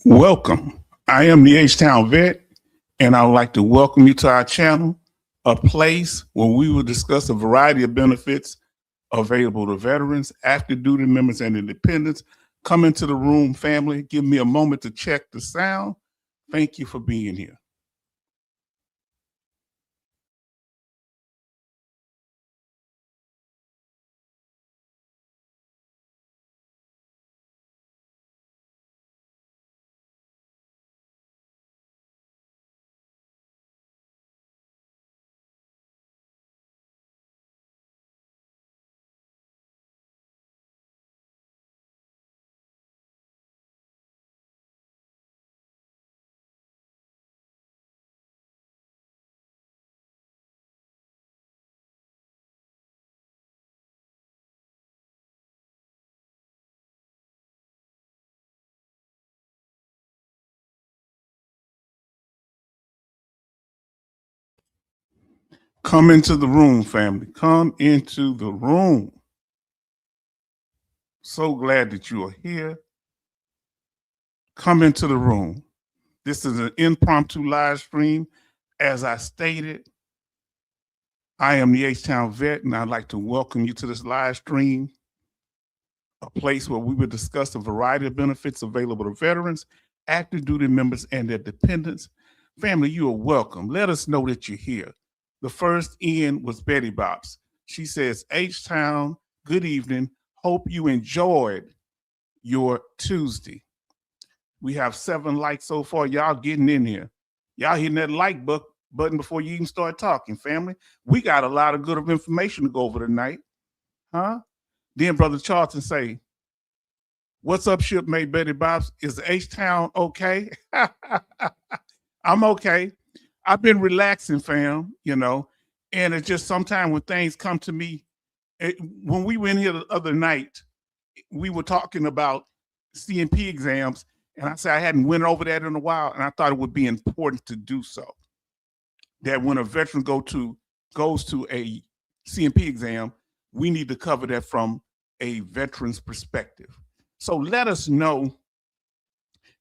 Welcome. I am the H-Town Vet, and I would like to welcome you to our channel, a place where we will discuss a variety of benefits available to veterans, active duty members, and independents. Come into the room, family. Give me a moment to check the sound. Thank you for being here. Come into the room, family. Come into the room. So glad that you are here. Come into the room. This is an impromptu live stream. As I stated, I am the H-Town Vet, and I'd like to welcome you to this live stream, a place where we will discuss a variety of benefits available to veterans, active duty members, and their dependents. Family, you are welcome. Let us know that you're here. The first in was Betty Bops. She says, H-Town, good evening. Hope you enjoyed your Tuesday. We have 7 likes so far. Y'all getting in here. Y'all hitting that like button before you even start talking, family. We got a lot of good information to go over tonight. Huh? Then Brother Charlton say, what's up, shipmate Betty Bobs? Is H-Town okay? I'm okay. I've been relaxing, fam, and it's just sometimes when things come to me, when we went here the other night, we were talking about CMP exams, and I said I hadn't went over that in a while, and I thought it would be important to do so. That when a veteran goes to a CMP exam, we need to cover that from a veteran's perspective. So let us know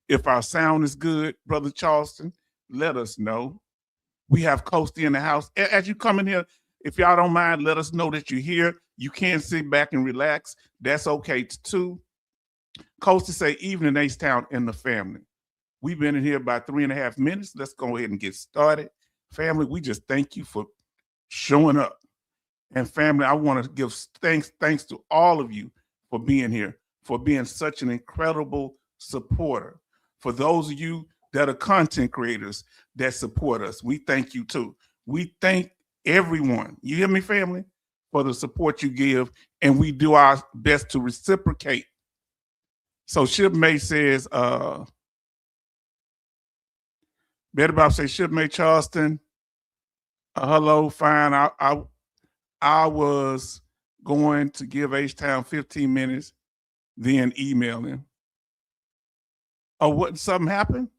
if our sound is good, Brother Charleston. Let us know. We have Coasty in the house. As you come in here, if y'all don't mind, let us know that you're here. You can sit back and relax. That's okay too. Coasty say, evening, H-Town and the family. We've been in here about 3.5 minutes. Let's go ahead and get started. Family, we just thank you for showing up. And family, I want to give thanks to all of you for being here, for being such an incredible supporter. For those of you that are content creators that support us, we thank you too. We thank everyone, you hear me, family, for the support you give, and we do our best to reciprocate. So Shipmate says, Betty Bob says, Shipmate Charleston, hello, fine. I was going to give H-Town 15 minutes, then email him. Oh, what? Something happened?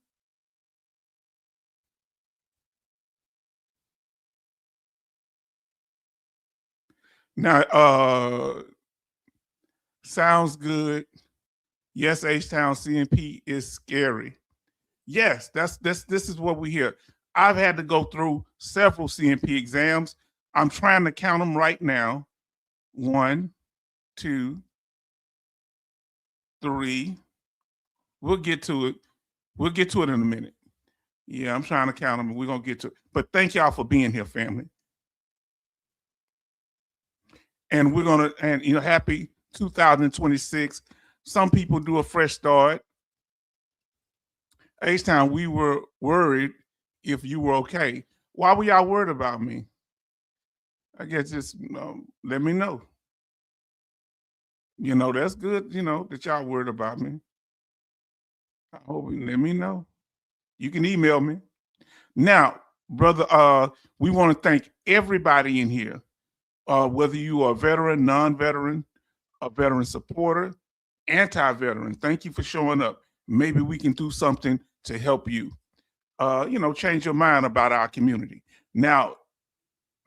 Now, sounds good. Yes, H-Town CMP is scary. Yes, this is what we hear. I've had to go through several CMP exams. I'm trying to count them right now. 1, 2, 3. We'll get to it. We'll get to it in a minute. Yeah, I'm trying to count them. We're going to get to it. But thank y'all for being here, family. And we're going to, and happy 2026. Some people do a fresh start. H-Town, we were worried if you were okay. Why were y'all worried about me? I guess just let me know. That's good, that y'all worried about me. I hope you let me know. You can email me. Now, brother, we want to thank everybody in here, whether you are a veteran, non-veteran, a veteran supporter, anti-veteran. Thank you for showing up. Maybe we can do something to help you, change your mind about our community. Now,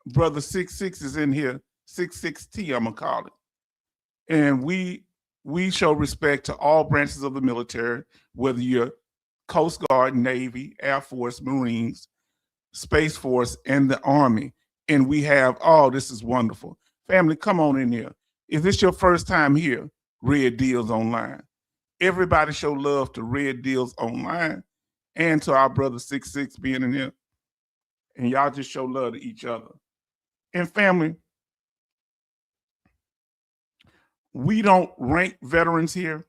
brother 66 is in here, 66T, I'm gonna call it. And we show respect to all branches of the military, whether you're Coast Guard, Navy, Air Force, Marines, Space Force, and the Army. And we have, oh, this is wonderful. Family, come on in here. If this your first time here, Red Deals Online. Everybody show love to Red Deals Online and to our brother 66 being in here. And y'all just show love to each other. And family, we don't rank veterans here.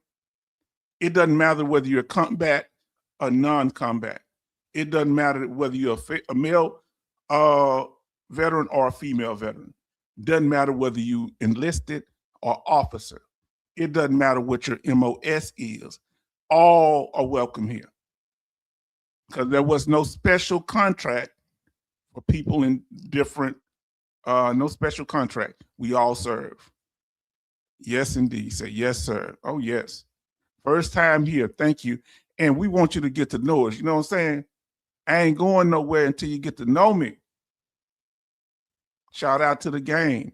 It doesn't matter whether you're a combat or non-combat. It doesn't matter whether you're a male veteran or a female veteran. Doesn't matter whether you enlisted or officer. It doesn't matter what your MOS is. All are welcome here. Because there was no special contract for people in different, no special contract. We all serve. Yes, indeed. Say, yes, sir. Oh, yes. First time here. Thank you. And we want you to get to know us. You know what I'm saying? I ain't going nowhere until you get to know me. Shout out to the game.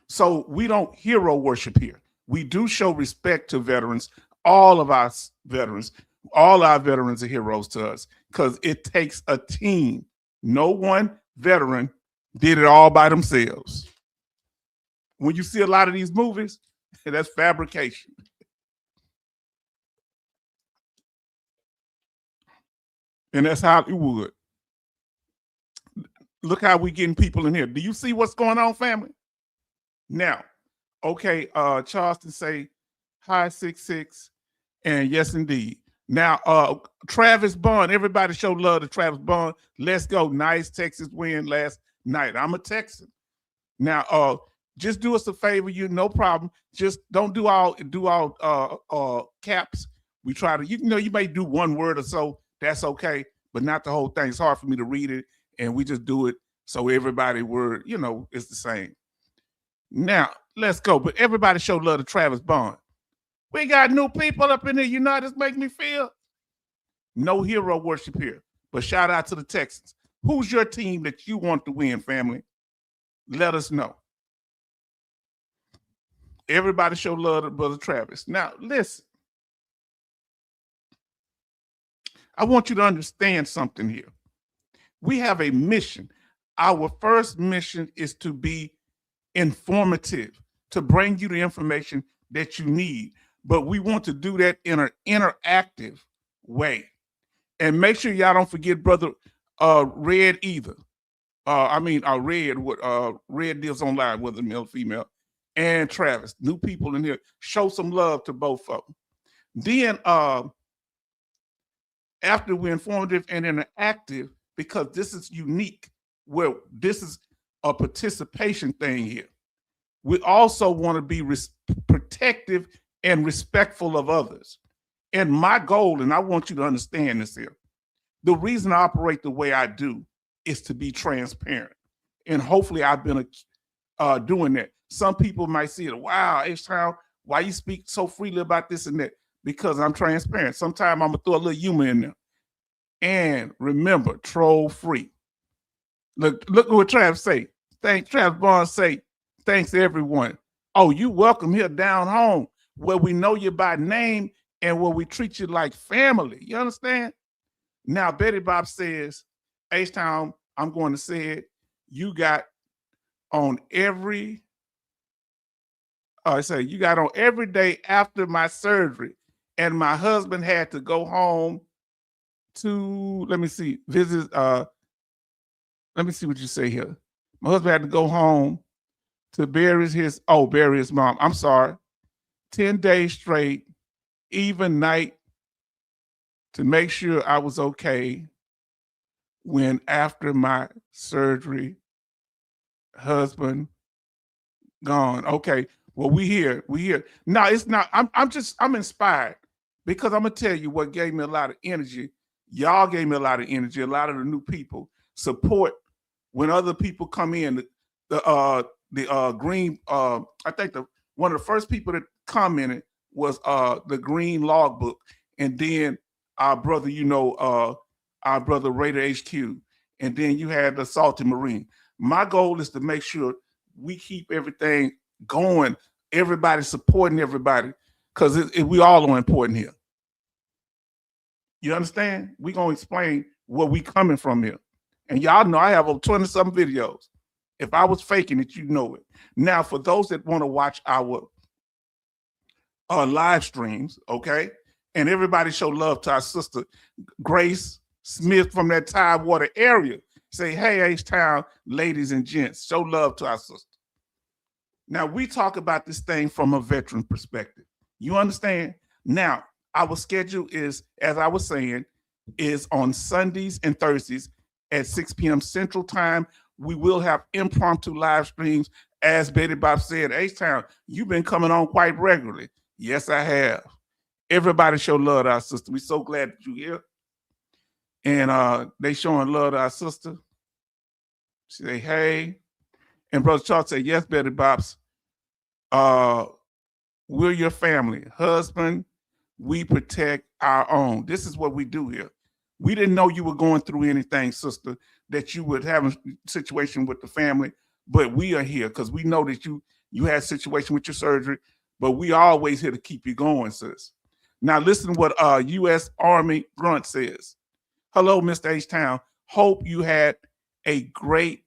So we don't hero worship here. We do show respect to veterans, all of our veterans. All our veterans are heroes to us because it takes a team. No one veteran did it all by themselves. When you see a lot of these movies, that's fabrication. And that's Hollywood. Look how we getting people in here. Do you see what's going on, family? Now, okay, Charleston say, hi, 66. And yes, indeed. Now, Travis Bond, everybody show love to Travis Bond. Let's go. Nice Texas win last night. I'm a Texan. Now, just do us a favor, no problem. Just don't do all caps. We try to, you may do one word or so. That's okay, but not the whole thing. It's hard for me to read it, and we just do it so everybody word, it's the same. Now, let's go. But everybody show love to Travis Bond. We got new people up in here. You know how this make me feel? No hero worship here. But shout out to the Texans. Who's your team that you want to win, family? Let us know. Everybody show love to Brother Travis. Now, listen. I want you to understand something here. We have a mission. Our first mission is to be informative, to bring you the information that you need. But we want to do that in an interactive way. And make sure y'all don't forget Brother Red either. Red Deals Online, whether male or female, and Travis. New people in here. Show some love to both of them. Then after we're informative and interactive, because this is unique, where this is a participation thing here. We also want to be protective and respectful of others. And my goal, and I want you to understand this here, the reason I operate the way I do is to be transparent. And hopefully I've been doing that. Some people might see it, wow, H-Town, why you speak so freely about this and that? Because I'm transparent. Sometimes I'm going to throw a little humor in there. And remember, troll free. Look what Travis say. Travis Bond say, thanks everyone. Oh, you welcome here down home where we know you by name and where we treat you like family. You understand? Now, Betty Bob says, H-Town, I'm going to say it, you got on every day after my surgery, and my husband had to go home to, visit, let me see what you say here. My husband had to go home to bury his mom. I'm sorry. 10 days straight, even night, to make sure I was okay when after my surgery, husband gone. Okay, well, we here. No, it's not. I'm inspired because I'm gonna tell you what gave me a lot of energy. Y'all gave me a lot of energy. A lot of the new people support when other people come in. The green. I think one of the first people that commented was the green logbook, and then our brother, our brother Raider HQ, and then you had the Salty Marine. My goal is to make sure we keep everything going, everybody supporting everybody. because we all are important here. You understand? We're going to explain where we coming from here. And y'all know I have over 20-something videos. If I was faking it, you know it. Now, for those that want to watch our live streams, okay? And everybody show love to our sister, Grace Smith from that Tidewater area. Say, hey, H-Town, ladies and gents, show love to our sister. Now, we talk about this thing from a veteran perspective. You understand? Now, our schedule is, as I was saying, is on Sundays and Thursdays at 6 p.m. Central Time. We will have impromptu live streams. As Betty Bob said, H-Town, you've been coming on quite regularly. Yes, I have. Everybody show love to our sister. We're so glad that you're here. And they showing love to our sister. She say, hey. And Brother Charles said, yes, Betty Bobs. We're your family. Husband, we protect our own. This is what we do here. We didn't know you were going through anything, sister, that you would have a situation with the family, but we are here because we know that you had a situation with your surgery, but we are always here to keep you going, sis. Now listen to what U.S. Army Grunt says. Hello, Mr. H-Town. Hope you had a great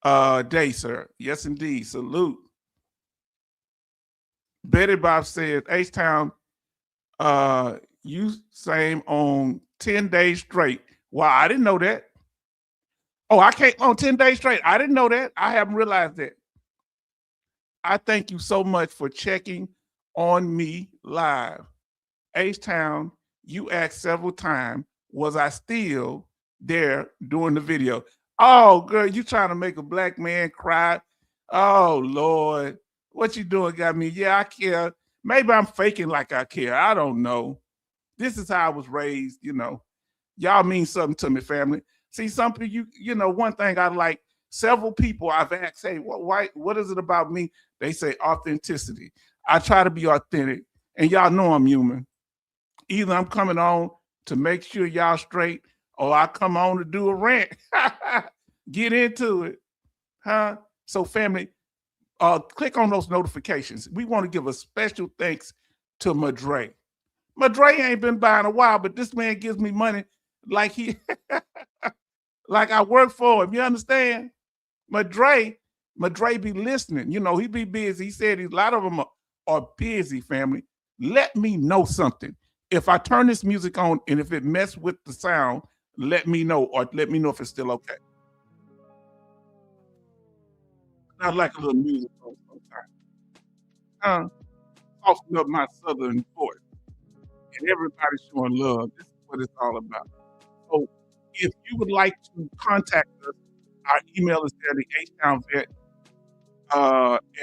day, sir. Yes, indeed. Salute. Betty Bob says, H-Town, you same on 10 days straight. Wow, I didn't know that. Oh, I can't on 10 days straight. I didn't know that. I haven't realized that. I thank you so much for checking on me live. H-Town, you asked several times, was I still there during the video? Oh, girl, you trying to make a black man cry? Oh, Lord. What you doing got me? Yeah, I care. Maybe I'm faking like I care. I don't know. This is how I was raised, you know. Y'all mean something to me, family. See, some people, you know, one thing I like, several people I've asked, hey, what is it about me? They say authenticity. I try to be authentic, and y'all know I'm human. Either I'm coming on to make sure y'all straight, or I come on to do a rant. Get into it. Huh? So, family, click on those notifications. We want to give a special thanks to Madre. Madre ain't been by in a while, but this man gives me money like he like I work for him. You understand? Madre be listening. You know, he be busy. He said a lot of them are busy, family. Let me know something. If I turn this music on and if it mess with the sound, let me know, or let me know if it's still okay. I like a little music sometimes. Soften up my southern voice. And everybody's showing love. This is what it's all about. So if you would like to contact us, our email is there, the H-Town-Vet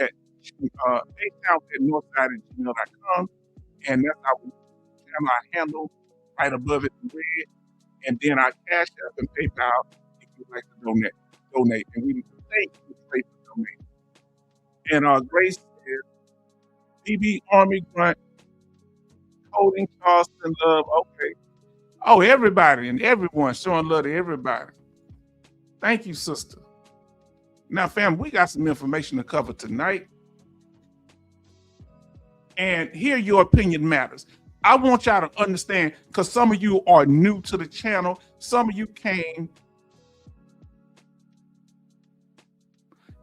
at htownvetnorthside@gmail.com. And that's our handle right above it in red. And then our Cash App and PayPal if you'd like to donate. And we thank you for donating. And Grace is DB Army Grunt, Holding Charleston Love. Okay. Oh, everybody and everyone showing love to everybody. Thank you, sister. Now, fam, we got some information to cover tonight. And here your opinion matters. I want y'all to understand, because some of you are new to the channel. Some of you came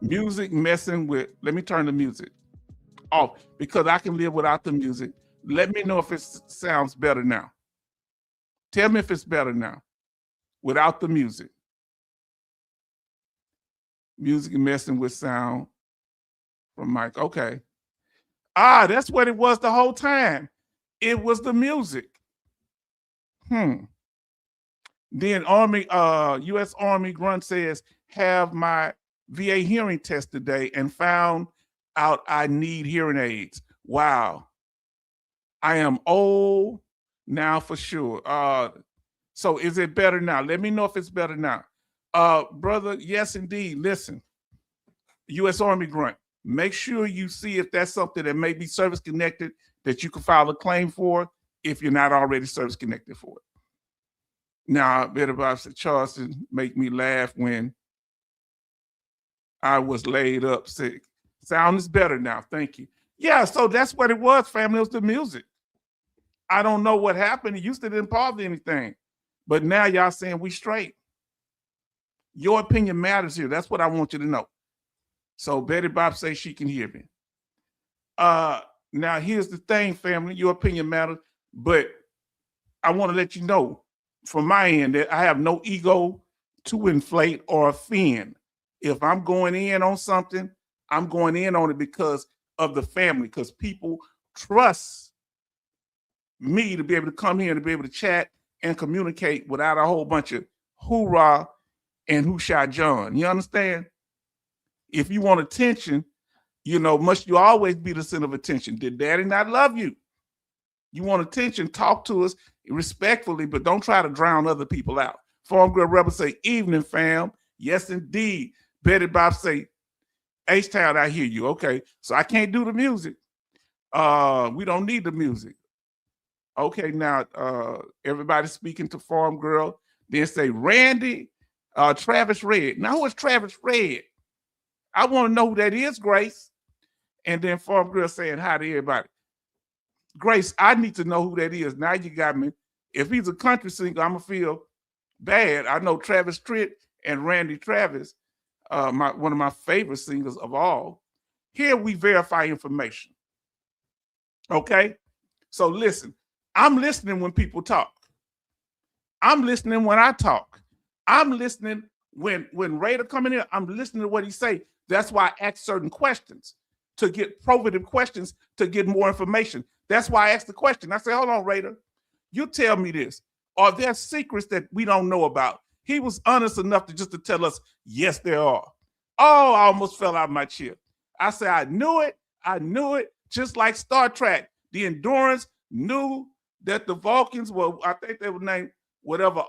music messing with, let me turn the music off because I can live without the music. Let me know if it sounds better now. Tell me if it's better now without the music. Music messing with sound from Mike. Okay. That's what it was the whole time. It was the music. Then U.S. Army Grunt says, have my VA hearing test today and found out I need hearing aids. Wow. I am old now for sure. So is it better now? Let me know if it's better now. Brother, yes, indeed. Listen, U.S. Army Grunt, make sure you see if that's something that may be service connected that you can file a claim for if you're not already service connected for it. Now, Better Bob said, Charleston make me laugh when I was laid up sick. Sound is better now. Thank you. Yeah, so that's what it was, family. It was the music. I don't know what happened. It used to didn't bother anything. But now y'all saying we straight. Your opinion matters here. That's what I want you to know. So Betty Bob says she can hear me. Now here's the thing, family. Your opinion matters, but I want to let you know from my end that I have no ego to inflate or offend. If I'm going in on something, I'm going in on it because of the family, because people trust me to be able to come here and to be able to chat and communicate without a whole bunch of hoorah and who shot John. You understand? If you want attention, must you always be the center of attention? Did daddy not love you? You want attention, talk to us respectfully, but don't try to drown other people out. Farm Girl Rebel say, evening, fam. Yes, indeed. Betty Bob say, H-Town, I hear you. Okay, so I can't do the music. We don't need the music. Okay, now everybody speaking to Farm Girl. Then say, Randy, Travis Red. Now, who is Travis Red? I want to know who that is, Grace. And then Farm Girl saying hi to everybody. Grace, I need to know who that is. Now you got me. If he's a country singer, I'm going to feel bad. I know Travis Tritt and Randy Travis, one of my favorite singers of all. Here we verify information. Okay? So listen, I'm listening when people talk. I'm listening when I talk. I'm listening when Raider come in here, I'm listening to what he say. That's why I ask certain questions, to get probative questions, to get more information. That's why I asked the question. I said, hold on, Raider. You tell me this. Are there secrets that we don't know about? He was honest enough to tell us, yes, there are. Oh, I almost fell out of my chair. I said, I knew it. I knew it. Just like Star Trek, the Endurance knew that the Vulcans were, I think they were named whatever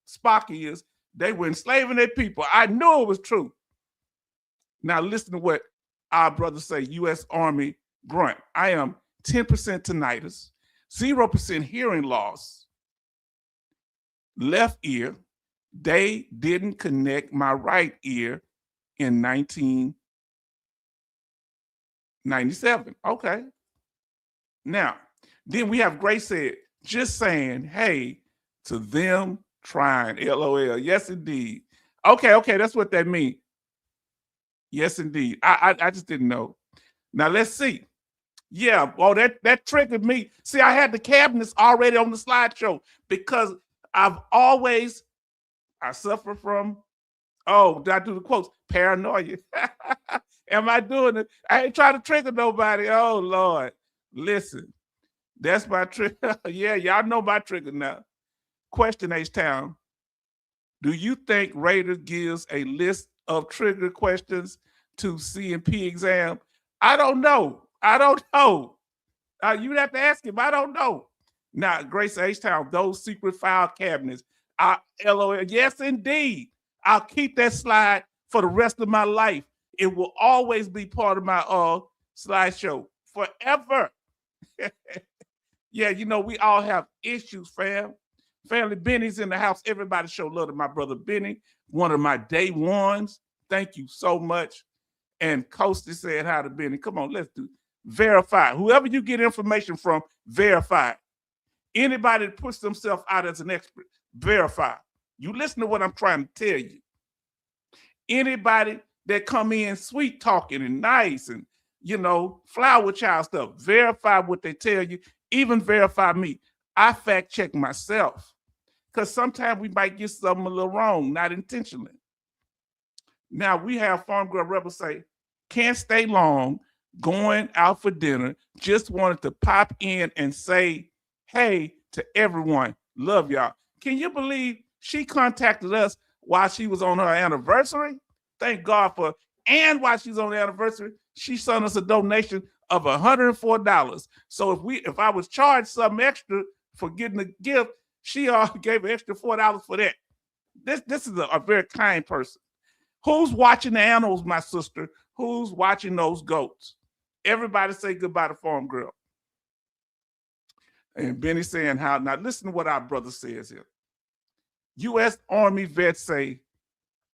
Spock is, they were enslaving their people. I knew it was true. Now listen to what our brothers say, U.S. Army grunt. I am 10% tinnitus, 0% hearing loss, left ear. They didn't connect my right ear in 1997. Okay. Now, then we have Grace said, just saying, hey, to them trying, LOL. Yes, indeed. Okay, that's what that means. Yes, indeed. I just didn't know. Now let's see. Yeah, well, that triggered me. See, I had the cabinets already on the slideshow because I suffer from, did I do the quotes? Paranoia. Am I doing it? I ain't trying to trigger nobody. Oh, Lord. Listen, that's my trigger. Yeah, y'all know my trigger now. Question, H-Town. Do you think Raider gives a list of trigger questions to C&P exam? I don't know. You'd have to ask him. I don't know. Now, Grace H-Town, those secret file cabinets, LOL. Yes, indeed. I'll keep that slide for the rest of my life. It will always be part of my slideshow forever. Yeah, we all have issues, fam. Family Benny's in the house. Everybody show love to my brother Benny, one of my day ones. Thank you so much. And Coasty said hi to Benny. Come on, let's do verify. Whoever you get information from, verify. Anybody that puts themselves out as an expert, verify. You listen to what I'm trying to tell you. Anybody that come in sweet talking and nice and, flower child stuff, verify what they tell you, even verify me. I fact check myself because sometimes we might get something a little wrong, not intentionally. Now we have Farm Girl Rebel say, can't stay long, going out for dinner, just wanted to pop in and say, hey to everyone, love y'all. Can you believe she contacted us while she was on her anniversary? Thank God for, and while she's on the anniversary, she sent us a donation of $104. So if I was charged something extra for getting a gift, she gave an extra $4 for that. This is a very kind person. Who's watching the animals, my sister? Who's watching those goats? Everybody say goodbye to Farm Girl. And Benny saying how, now listen to what our brother says here. U.S. Army vets say,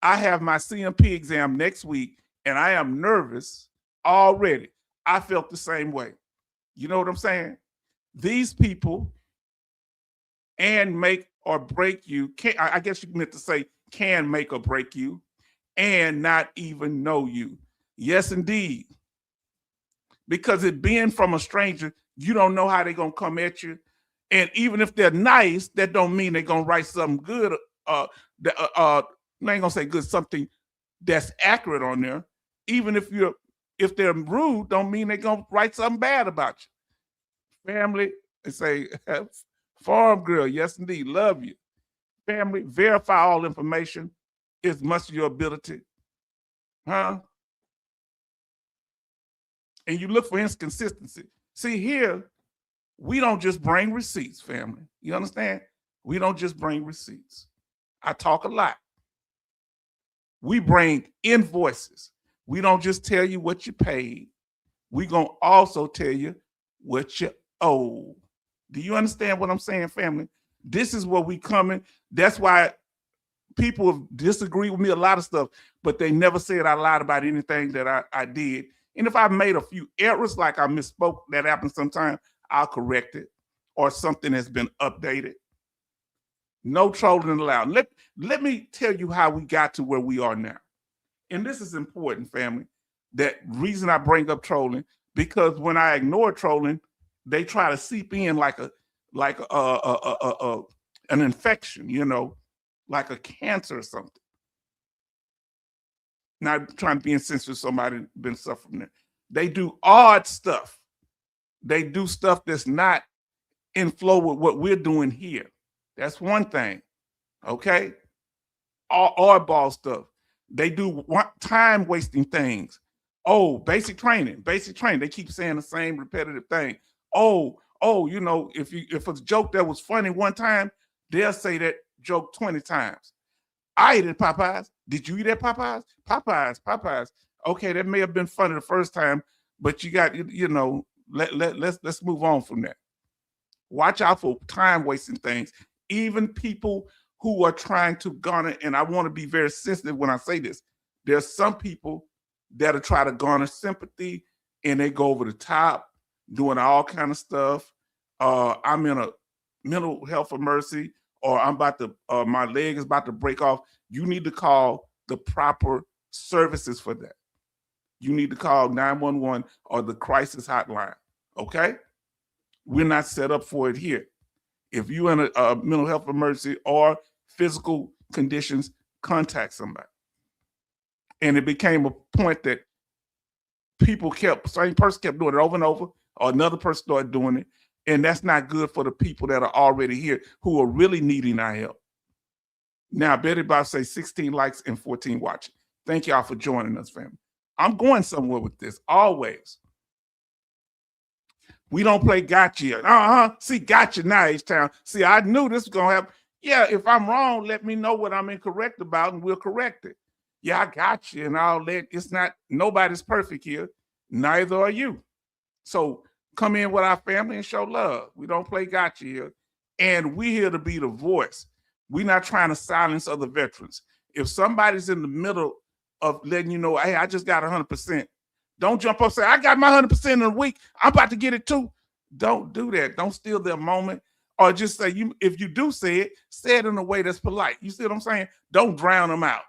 I have my CMP exam next week and I am nervous already. I felt the same way. You know what I'm saying? These people and make or break you. I guess you meant to say can make or break you and not even know you. Yes, indeed. Because it being from a stranger, you don't know how they're going to come at you. And even if they're nice, that don't mean they're going to write something good. I ain't going to say good, something that's accurate on there. Even if they're rude, don't mean they're going to write something bad about you. Family, they say, farm girl, yes, indeed, love you. Family, verify all information as much as your ability. Huh? And you look for inconsistency. See, here, we don't just bring receipts, family. You understand? We don't just bring receipts. I talk a lot. We bring invoices. We don't just tell you what you paid. We're going to also tell you what you owe. Do you understand what I'm saying, family? This is where we coming. That's why people disagree with me a lot of stuff, but they never said I lied about anything that I did. And if I made a few errors, like I misspoke, that happens sometimes, I'll correct it, or something has been updated. No trolling allowed. Let me tell you how we got to where we are now. And this is important, family. That reason I bring up trolling, because when I ignore trolling, they try to seep in like an infection, you know, like a cancer or something. Not trying to be insensitive to somebody been suffering it. They do odd stuff. They do stuff that's not in flow with what we're doing here. That's one thing. Okay? Oddball stuff. They do time wasting things. Oh, basic training. They keep saying the same repetitive thing. Oh, you know, if it's a joke that was funny one time, they'll say that joke 20 times. I ate at Popeyes. Did you eat at Popeyes? Popeyes. Okay, that may have been funny the first time, but you got, you know, let's move on from that. Watch out for time wasting things. Even people who are trying to garner, and I want to be very sensitive when I say this, there's some people that'll try to garner sympathy and they go over the top, doing all kind of stuff. I'm in a mental health emergency, or I'm about to, my leg is about to break off. You need to call the proper services for that. You need to call 911 or the crisis hotline, okay? We're not set up for it here. If you're in a mental health emergency or physical conditions, contact somebody. And it became a point that same person kept doing it over and over, or another person started doing it. And that's not good for the people that are already here who are really needing our help. Now, Betty Bob says 16 likes and 14 watching. Thank y'all for joining us, family. I'm going somewhere with this, always. We don't play gotcha. See, gotcha now, H-Town. See, I knew this was going to happen. Yeah, if I'm wrong, let me know what I'm incorrect about and we'll correct it. Yeah, I got you. And I'll it's not, nobody's perfect here. Neither are you. So come in with our family and show love. We don't play gotcha here. And we're here to be the voice. We're not trying to silence other veterans. If somebody's in the middle of letting you know, hey, I just got 100%, don't jump up and say, I got my 100% in a week. I'm about to get it too. Don't do that. Don't steal their moment. Or just say, if you do say it in a way that's polite. You see what I'm saying? Don't drown them out.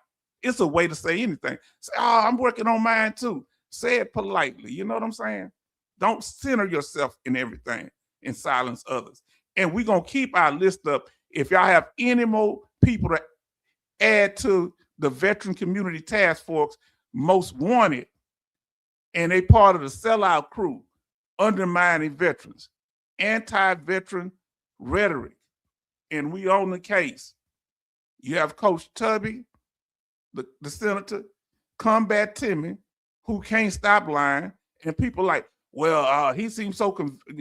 It's a way to say anything. Say, oh, I'm working on mine too. Say it politely. You know what I'm saying? Don't center yourself in everything and silence others. And we're going to keep our list up. If y'all have any more people to add to the Veteran Community Task Force Most Wanted, and they part of the sellout crew, undermining veterans, anti-veteran rhetoric, and we own the case. You have Coach Tubby, the senator, Combat Timmy, who can't stop lying, and people like, well, he seems so,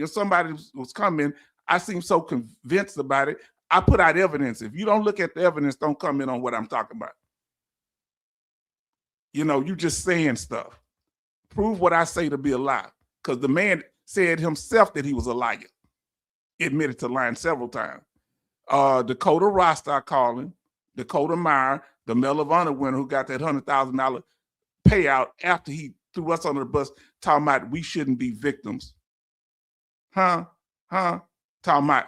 somebody was coming, I seem so convinced about it. I put out evidence. If you don't look at the evidence, don't comment on what I'm talking about. You know, you just saying stuff. Prove what I say to be a lie. Because the man said himself that he was a liar. He admitted to lying several times. Dakota Rostock calling, Dakota Meyer, the Medal of Honor winner who got that $100,000 payout after he threw us under the bus, talking about we shouldn't be victims. Talking about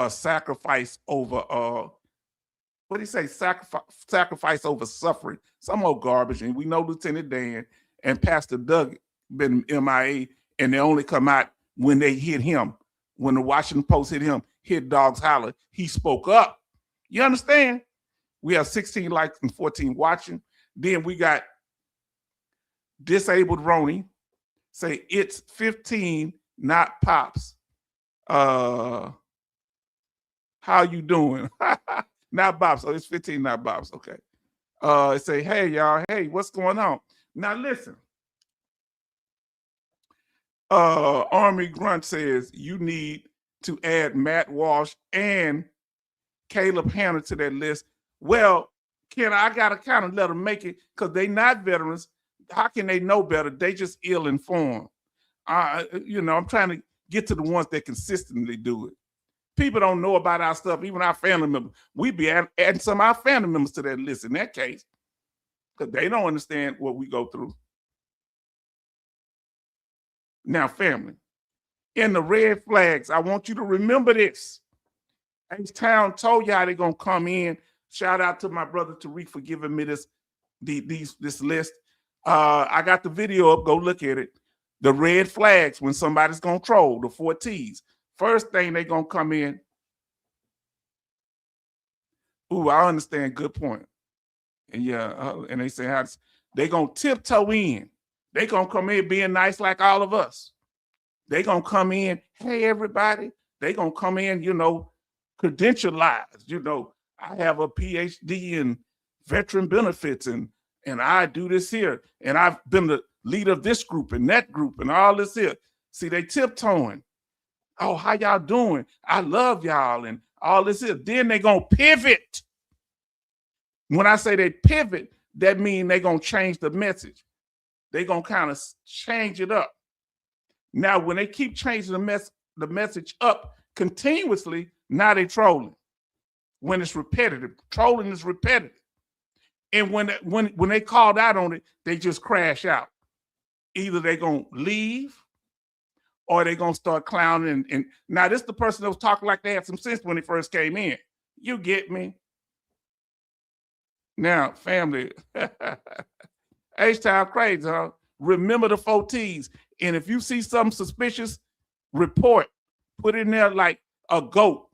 sacrifice over what do you say? Sacrifice over suffering. Some old garbage. And we know Lieutenant Dan and Pastor Doug been MIA, and they only come out when they hit him. When the Washington Post hit him, hit dogs holler, he spoke up. You understand? We have 16 likes and 14 watching. Then we got Disabled Roni say it's 15, not Pops. How you doing? Not Bob. So it's 15, not Bob's. Okay. It say, hey, y'all. Hey, what's going on? Now, listen. Army Grunt says you need to add Matt Walsh and Caleb Hanna to that list. Well, Ken, I got to kind of let them make it because they not veterans. How can they know better? They just ill-informed. I'm trying to get to the ones that consistently do it. People don't know about our stuff, even our family members. We be adding some of our family members to that list in that case because they don't understand what we go through. Now, family, in the red flags, I want you to remember this. H-Town told you how they're going to come in. Shout out to my brother Tariq for giving me this list. I got the video up. Go look at it. The red flags when somebody's going to troll, the 4 T's. First thing they're going to come in. Ooh, I understand. Good point. And yeah, and they say how they're going to tiptoe in. They're going to come in being nice like all of us. They're going to come in, hey, everybody. They're going to come in, credentialized. I have a PhD in veteran benefits and I do this here. And I've been the leader of this group and that group and all this here. See, they tiptoeing. Oh, how y'all doing? I love y'all and all this here. Then they're going to pivot. When I say they pivot, that means they're going to change the message. They're going to kind of change it up. Now, when they keep changing the message up continuously, now they're trolling. When it's repetitive, trolling is repetitive. And when they called out on it, they just crash out. Either they're going to leave or they're going to start clowning. And now this is the person that was talking like they had some sense when they first came in. You get me? Now, family, H-Town crazy, huh? Remember the 4 T's. And if you see something suspicious, report. Put in there like a goat.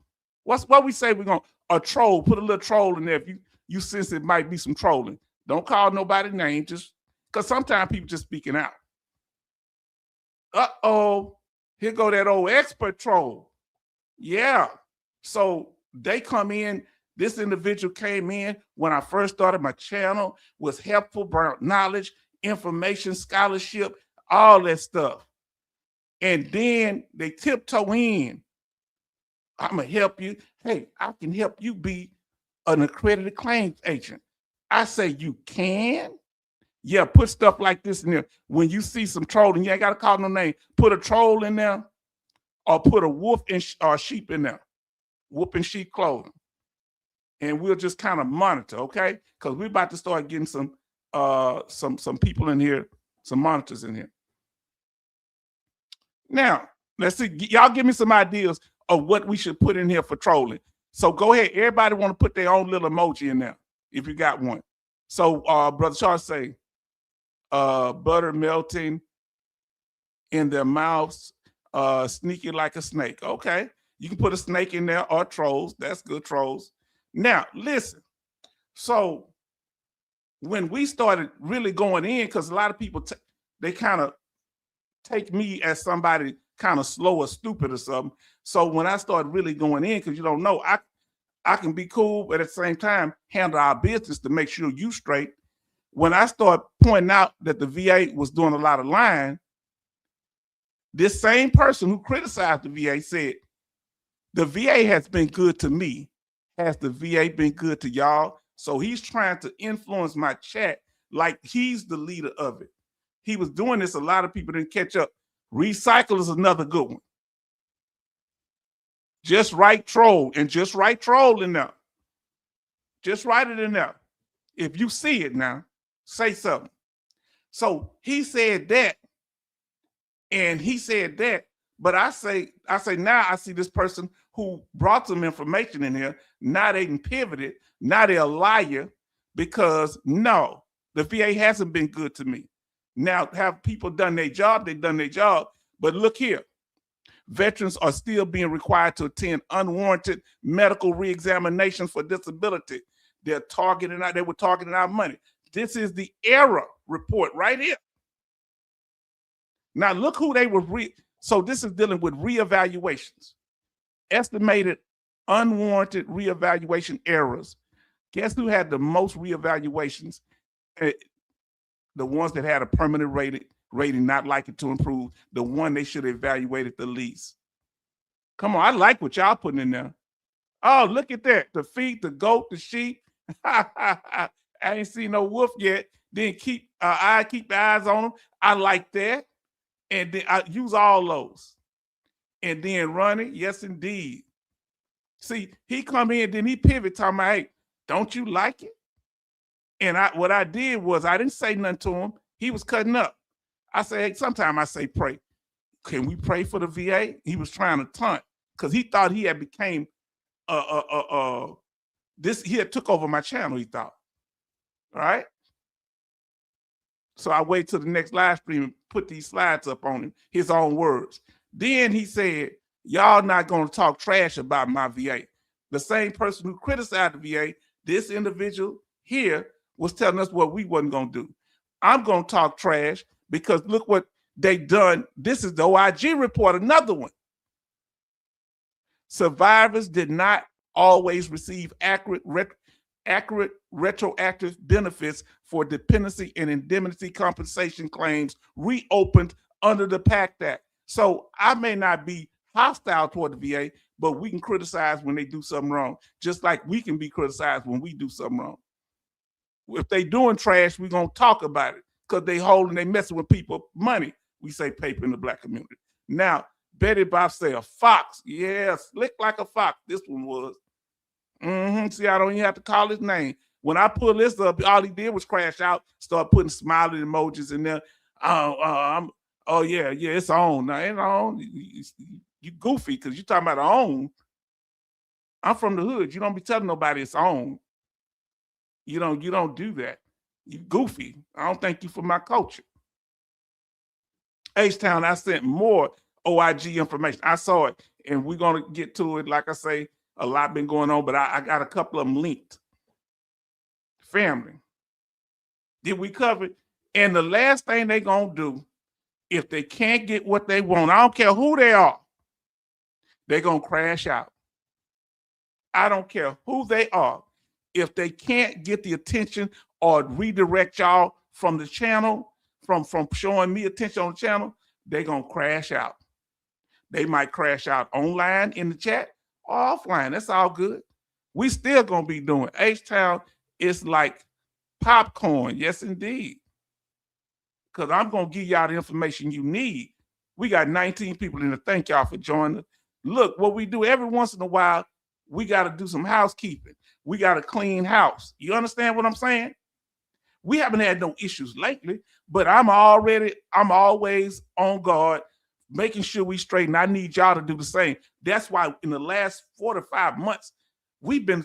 What we say we're going to, a troll, put a little troll in there if you sense it might be some trolling. Don't call nobody's name, just because sometimes people just speaking out. Uh-oh, here go that old expert troll. Yeah, so they come in. This individual came in when I first started my channel, was helpful, brought knowledge, information, scholarship, all that stuff. And then they tiptoe in. I'm going to help you. Hey, I can help you be an accredited claims agent. I say you can. Yeah, put stuff like this in there. When you see some trolling, you ain't got to call no name. Put a troll in there or put a wolf or sheep in there. Wolf in sheep clothing. And we'll just kind of monitor, okay? Because we're about to start getting some people in here, some monitors in here. Now, let's see. Y'all give me some ideas of what we should put in here for trolling. So go ahead. Everybody want to put their own little emoji in there if you got one. So Brother Charles say, butter melting in their mouths, sneaky like a snake. Okay. You can put a snake in there or trolls. That's good, trolls. Now, listen. So when we started really going in, because a lot of people, they kind of take me as somebody kind of slow or stupid or something. So when I started really going in, because you don't know, I can be cool, but at the same time, handle our business to make sure you straight. When I start pointing out that the VA was doing a lot of lying, this same person who criticized the VA said, the VA has been good to me. Has the VA been good to y'all? So he's trying to influence my chat like he's the leader of it. He was doing this. A lot of people didn't catch up. Recycle is another good one. Just write troll and just write troll in there. Just write it in there. If you see it now. Say something. So he said that, and he said that, but I say now I see this person who brought some information in here. Now they can pivot it. Now they're a liar because no, the VA hasn't been good to me. Now, have people done their job? They've done their job. But look here, veterans are still being required to attend unwarranted medical reexaminations for disability. They were targeting our money. This is the error report right here. Now look who they were. So this is dealing with reevaluations, estimated unwarranted reevaluation errors. Guess who had the most reevaluations? The ones that had a permanent rating, not likely to improve, the one they should have evaluated the least. Come on, I like what y'all putting in there. Oh, look at that. The feet, the goat, the sheep. I ain't seen no wolf yet. Then keep the eyes on them. I like that. And then I use all those. And then run it. Yes, indeed. See, he come in, then he pivot talking about, hey, don't you like it? And what I did was I didn't say nothing to him. He was cutting up. I said, hey, sometimes I say pray. Can we pray for the VA? He was trying to taunt because he thought he had became he had took over my channel, he thought. All right. So I wait till the next live stream and put these slides up on him, his own words. Then he said, y'all not going to talk trash about my VA. The same person who criticized the VA, this individual here, was telling us what we wasn't going to do. I'm going to talk trash because look what they done. This is the OIG report, another one. Survivors did not always receive accurate retroactive benefits for dependency and indemnity compensation claims reopened under the PACT Act. So I may not be hostile toward the VA, but we can criticize when they do something wrong, just like we can be criticized when we do something wrong. If they doing trash, we're going to talk about it because they messing with people money. We say paper in the Black community. Now, Betty Bob say a fox. Yeah, slick like a fox. This one was. See, I don't even have to call his name. When I pull this up, all he did was crash out, start putting smiling emojis in there. Oh yeah, it's on. Now it's on. You goofy because you talking about on. I'm from the hood. You don't be telling nobody it's on. You don't do that. You goofy. I don't thank you for my culture. H-Town, I sent more OIG information. I saw it, and we're gonna get to it. Like I say, a lot been going on, but I got a couple of them linked. Family. Did we cover it? And the last thing they gonna do, if they can't get what they want, I don't care who they are, they're gonna crash out. I don't care who they are. If they can't get the attention or redirect y'all from the channel, from showing me attention on the channel, they're gonna crash out. They might crash out online in the chat or offline. That's all good. We still gonna be doing H-Town. It's like popcorn. Yes, indeed. Because I'm gonna give y'all the information you need. We got 19 people in there. Thank y'all for joining us. Look, what we do every once in a while, we got to do some housekeeping. We got to clean house. You understand what I'm saying? We haven't had no issues lately, but I'm always on guard, making sure we straighten. I need y'all to do the same. That's why in the last 4 to 5 months, we've been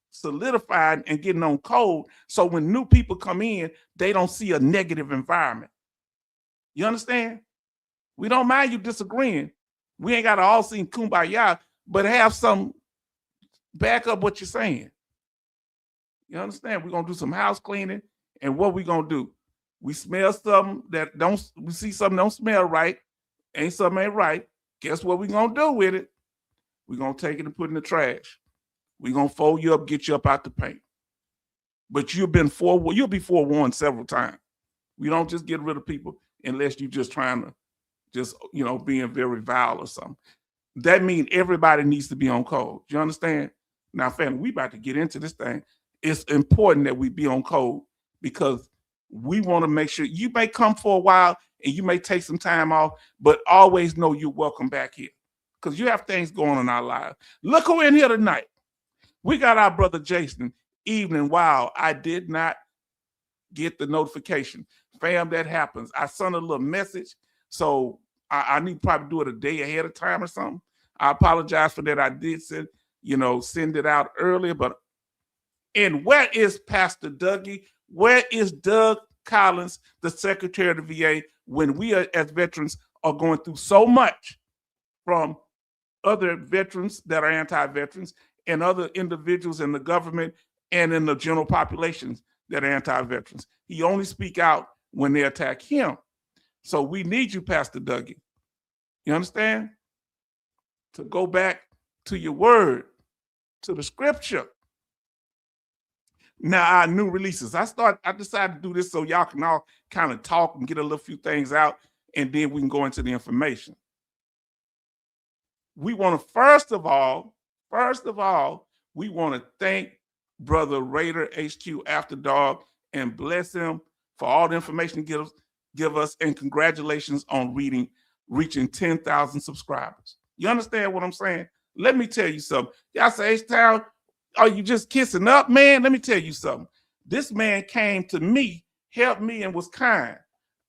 solidified and getting on code. So when new people come in, they don't see a negative environment. You understand? We don't mind you disagreeing. We ain't got to all sing kumbaya, but have some back up what you're saying. You understand? We're going to do some house cleaning. And what we going to do? We smell something we see something don't smell right. Something ain't right. Guess what we going to do with it? We're going to take it and put it in the trash. We're going to fold you up, get you up out the paint. But you'll be forewarned several times. We don't just get rid of people unless you're just trying to being very vile or something. That means everybody needs to be on code. You understand? Now, family, we about to get into this thing. It's important that we be on code because we want to make sure you may come for a while and you may take some time off, but always know you're welcome back here because you have things going on in our lives. Look who in here tonight. We got our brother Jason. Evening. Wow, I did not get the notification. Fam, that happens. I sent a little message, so I need to probably do it a day ahead of time or something. I apologize for that. I did send it out earlier, but and where is Pastor Dougie? Where is Doug Collins, the Secretary of the VA, when we as veterans are going through so much from other veterans that are anti-veterans and other individuals in the government and in the general populations that are anti-veterans? He only speak out when they attack him. So we need you, Pastor Dougie. You understand? To go back to your word, to the scripture. Now, our new releases. I decided to do this so y'all can all kind of talk and get a little few things out, and then we can go into the information. We want to, first of all, we want to thank Brother Raider HQ After Dog and bless him for all the information he give us, and congratulations on reaching 10,000 subscribers. You understand what I'm saying? Let me tell you something. Y'all say, H-Town, are you just kissing up, man? Let me tell you something. This man came to me, helped me, and was kind.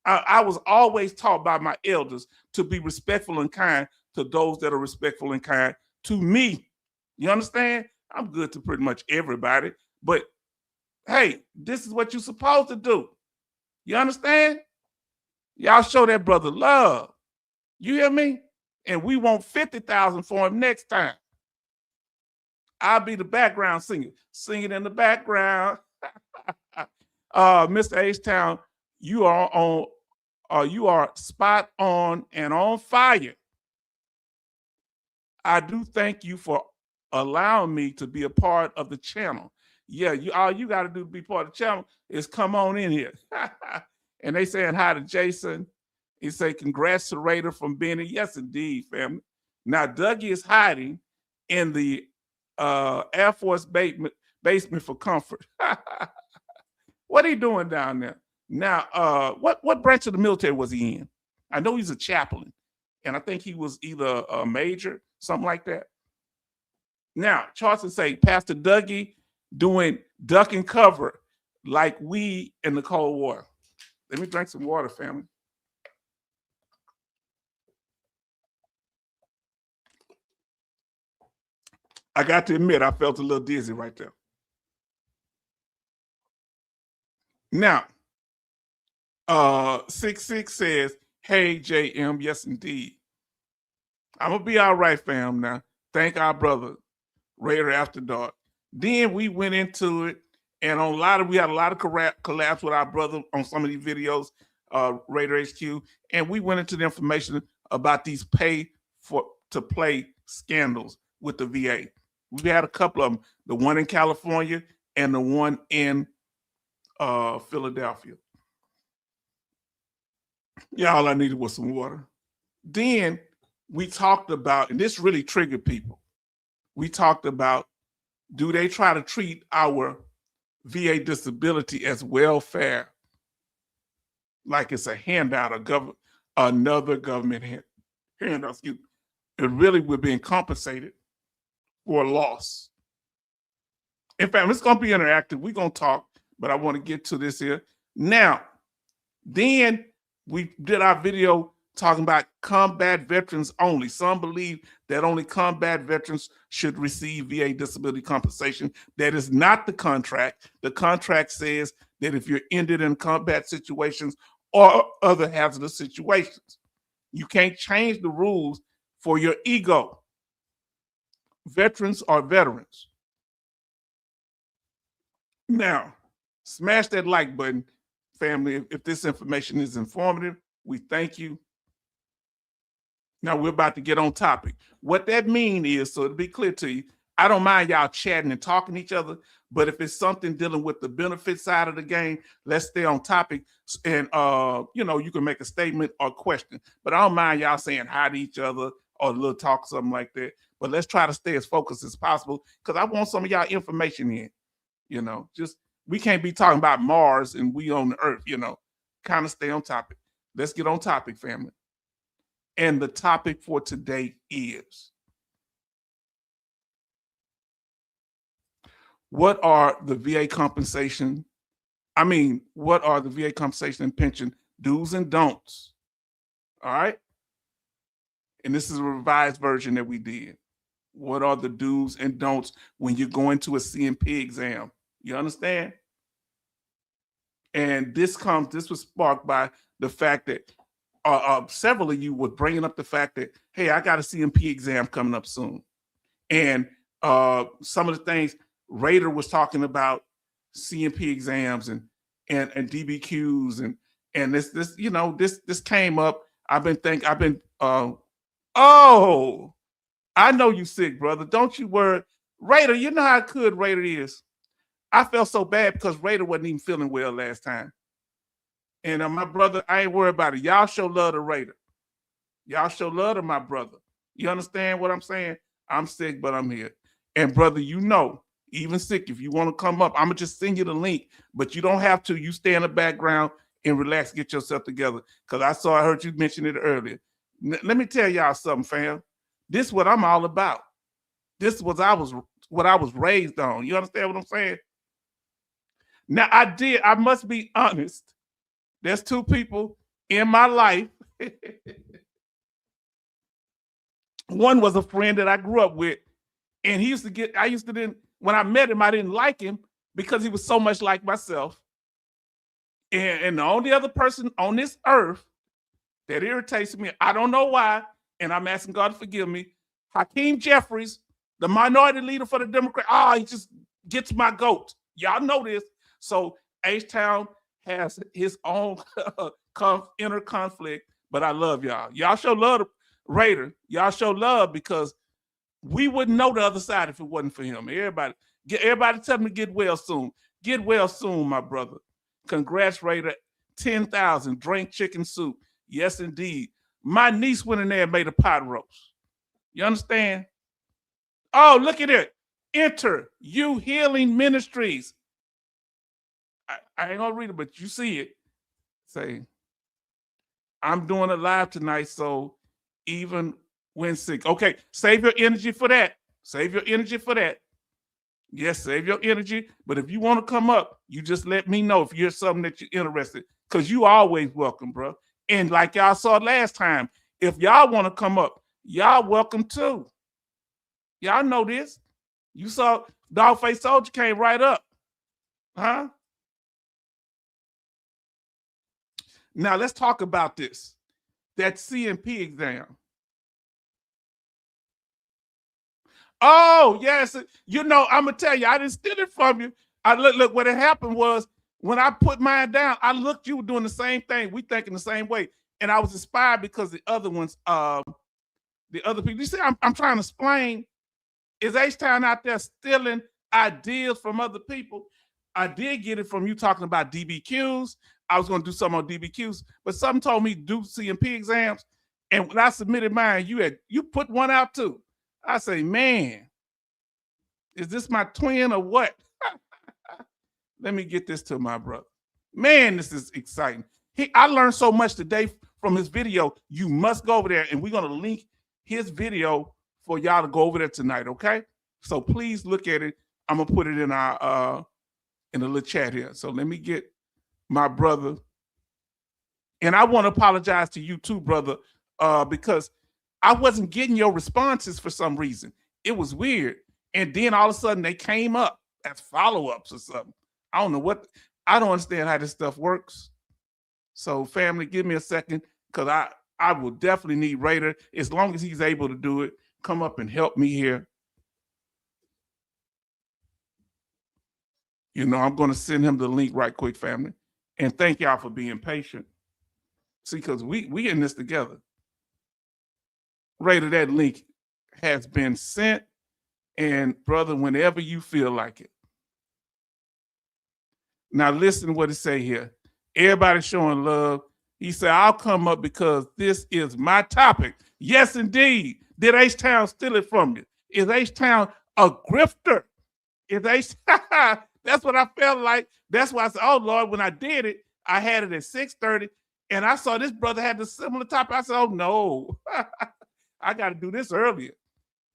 I was always taught by my elders to be respectful and kind to those that are respectful and kind to me. You understand? I'm good to pretty much everybody, but hey, this is what you're supposed to do. You understand? Y'all show that brother love. You hear me? And we want 50,000 for him next time. I'll be the background singer, singing in the background. Mr. H-Town, you are spot on and on fire. I do thank you for allowing me to be a part of the channel. Yeah, all you got to do to be part of the channel is come on in here. And they saying hi to Jason. He say, congrats to Raider from Benny. Yes, indeed, family. Now, Dougie is hiding in the Air Force basement for comfort. What are you doing down there? Now, what branch of the military was he in? I know he's a chaplain, and I think he was either a major, something like that. Now, Charleston say, Pastor Dougie doing duck and cover like we in the Cold War. Let me drink some water, family. I got to admit, I felt a little dizzy right there. Now, 66 says, hey, JM, yes, indeed. I'm going to be all right, fam, now. Thank our brother, Raider After Dark. Then we went into it, and we had a lot of collabs with our brother on some of these videos, Raider HQ, and we went into the information about these pay-to-play scandals with the VA. We had a couple of them, the one in California and the one in Philadelphia. Yeah, all I needed was some water. Then we talked about, and this really triggered people, we talked about, do they try to treat our VA disability as welfare, like it's a handout, another government handout, excuse me. And really we're being compensated for a loss. In fact, it's going to be interactive. We're going to talk, but I want to get to this here. Now, then we did our video talking about combat veterans only. Some believe that only combat veterans should receive VA disability compensation. That is not the contract. The contract says that if you're injured in combat situations or other hazardous situations, you can't change the rules for your ego. Veterans are veterans. Now, smash that like button, family. If this information is informative, we thank you. Now we're about to get on topic. What that means is, so to be clear to you, I don't mind y'all chatting and talking to each other, but if it's something dealing with the benefit side of the game, let's stay on topic. And you can make a statement or question, but I don't mind y'all saying hi to each other or a little talk, something like that. But let's try to stay as focused as possible, because I want some of y'all information in. Just we can't be talking about Mars and we on the Earth. Kind of stay on topic. Let's get on topic, family. And the topic for today is, what are the VA compensation I mean, what are the VA compensation and pension do's and don'ts? All right. And this is a revised version that we did. What are the do's and don'ts when you're going to a CMP exam? You understand? And this was sparked by the fact that several of you were bringing up the fact that, hey, I got a CMP exam coming up soon. And some of the things Raider was talking about, CMP exams and DBQs and this came up. Oh, I know you sick, brother. Don't you worry. Raider, you know how good Raider is. I felt so bad because Raider wasn't even feeling well last time. And my brother, I ain't worried about it. Y'all show love to Raider. Y'all show love to my brother. You understand what I'm saying? I'm sick, but I'm here. And brother, you know, even sick, if you want to come up, I'm going to just send you the link, but you don't have to. You stay in the background and relax, get yourself together. Because I heard you mention it earlier. Let me tell y'all something, fam. This is what I'm all about. This is what I was raised on. You understand what I'm saying? Now, I must be honest. There's two people in my life. One was a friend that I grew up with, and when I met him, I didn't like him because he was so much like myself. And the only other person on this earth that irritates me, I don't know why, and I'm asking God to forgive me, Hakeem Jeffries, the minority leader for the Democrat. He just gets my goat. Y'all know this. So H-Town has his own inner conflict, but I love y'all. Y'all show love to Raider. Y'all show love because we wouldn't know the other side if it wasn't for him. Everybody tell me to get well soon. Get well soon, my brother. Congrats, Raider. 10,000. Drink chicken soup. Yes, indeed. My niece went in there and made a pot roast. You understand? Oh, look at it. Enter You Healing Ministries. I ain't gonna read it, but you see it. Say, I'm doing it live tonight, so even when sick. Okay, save your energy for that. Save your energy for that. Yes, save your energy. But if you want to come up, you just let me know if you're something that you're interested. Because you always welcome, bro. And like y'all saw last time, if y'all want to come up, y'all welcome too. Y'all know this. You saw Dogface Soldier came right up. Huh? Now let's talk about this. That CMP exam. Oh, yes. You know, I'm going to tell you, I didn't steal it from you. Look, what had happened was when I put mine down, I looked, you were doing the same thing. We thinking the same way. And I was inspired because the other ones, the other people, you see, I'm trying to explain, is H-Town out there stealing ideas from other people? I did get it from you talking about DBQs. I was going to do some on DBQs, but something told me to do CMP exams. And when I submitted mine, you put one out too. I say, man, is this my twin or what? Let me get this to my brother. Man, this is exciting. I learned so much today from his video. You must go over there, and we're going to link his video for y'all to go over there tonight, okay? So please look at it. I'm going to put it in our in the little chat here. So let me get my brother. And I want to apologize to you too, brother, because I wasn't getting your responses for some reason. It was weird. And then all of a sudden they came up as follow-ups or something. I don't understand how this stuff works. So family, give me a second, because I will definitely need Raider, as long as he's able to do it, come up and help me here. You know, I'm going to send him the link right quick, family. And thank y'all for being patient. See, because we in this together. Raider, that link has been sent. And brother, whenever you feel like it. Now listen to what it say here. Everybody showing love. He said, I'll come up because this is my topic. Yes, indeed. Did H-Town steal it from you? Is H-Town a grifter? Is H-Town? That's what I felt like. That's why I said, oh, Lord, when I did it, I had it at 6:30, and I saw this brother had the similar topic. I said, oh, no. I got to do this earlier.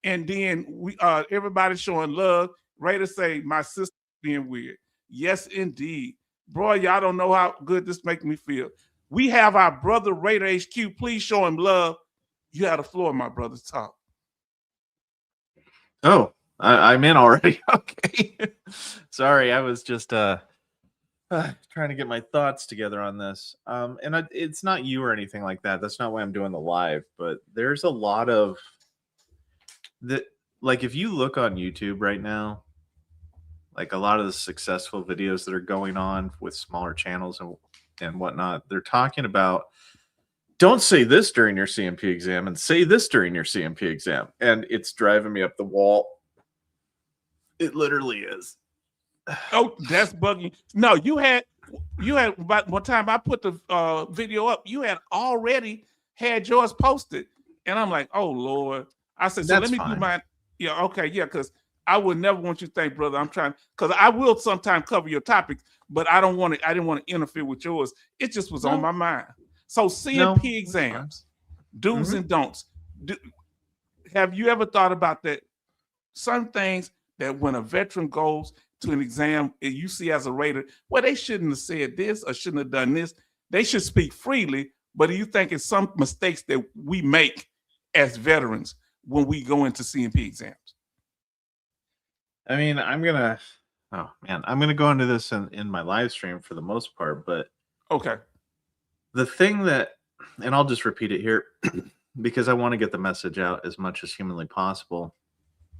And then everybody's showing love. Raider say, my sister being weird. Yes, indeed. Bro, y'all don't know how good this makes me feel. We have our brother Raider HQ. Please show him love. You have the floor, my brother. Talk. Oh, I'm in already. Okay. Sorry, I was just trying to get my thoughts together on this. It's not you or anything like that. That's not why I'm doing the live. But there's a lot of that. Like if you look on YouTube right now, like a lot of the successful videos that are going on with smaller channels and whatnot, they're talking about don't say this during your CMP exam and say this during your CMP exam. And it's driving me up the wall. It literally is. Oh, that's bugging. No, you had about one time I put the video up, you had already had yours posted. And I'm like, oh Lord. I said, so That's let me fine. do mine. Yeah, okay, yeah, because I would never want you to think, brother, I'm trying, because I will sometimes cover your topics, but I didn't want to interfere with yours. It just was on my mind. So CMP exams, do's and don'ts. Have you ever thought about that? Some things that when a veteran goes to an exam, and you see as a rater, well, they shouldn't have said this or shouldn't have done this. They should speak freely. But do you think it's some mistakes that we make as veterans when we go into CMP exams? I mean, I'm going to go into this in my live stream for the most part, but okay. The thing that, and I'll just repeat it here because I want to get the message out as much as humanly possible.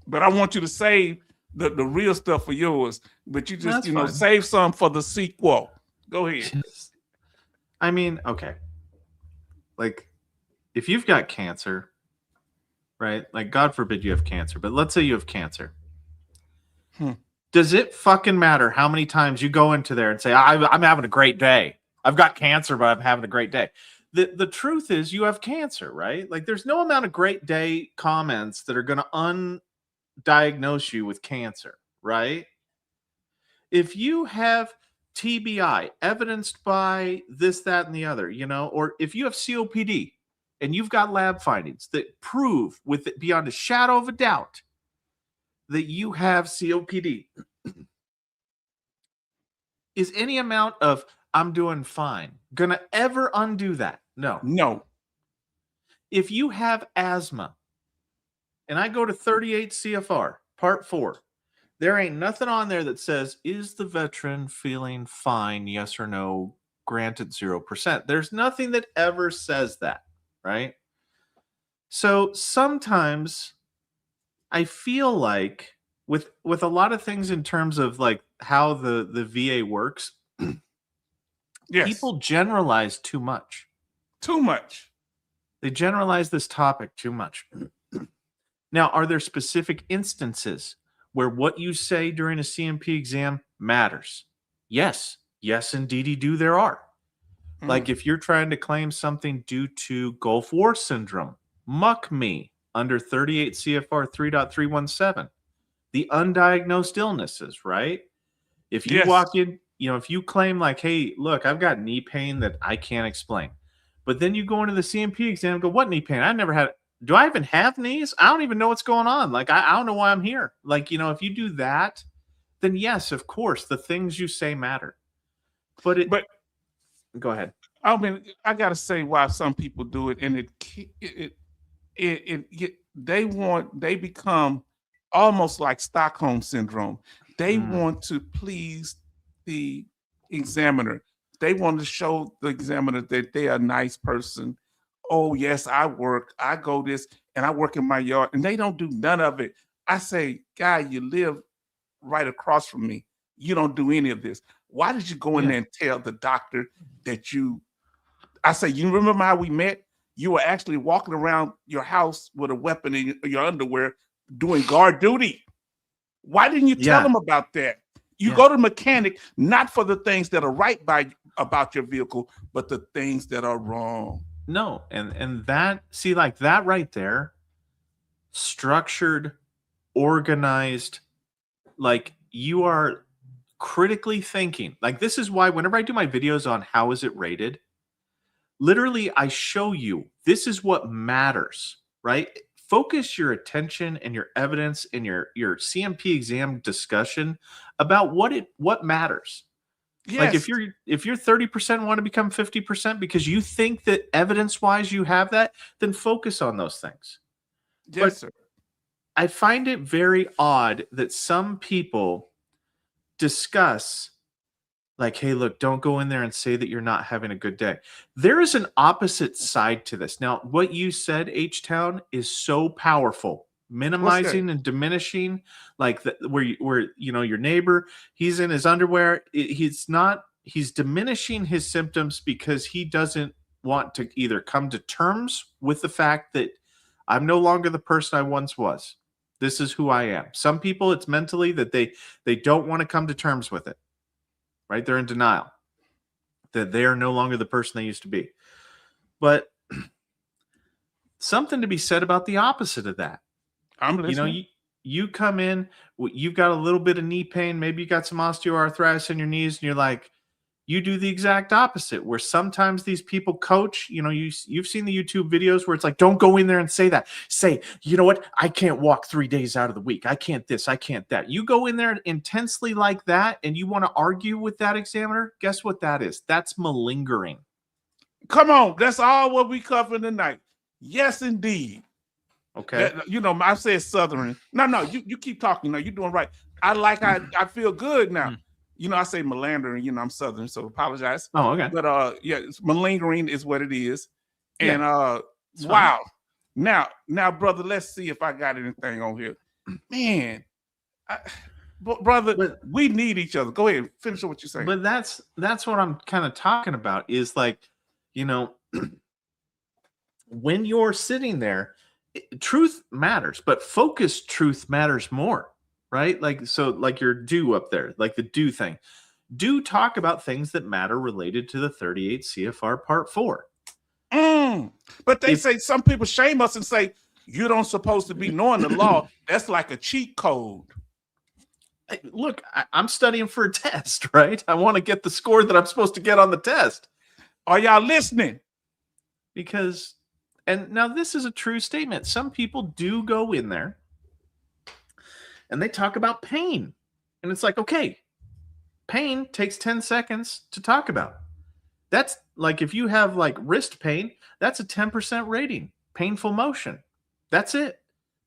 But I want you to save the real stuff for yours, but you just, save some for the sequel. Go ahead. I mean, okay. Like, if you've got cancer, right? Like, God forbid you have cancer, but let's say you have cancer. Does it fucking matter how many times you go into there and say, I'm having a great day. I've got cancer, but I'm having a great day. The truth is you have cancer, right? Like, there's no amount of great day comments that are going to undiagnose you with cancer, right? If you have TBI evidenced by this, that, and the other, or if you have COPD and you've got lab findings that prove with it beyond a shadow of a doubt that you have COPD, is any amount of I'm doing fine gonna ever undo that? No. If you have asthma, and I go to 38 CFR, part 4, there ain't nothing on there that says, is the veteran feeling fine, yes or no, granted 0%. There's nothing that ever says that, right? So sometimes I feel like with a lot of things in terms of like how the VA works, people generalize too much. Too much. They generalize this topic too much. Now, are there specific instances where what you say during a CMP exam matters? Yes. Yes, indeedy do there are. Like if you're trying to claim something due to Gulf War syndrome, muck me under 38 CFR 3.317. The undiagnosed illnesses, right? If you walk in, if you claim like, hey, look, I've got knee pain that I can't explain. But then you go into the CMP exam and go, what knee pain? I've never had. Do I even have knees? I don't even know what's going on. Like, I don't know why I'm here. Like, if you do that, then yes, of course, the things you say matter. But go ahead. I mean, I got to say why some people do it. And they become almost like Stockholm syndrome. They want to please the examiner. They want to show the examiner that they are a nice person. Oh, yes, I go this, and I work in my yard, and they don't do none of it. I say, guy, you live right across from me. You don't do any of this. Why did you go in there and tell the doctor that I say, you remember how we met? You were actually walking around your house with a weapon in your underwear doing guard duty. Why didn't you tell them about that? You go to the mechanic, not for the things that are right about your vehicle, but the things that are wrong. No, and that, see, like that right there, structured, organized, like you are critically thinking. Like this is why whenever I do my videos on how is it rated, literally I show you this is what matters, right? Focus your attention and your evidence and your CMP exam discussion about what matters. Like Yes. if you're 30% want to become 50% because you think that evidence-wise you have that, then focus on those things. Yes, But sir. I find it very odd that some people discuss like, hey, look, don't go in there and say that you're not having a good day. There is an opposite side to this. Now, what you said, H-Town, is so powerful. What's that? Minimizing and diminishing, like where your neighbor, he's in his underwear. He's diminishing his symptoms because he doesn't want to either come to terms with the fact that I'm no longer the person I once was. This is who I am. Some people, it's mentally that they don't want to come to terms with it. Right? They're in denial that they are no longer the person they used to be. But something to be said about the opposite of that. I'm You know, listening. you come in, you've got a little bit of knee pain, maybe you got some osteoarthritis in your knees, and you're like, you do the exact opposite. Where sometimes these people coach, you've seen the YouTube videos where it's like, don't go in there and say that. Say, you know what? I can't walk 3 days out of the week. I can't this, I can't that. You go in there intensely like that and you want to argue with that examiner. Guess what that is? That's malingering. Come on. That's all what we cover tonight. Yes, indeed. Okay. I said Southern. No, you keep talking. No, you're doing right. I feel good now. I say melandering, I'm Southern, so apologize. Oh, okay. But it's malingering is what it is. And It's wow. Now, brother, let's see if I got anything on here. Man, brother, we need each other. Go ahead, finish what you're saying. But that's what I'm kind of talking about is like, when you're sitting there, truth matters, but focused truth matters more, right? Like, so like your do up there, like the do thing. Do talk about things that matter related to the 38 CFR Part 4. But they say some people shame us and say, you don't supposed to be knowing the law. That's like a cheat code. Look, I'm studying for a test, right? I want to get the score that I'm supposed to get on the test. Are y'all listening? Because, and now this is a true statement. Some people do go in there and they talk about pain. And it's like, okay, pain takes 10 seconds to talk about. That's like if you have like wrist pain, that's a 10% rating, painful motion. That's it.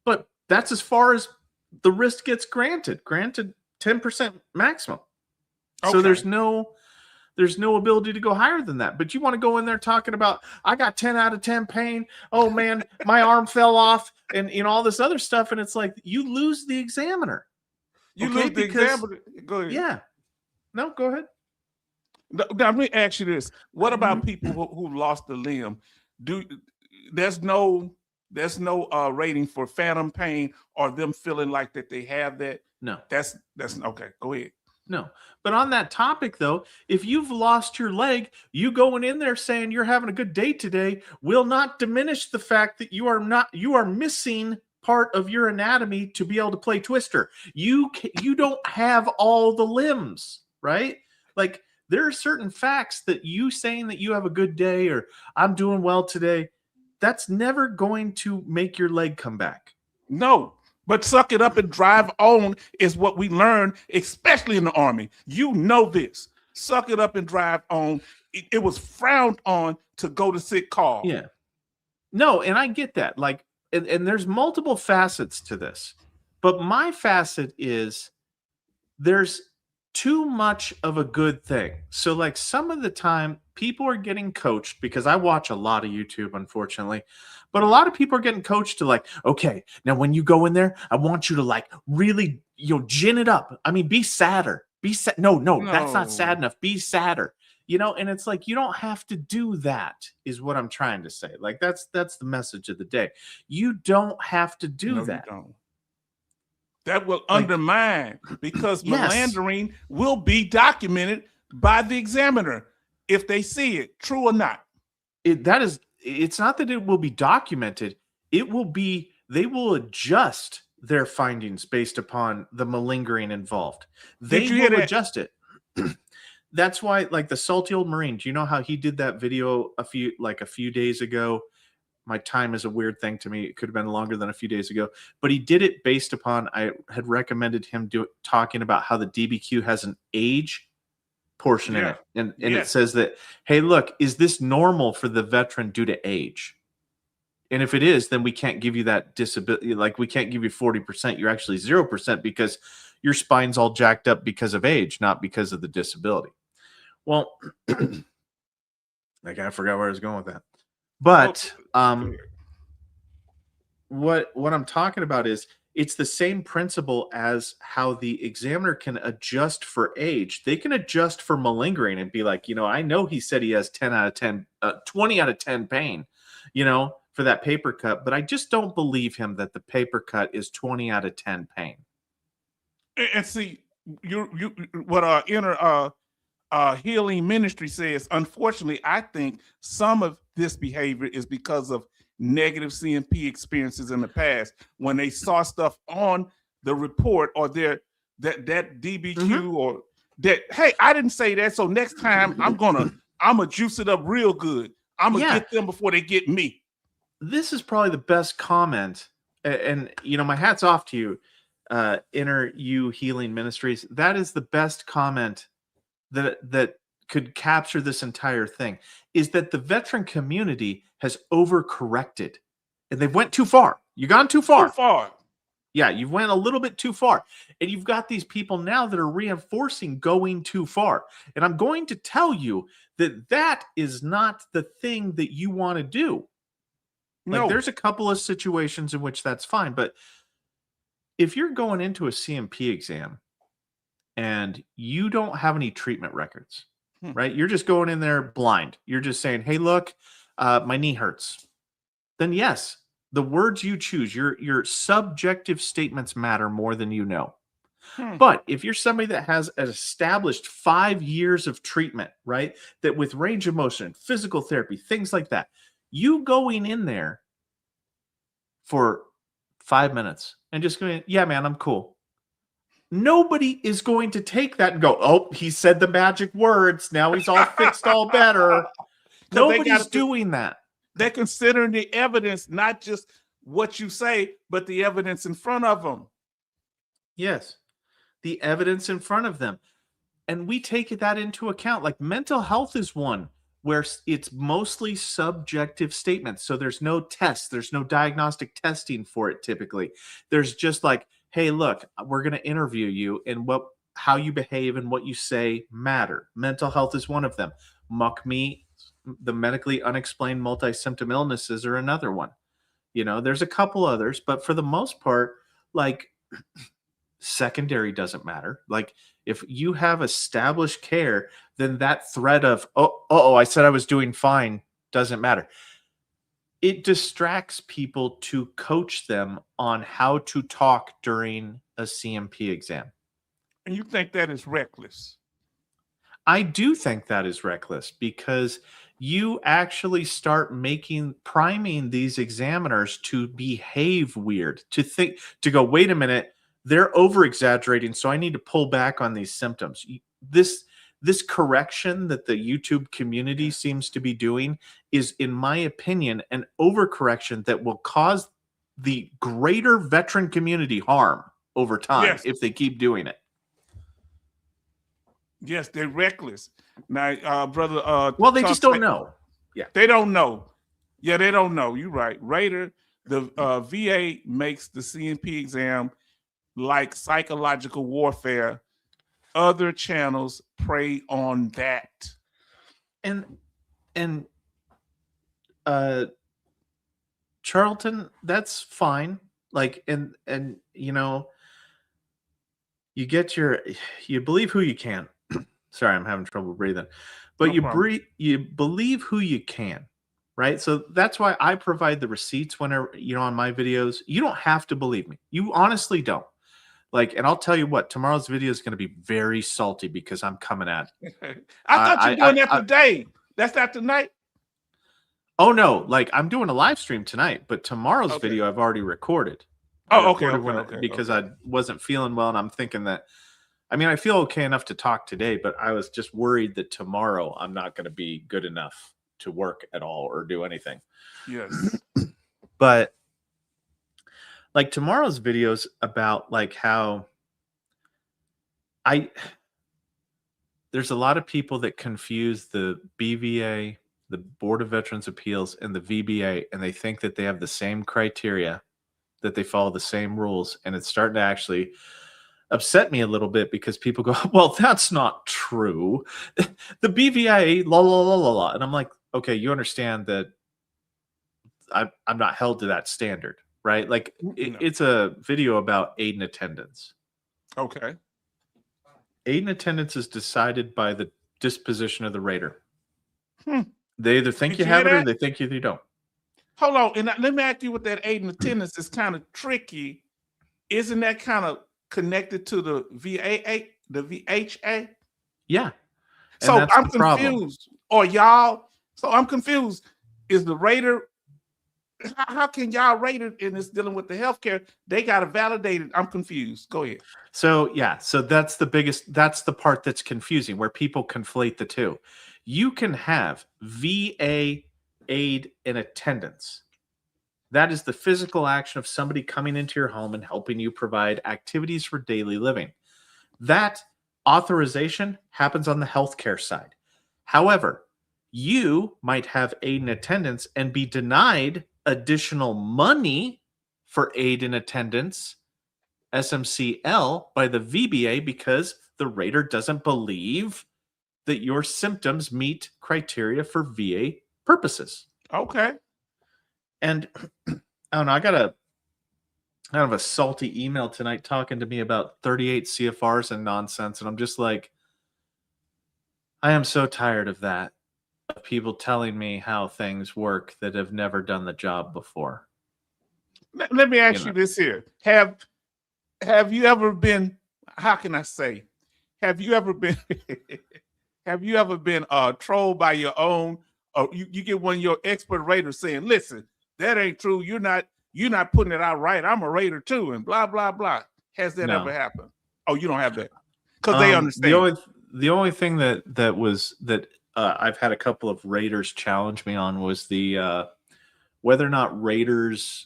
But that's as far as the wrist gets granted 10% maximum. Okay. So there's no ability to go higher than that. But you want to go in there talking about, I got 10 out of 10 pain. Oh man, my arm fell off and all this other stuff. And it's like, you lose the examiner. You lose the examiner. Go ahead. Yeah. No, go ahead. Now, let me ask you this. What about people who lost a limb? There's no rating for phantom pain or them feeling like that they have that? No. That's okay. Go ahead. No. But on that topic, though, if you've lost your leg, you going in there saying you're having a good day today will not diminish the fact that you are missing part of your anatomy to be able to play Twister. You don't have all the limbs, right? Like, there are certain facts that you saying that you have a good day or I'm doing well today, that's never going to make your leg come back. No, but suck it up and drive on is what we learn, especially in the Army. You know this. Suck it up and drive on. It was frowned on to go to sick call. Yeah. No, and I get that. Like, and there's multiple facets to this. But my facet is there's too much of a good thing. So like some of the time people are getting coached, because I watch a lot of YouTube, unfortunately, but a lot of people are getting coached to like, okay, now when you go in there, I want you to like really, gin it up. I mean, be sadder. Be sad. No, that's not sad enough. Be sadder. And it's like, you don't have to do that is what I'm trying to say. Like that's the message of the day. You don't have to do that. You don't. That will undermine, because melandering will be documented by the examiner if they see it, true or not. It's not that it will be documented. They will adjust their findings based upon the malingering involved. They will adjust it. That's why, like the salty old Marine, do you know how he did that video a few days ago? My time is a weird thing to me. It could have been longer than a few days ago, but he did it based upon, I had recommended him talking about how the DBQ has an age portion in Yeah. it. And it Yes. says that, hey, look, is this normal for the veteran due to age? And if it is, then we can't give you that disability. Like we can't give you 40%. You're actually 0% because your spine's all jacked up because of age, not because of the disability. Well, like I forgot where I was going with that. But what I'm talking about is it's the same principle as how the examiner can adjust for age. They can adjust for malingering and be like, I know he said he has 10 out of 10, 20 out of 10 pain, for that paper cut, but I just don't believe him that the paper cut is 20 out of 10 pain. And see, you what our inner healing ministry says, unfortunately, I think some of this behavior is because of negative CMP experiences in the past when they saw stuff on the report or that DBQ or that, hey, I didn't say that, so next time I'm gonna juice it up real good. I'm gonna get them before they get me. This is probably the best comment, and my hat's off to you, Inner You Healing Ministries. That is the best comment that could capture this entire thing, is that the veteran community has overcorrected and they've went too far. You've gone too far. Too far. Yeah, you've went a little bit too far. And you've got these people now that are reinforcing going too far. And I'm going to tell you that is not the thing that you want to do. Like, there's a couple of situations in which that's fine. But if you're going into a CMP exam and you don't have any treatment records, right? You're just going in there blind. You're just saying, hey, look, my knee hurts. Then yes, the words you choose, your subjective statements matter more than you know. But if you're somebody that has an established 5 years of treatment, right? That with range of motion, physical therapy, things like that, you going in there for 5 minutes and just going, yeah, man, I'm cool. Nobody is going to take that and go, oh, he said the magic words. Now he's all fixed, all better. Nobody's doing that. They're considering the evidence, not just what you say, but the evidence in front of them. Yes, the evidence in front of them. And we take that into account. Like mental health is one where it's mostly subjective statements. So there's no tests. There's no diagnostic testing for it typically. There's just like, hey, look, we're going to interview you and how you behave and what you say matter. Mental health is one of them. MUCME, the medically unexplained multi-symptom illnesses, are another one. There's a couple others, but for the most part, like secondary doesn't matter. Like if you have established care, then that threat of, I said I was doing fine doesn't matter. It distracts people to coach them on how to talk during a CMP exam. And you think that is reckless? I do think that is reckless because you actually start priming these examiners to behave weird, to go, wait a minute, they're over exaggerating, so I need to pull back on these symptoms. This correction that the YouTube community seems to be doing is, in my opinion, an overcorrection that will cause the greater veteran community harm over time if they keep doing it. Yes, they're reckless. Now, brother. Well, they just don't know. Yeah, they don't know. Yeah, they don't know. You're right. Raider, the VA makes the CMP exam like psychological warfare. Other channels prey on that. And Charlton, that's fine. Like, and you believe who you can. Sorry, I'm having trouble breathing. But you believe who you can, right? So that's why I provide the receipts whenever, on my videos. You don't have to believe me. You honestly don't. Like, and I'll tell you what, tomorrow's video is going to be very salty because I'm coming at. I thought you were doing that today. That's not tonight. Oh no, like I'm doing a live stream tonight, but tomorrow's video I've already recorded. Because I wasn't feeling well, and I'm thinking that, I feel okay enough to talk today, but I was just worried that tomorrow I'm not going to be good enough to work at all or do anything. Yes. But like tomorrow's videos about like how there's a lot of people that confuse the BVA, the Board of Veterans Appeals, and the VBA, and they think that they have the same criteria, that they follow the same rules, and it's starting to actually upset me a little bit because people go, well, that's not true. The BVA, la la la la la, and I'm like, okay, you understand that I'm not held to that standard, right? Like No. it's a video about aid and attendance. Okay. Aid and attendance is decided by the disposition of the rater. Hmm. They either think Did you you have hear it or that? they think you don't. Hold on, and let me ask you what that aid and attendance is kind of tricky. Isn't that kind of connected to the VAA, the VHA? Yeah. And So that's I'm the problem. confused. Or y'all, so I'm confused. Is the rater, how can y'all rate it and it's dealing with the healthcare? They got to validate it. I'm confused. Go ahead. So yeah, so that's the part that's confusing, where people conflate the two. You can have VA aid and attendance. That is the physical action of somebody coming into your home and helping you provide activities for daily living. That authorization happens on the healthcare side. However, you might have aid and attendance and be denied additional money for aid and attendance, SMCL, by the VBA because the rater doesn't believe that your symptoms meet criteria for VA purposes. Okay. And I don't know, I got a kind of a salty email tonight talking to me about 38 CFRs and nonsense. And I'm just like, I am so tired of that. Of people telling me how things work that have never done the job before. Let me ask you this here. Have you ever been, how can I say, have you ever been trolled by your own, or you get one of your expert raters saying, listen, that ain't true. You're not putting it out right. I'm a rater too, and blah, blah, blah. Has that No. ever happened? Oh, you don't have that. Because they understand. The only thing that I've had a couple of raters challenge me on was the whether or not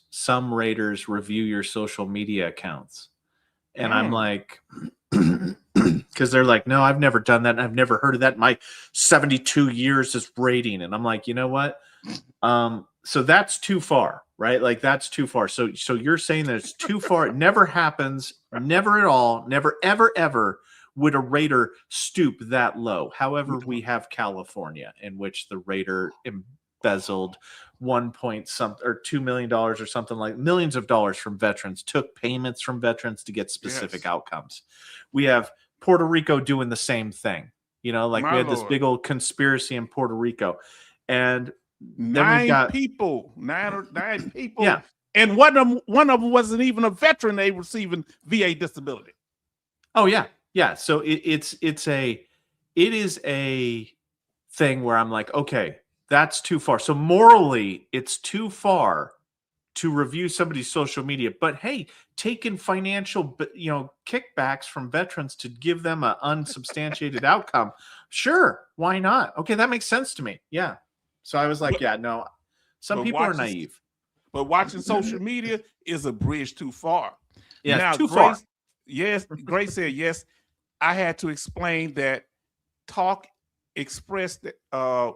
some raters review your social media accounts. And I'm like, because they're like, no, I've never done that. And I've never heard of that in my 72 years as rating. And I'm like, you know what? So that's too far, right? Like that's too far. So you're saying that it's too far. It never happens. Never at all. Never, ever, ever would a rater stoop that low. However, we have California, in which the rater embezzled $2 million or something, like millions of dollars from veterans, took payments from veterans to get specific outcomes. We have Puerto Rico doing the same thing. You know, like we had this big old conspiracy in Puerto Rico, and then we've got nine people. Yeah. And one of them wasn't even a veteran. They receiving VA disability. Oh yeah. Yeah. So it is a thing where I'm like, okay, that's too far. So morally, it's too far to review somebody's social media. But hey, taking financial, kickbacks from veterans to give them an unsubstantiated outcome, sure, why not? Okay, that makes sense to me. Yeah. So I was like, yeah, no. Some people are naive. But watching social media is a bridge too far. Yeah, now, too far. Yes, Grace said yes. I had to explain that express that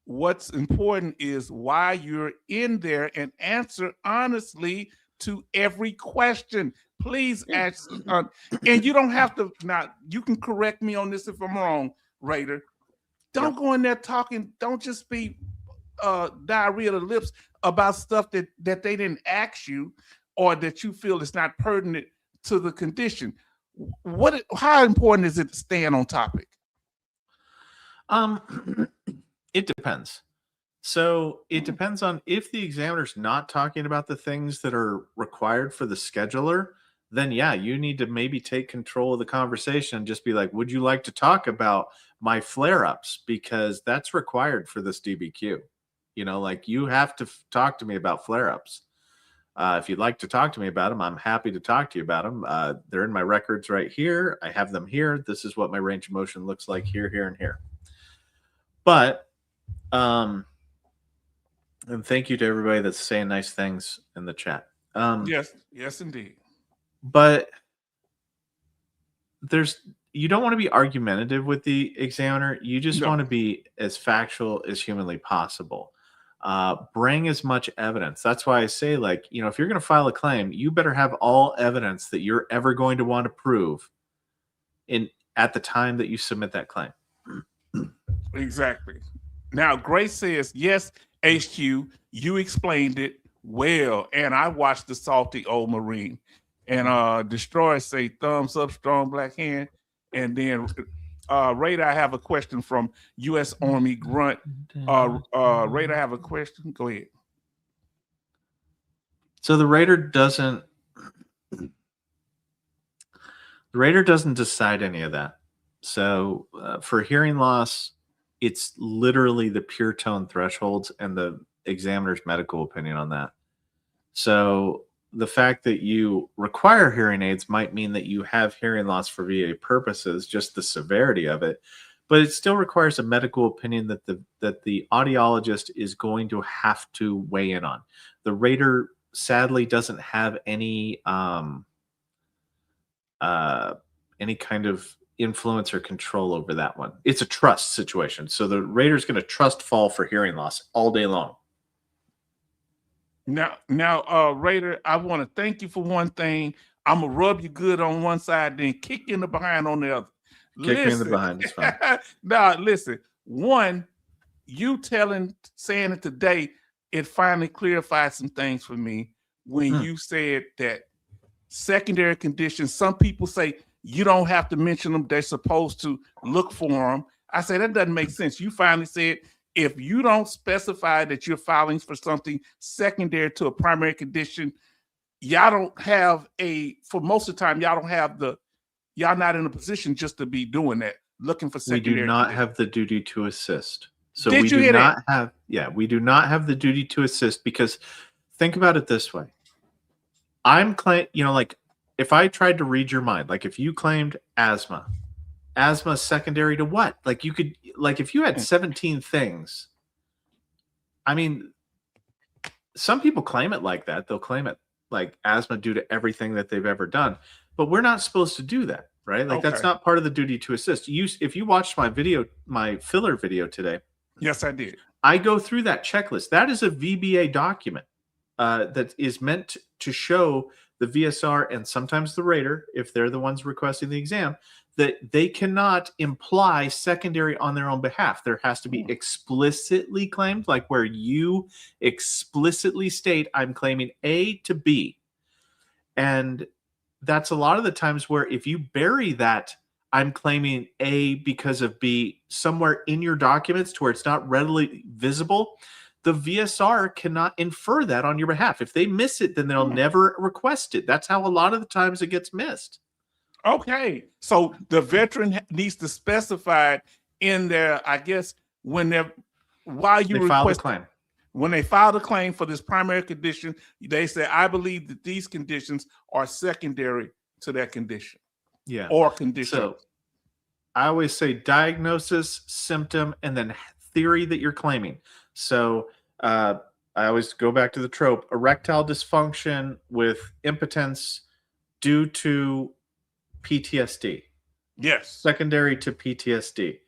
what's important is why you're in there, and answer honestly to every question. Please ask, and you don't have to. Now, you can correct me on this if I'm wrong, Raider. Don't go in there talking. Don't just be diarrhea of the lips about stuff that they didn't ask you, or that you feel is not pertinent to the condition. How important is it to stand on topic? It depends. So it depends on if the examiner's not talking about the things that are required for the scheduler, then yeah, you need to maybe take control of the conversation and just be like, would you like to talk about my flare-ups? Because that's required for this DBQ. You know, like you have to talk to me about flare-ups. If you'd like to talk to me about them, I'm happy to talk to you about them. They're in my records right here. I have them here. This is what my range of motion looks like here, here, and here. But, and thank you to everybody that's saying nice things in the chat. Yes, indeed. But there's, you don't want to be argumentative with the examiner. You just No. want to be as factual as humanly possible. Bring as much evidence. That's why I say, like, you know, if you're going to file a claim, you better have all evidence that you're ever going to want to prove at the time that you submit that claim. Exactly. Now, Grace says, yes, HQ, you explained it well. And I watched the Salty Old Marine. And Destroy say, thumbs up, strong black hand. And then Radar, I have a question from U.S. Army Grunt. Radar, I have a question. Go ahead. So the Raider doesn't decide any of that. So for hearing loss, it's literally the pure tone thresholds and the examiner's medical opinion on that. So the fact that you require hearing aids might mean that you have hearing loss for VA purposes, just the severity of it, but it still requires a medical opinion that the audiologist is going to have to weigh in on. The Raider sadly doesn't have any kind of influence or control over that one. It's a trust situation. So the Raider's going to trust fall for hearing loss all day long. Now, Raider, I want to thank you for one thing. I'm gonna rub you good on one side, then kick you in the behind on the other. Kick me in the behind is fine. Now, listen. One, you saying it today, it finally clarified some things for me when you said that secondary conditions. Some people say you don't have to mention them; they're supposed to look for them. I say that doesn't make sense. You finally said, if you don't specify that you're filing for something secondary to a primary condition, y'all don't have for most of the time, y'all not in a position just to be doing that, looking for secondary. We do not have the duty to assist. So we do not have the duty to assist, because think about it this way. I'm claiming, like if I tried to read your mind, like if you claimed asthma secondary to what? Like you could, like if you had 17 things, I mean, some people claim it like that. They'll claim it like asthma due to everything that they've ever done, but we're not supposed to do that, right? Like that's not part of the duty to assist. If you watched my filler video today. Yes, I did. I go through that checklist. That is a VBA document that is meant to show the VSR and sometimes the Raider, if they're the ones requesting the exam, that they cannot imply secondary on their own behalf. There has to be explicitly claimed, like where you explicitly state, I'm claiming A to B. And that's a lot of the times where if you bury that, I'm claiming A because of B somewhere in your documents to where it's not readily visible, the VSR cannot infer that on your behalf. If they miss it, then they'll never request it. That's how a lot of the times it gets missed. Okay, so the veteran needs to specify it in there, I guess, when they file the claim. When they file the claim for this primary condition, they say, I believe that these conditions are secondary to that condition. Yeah. Or condition. So I always say diagnosis, symptom, and then theory that you're claiming. So I always go back to the trope, erectile dysfunction with impotence due to PTSD. Yes. Secondary to PTSD.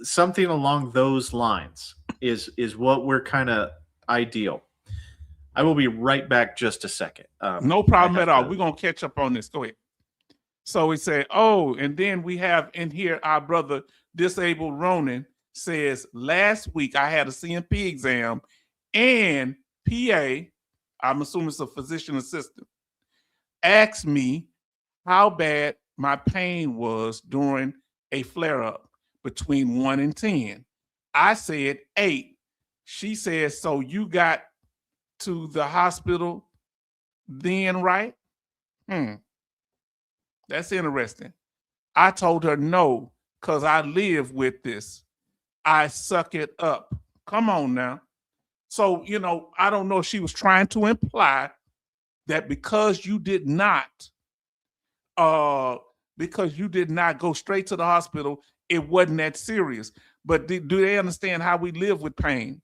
Something along those lines is what we're kind of ideal. I will be right back just a second. No problem at all. We're going to catch up on this. Go ahead. So we say, and then we have in here our brother Disabled Ronan says, last week I had a CMP exam and PA, I'm assuming it's a physician assistant, asked me how bad my pain was during a flare-up between 1 and 10. I said 8. She said, so you got to the hospital then, right? That's interesting. I told her no, because I live with this. I suck it up. Come on now. So, I don't know if she was trying to imply that because you did not go straight to the hospital, it wasn't that serious. But do they understand how we live with pain?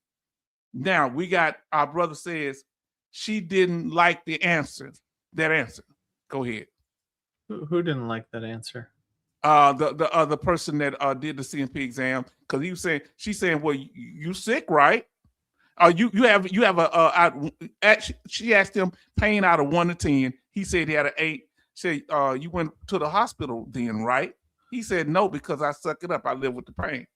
Now, we got, our brother says, she didn't like that answer. Go ahead. Who didn't like that answer? The person that did the CMP exam, because he was saying, she's saying, well, you sick, right? You have she asked him pain out of 1 to 10. He said he had an 8. Said, you went to the hospital then, right? He said no, because I suck it up. I live with the pain.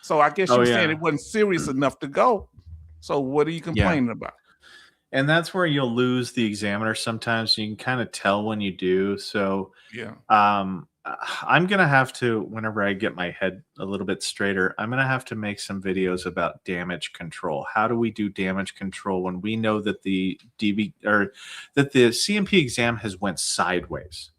So I guess she was saying it wasn't serious enough to go. So what are you complaining about? And that's where you'll lose the examiner sometimes. You can kind of tell when you do. So Yeah. I'm going to have to, whenever I get my head a little bit straighter, I'm going to have to make some videos about damage control. How do we do damage control when we know that the CMP exam has went sideways,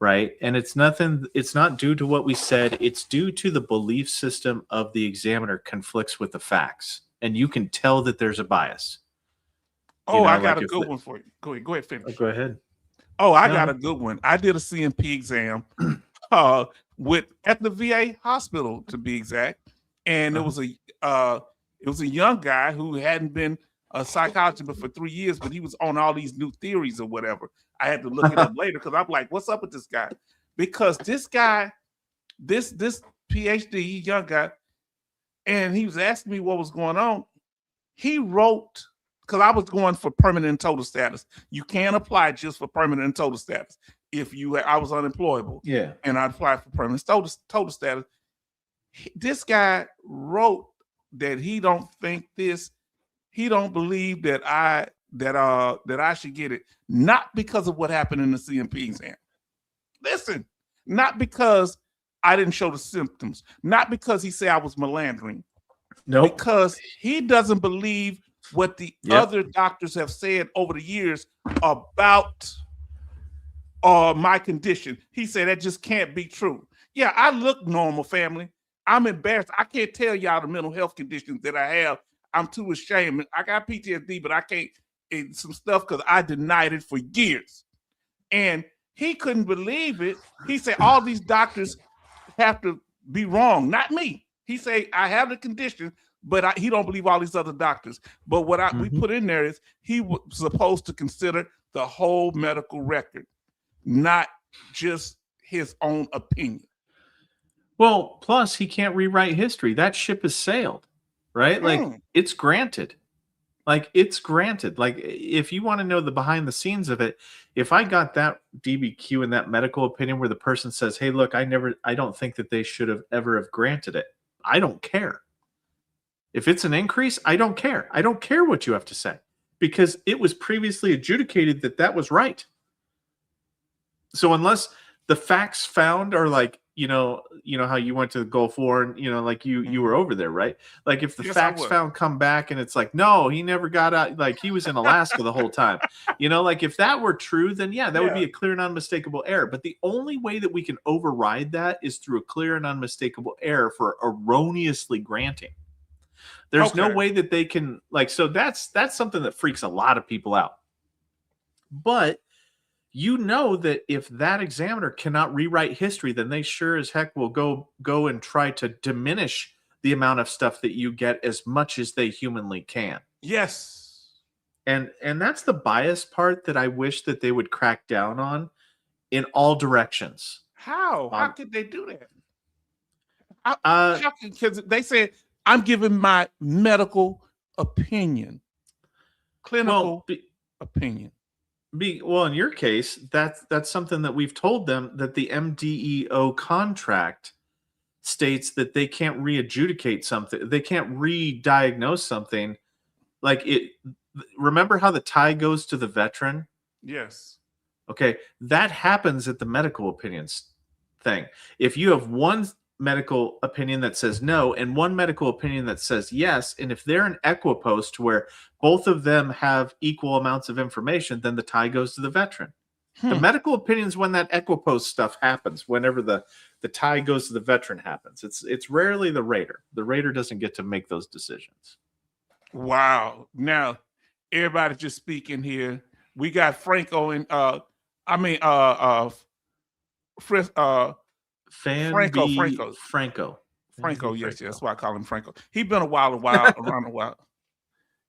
right? And it's not due to what we said. It's due to the belief system of the examiner conflicts with the facts. And you can tell that there's a bias. Oh, I got a good one for you. Go ahead, finish. Oh, go ahead. Oh, I got a good one. I did a CMP exam at the VA hospital, to be exact, and it was a young guy who hadn't been a psychologist for 3 years, but he was on all these new theories or whatever. I had to look it up later because I'm like, what's up with this guy? Because this guy, this PhD young guy, and he was asking me what was going on. He wrote, because I was going for permanent and total status. You can't apply just for permanent and total status. I was unemployable, and I applied for permanent total status. This guy wrote that he don't believe that I should get it, not because of what happened in the CMP exam. Listen, not because I didn't show the symptoms, not because he said I was malandering. No, because he doesn't believe what the other doctors have said over the years about my condition. He said that just can't be true. Yeah, I look normal, family. I'm embarrassed. I can't tell y'all the mental health conditions that I have. I'm too ashamed. I got PTSD, but I can't, some stuff because I denied it for years. And he couldn't believe it. He said all these doctors have to be wrong, not me. He said I have the condition, but he don't believe all these other doctors. But what we put in there is he was supposed to consider the whole medical record, not just his own opinion. Well, plus he can't rewrite history. That ship has sailed, right? Like it's granted. Like it's granted. Like if you want to know the behind the scenes of it, if I got that DBQ and that medical opinion where the person says, "Hey, look, I don't think that they should have ever have granted it," I don't care. If it's an increase, I don't care. I don't care what you have to say because it was previously adjudicated that that was right. So unless the facts found are like, you know how you went to the Gulf War and, like you were over there, right? Like if the facts found come back and it's like, no, he never got out. Like he was in Alaska the whole time, like if that were true, then that would be a clear and unmistakable error. But the only way that we can override that is through a clear and unmistakable error for erroneously granting. There's no way that they can so that's something that freaks a lot of people out. But that if that examiner cannot rewrite history, then they sure as heck will go and try to diminish the amount of stuff that you get as much as they humanly can. Yes. And that's the bias part that I wish that they would crack down on in all directions. How? How could they do that? Because they said, I'm giving my medical opinion, clinical opinion. Well, in your case, that's something that we've told them that the MDEO contract states that they can't re-adjudicate something. They can't re-diagnose something. Remember how the tie goes to the veteran? Yes. Okay. That happens at the medical opinions thing. If you have one medical opinion that says no and one medical opinion that says yes, and if they're an equipost where both of them have equal amounts of information, then the tie goes to the veteran. The medical opinions when that equipost stuff happens, whenever the tie goes to the veteran happens. It's rarely the rater. The rater doesn't get to make those decisions. Wow. Now everybody's just speaking here. We got Franco and Franco, yes, that's why I call him Franco. He's been around a while.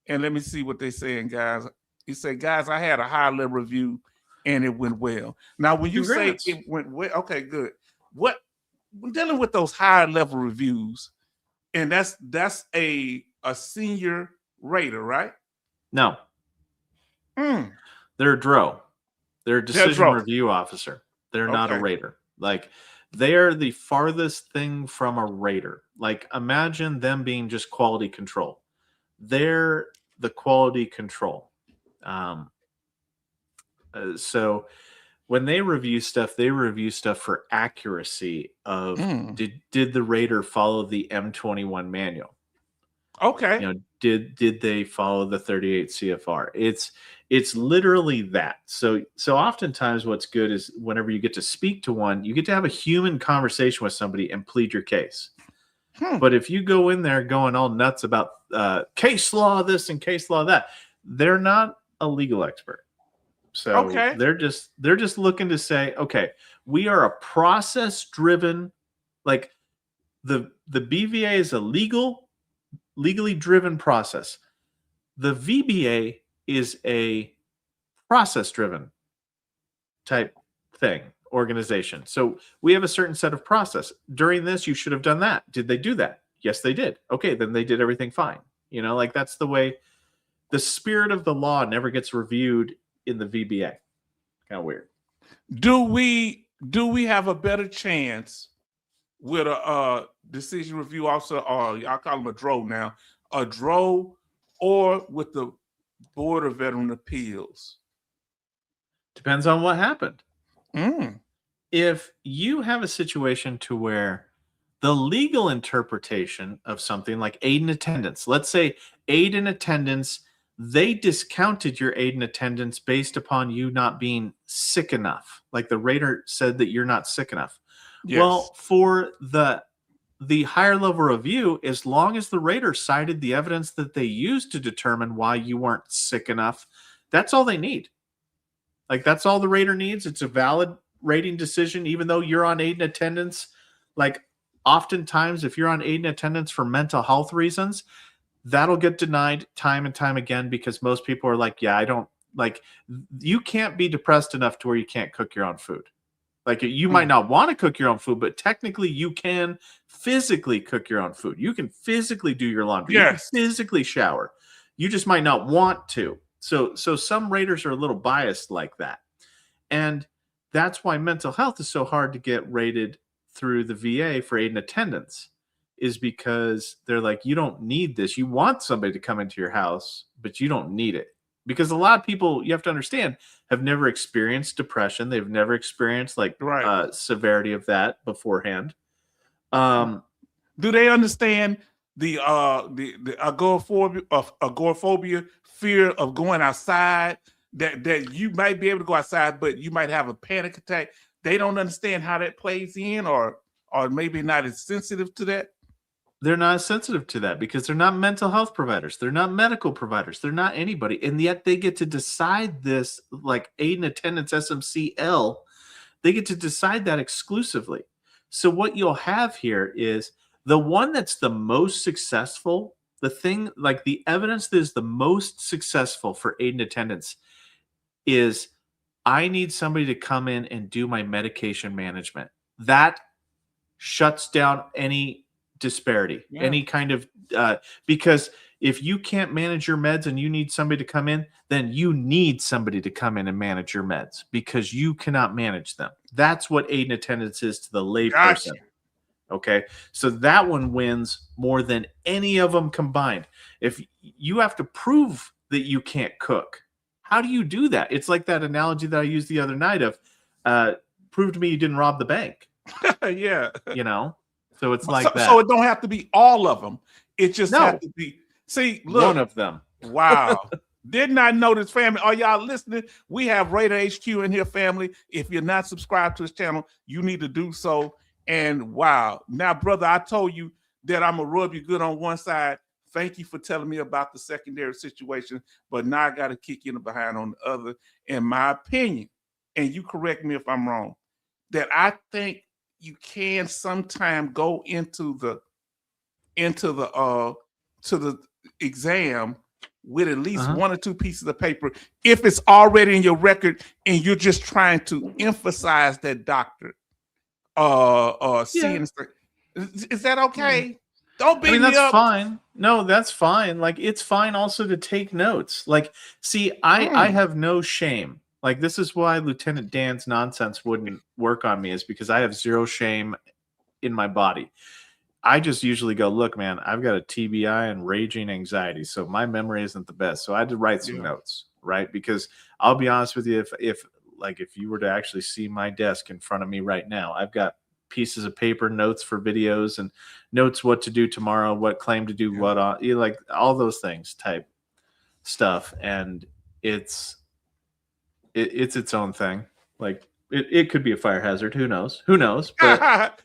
And let me see what they're saying, guys. He said, guys, I had a high level review and it went well. Now, when you say it went well, okay, good. what when dealing with those higher level reviews, and that's a senior rater, right? No, Mm, they're a DRO. They're a they're decision growth. review officer. They're not a Okay. rater. Like they are the farthest thing from a rater. Like imagine them being just quality control. They're the quality control. Um, so when they review stuff for accuracy of Mm, did the rater follow the M21 manual? okay. Did they follow the 38 CFR? It's literally that. So oftentimes what's good is whenever you get to speak to one, you get to have a human conversation with somebody and plead your case. Hmm. But if you go in there going all nuts about case law this and case law that, they're not a legal expert. So Okay. they're just looking to say, okay, we are a process driven, like the BVA is a legally driven process. The VBA is a process driven type thing, organization. So we have a certain set of process. During this, you should have done that. Did they do that? Yes, they did. Okay, then they did everything fine. Like that's the way the spirit of the law never gets reviewed in the VBA. Kind of weird. Do we have a better chance with a decision review officer, or y'all call him a DRO now, a DRO, or with the Board of Veteran Appeals? Depends on what happened. Mm. If you have a situation to where the legal interpretation of something like aid in attendance, let's say aid in attendance, they discounted your aid in attendance based upon you not being sick enough. Like the rater said that you're not sick enough. Yes. Well, for the higher level review, as long as the rater cited the evidence that they used to determine why you weren't sick enough, that's all they need. Like that's all the rater needs. It's a valid rating decision, even though you're on aid in attendance. Like oftentimes, if you're on aid in attendance for mental health reasons, that'll get denied time and time again because most people are like, yeah, I don't like, you can't be depressed enough to where you can't cook your own food. Like you might not want to cook your own food, but technically you can physically cook your own food. You can physically do your laundry. Yes. You can physically shower. You just might not want to. So some raters are a little biased like that. And that's why mental health is so hard to get rated through the VA for aid in attendance, is because they're like, you don't need this. You want somebody to come into your house, but you don't need it. Because a lot of people, you have to understand, have never experienced depression. They've never experienced like severity of that beforehand. Do they understand the agoraphobia, fear of going outside? That you might be able to go outside, but you might have a panic attack. They don't understand how that plays in, or maybe not as sensitive to that. They're not sensitive to that because they're not mental health providers. They're not medical providers. They're not anybody. And yet they get to decide this, like aid in attendance SMCL, they get to decide that exclusively. So what you'll have here is the one that's the most successful, the thing, like the evidence that is the most successful for aid in attendance is I need somebody to come in and do my medication management. That shuts down any disparity, any kind of because if you can't manage your meds and you need somebody to come in, then you need somebody to come in and manage your meds because you cannot manage them. That's what aid in attendance is to the layperson. Okay, so that one wins more than any of them combined. If you have to prove that you can't cook, how do you do that? It's like that analogy that I used the other night of prove to me you didn't rob the bank. Yeah. So it's like that. So it don't have to be all of them. It just has to be. See, look, one of them. Wow. Did not know this, family. Are y'all listening? We have Raider HQ in here, family. If you're not subscribed to this channel, you need to do so. And wow. Now, brother, I told you that I'm going to rub you good on one side. Thank you for telling me about the secondary situation. But now I got to kick you in the behind on the other. In my opinion, and you correct me if I'm wrong, that I think you can sometime go into the exam with at least one or two pieces of paper if it's already in your record and you're just trying to emphasize that doctor. seeing Yeah. the screen. Is that okay? Don't I beat mean, me that's up. fine. No, that's fine. Like, it's fine also to take notes. Like, see, I Mm. have no shame. Like, this is why Lieutenant Dan's nonsense wouldn't work on me, is because I have zero shame in my body. I just usually go, look, man, I've got a TBI and raging anxiety, so my memory isn't the best. So I had to write some Yeah. notes, right? Because I'll be honest with you, if you were to actually see my desk in front of me right now, I've got pieces of paper, notes for videos, and notes what to do tomorrow, what claim to do, Yeah. what on, like all those things type stuff, and it's it's its own thing. Like it could be a fire hazard. Who knows? Who knows? But